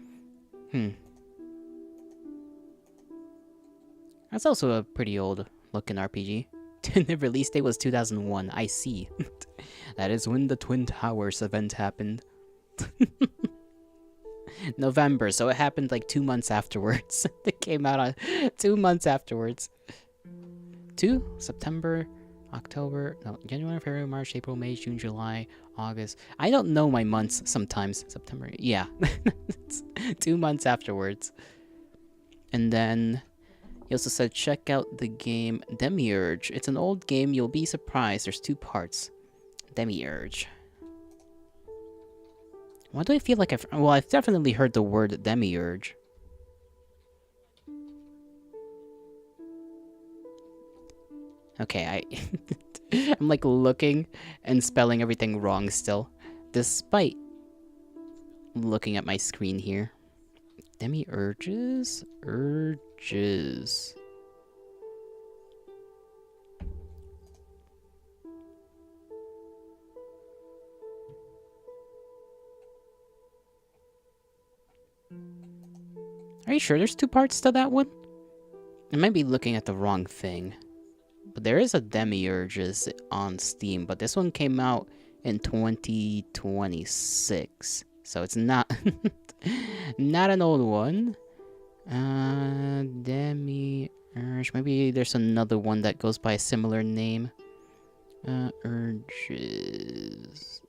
That's also a pretty old looking RPG. The release date was 2001. I see. That is when the Twin Towers event happened. November, so it happened like 2 months afterwards. It came out on 2 months afterwards. September, October, no, January, February, March, April, May, June, July, August. I don't know my months sometimes. September, yeah. It's 2 months afterwards. And then he also said, check out the game Demiurge. It's an old game, you'll be surprised. There's 2 parts. Demiurge. Why do I feel like I've definitely heard the word Demiurge. Okay, I'm like looking and spelling everything wrong still, despite looking at my screen here. Demiurges? Urges. Are you sure there's 2 parts to that one? I might be looking at the wrong thing. But there is a Demiurges on Steam, but this one came out in 2026. So it's not not an old one. Demiurge. Maybe there's another one that goes by a similar name. Urges.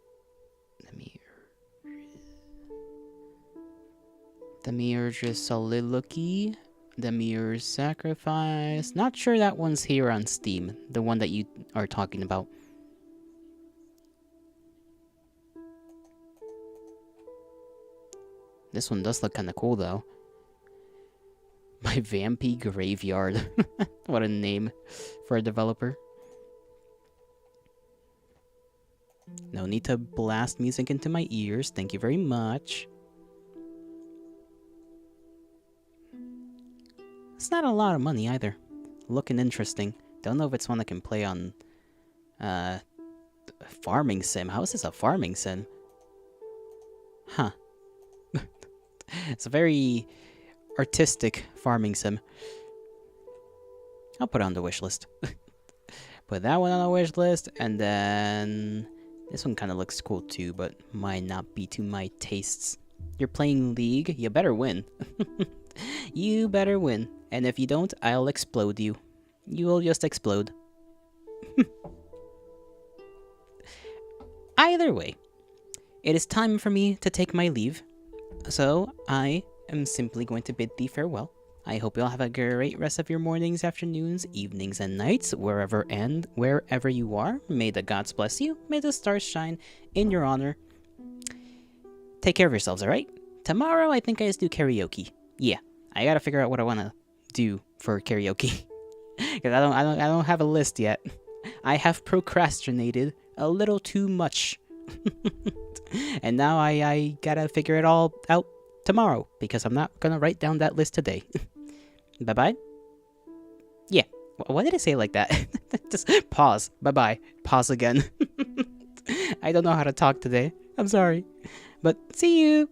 Demiurge's Soliloquy. Demiurge's Sacrifice. Not sure that one's here on Steam. The one that you are talking about. This one does look kind of cool though. My Vampy Graveyard. What a name for a developer. No need to blast music into my ears. Thank you very much. It's not a lot of money either. Looking interesting. Don't know if it's one I can play on farming sim. How is this a farming sim? Huh. It's a very artistic farming sim. I'll put it on the wish list. Put that one on the wish list, and then this one kind of looks cool too, but might not be to my tastes. You're playing League, you better win. You better win. And if you don't, I'll explode you. You will just explode. Either way, it is time for me to take my leave. So, I am simply going to bid thee farewell. I hope you'll have a great rest of your mornings, afternoons, evenings, and nights, wherever you are. May the gods bless you. May the stars shine in your honor. Take care of yourselves, alright? Tomorrow, I think I just do karaoke. Yeah, I gotta figure out what I wanna do for karaoke. Because I don't have a list yet. I have procrastinated a little too much. And now I gotta figure it all out tomorrow, because I'm not gonna write down that list today. Bye-bye? Yeah. Why did I say it like that? Just pause. Bye-bye. Pause again. I don't know how to talk today. I'm sorry. But see you!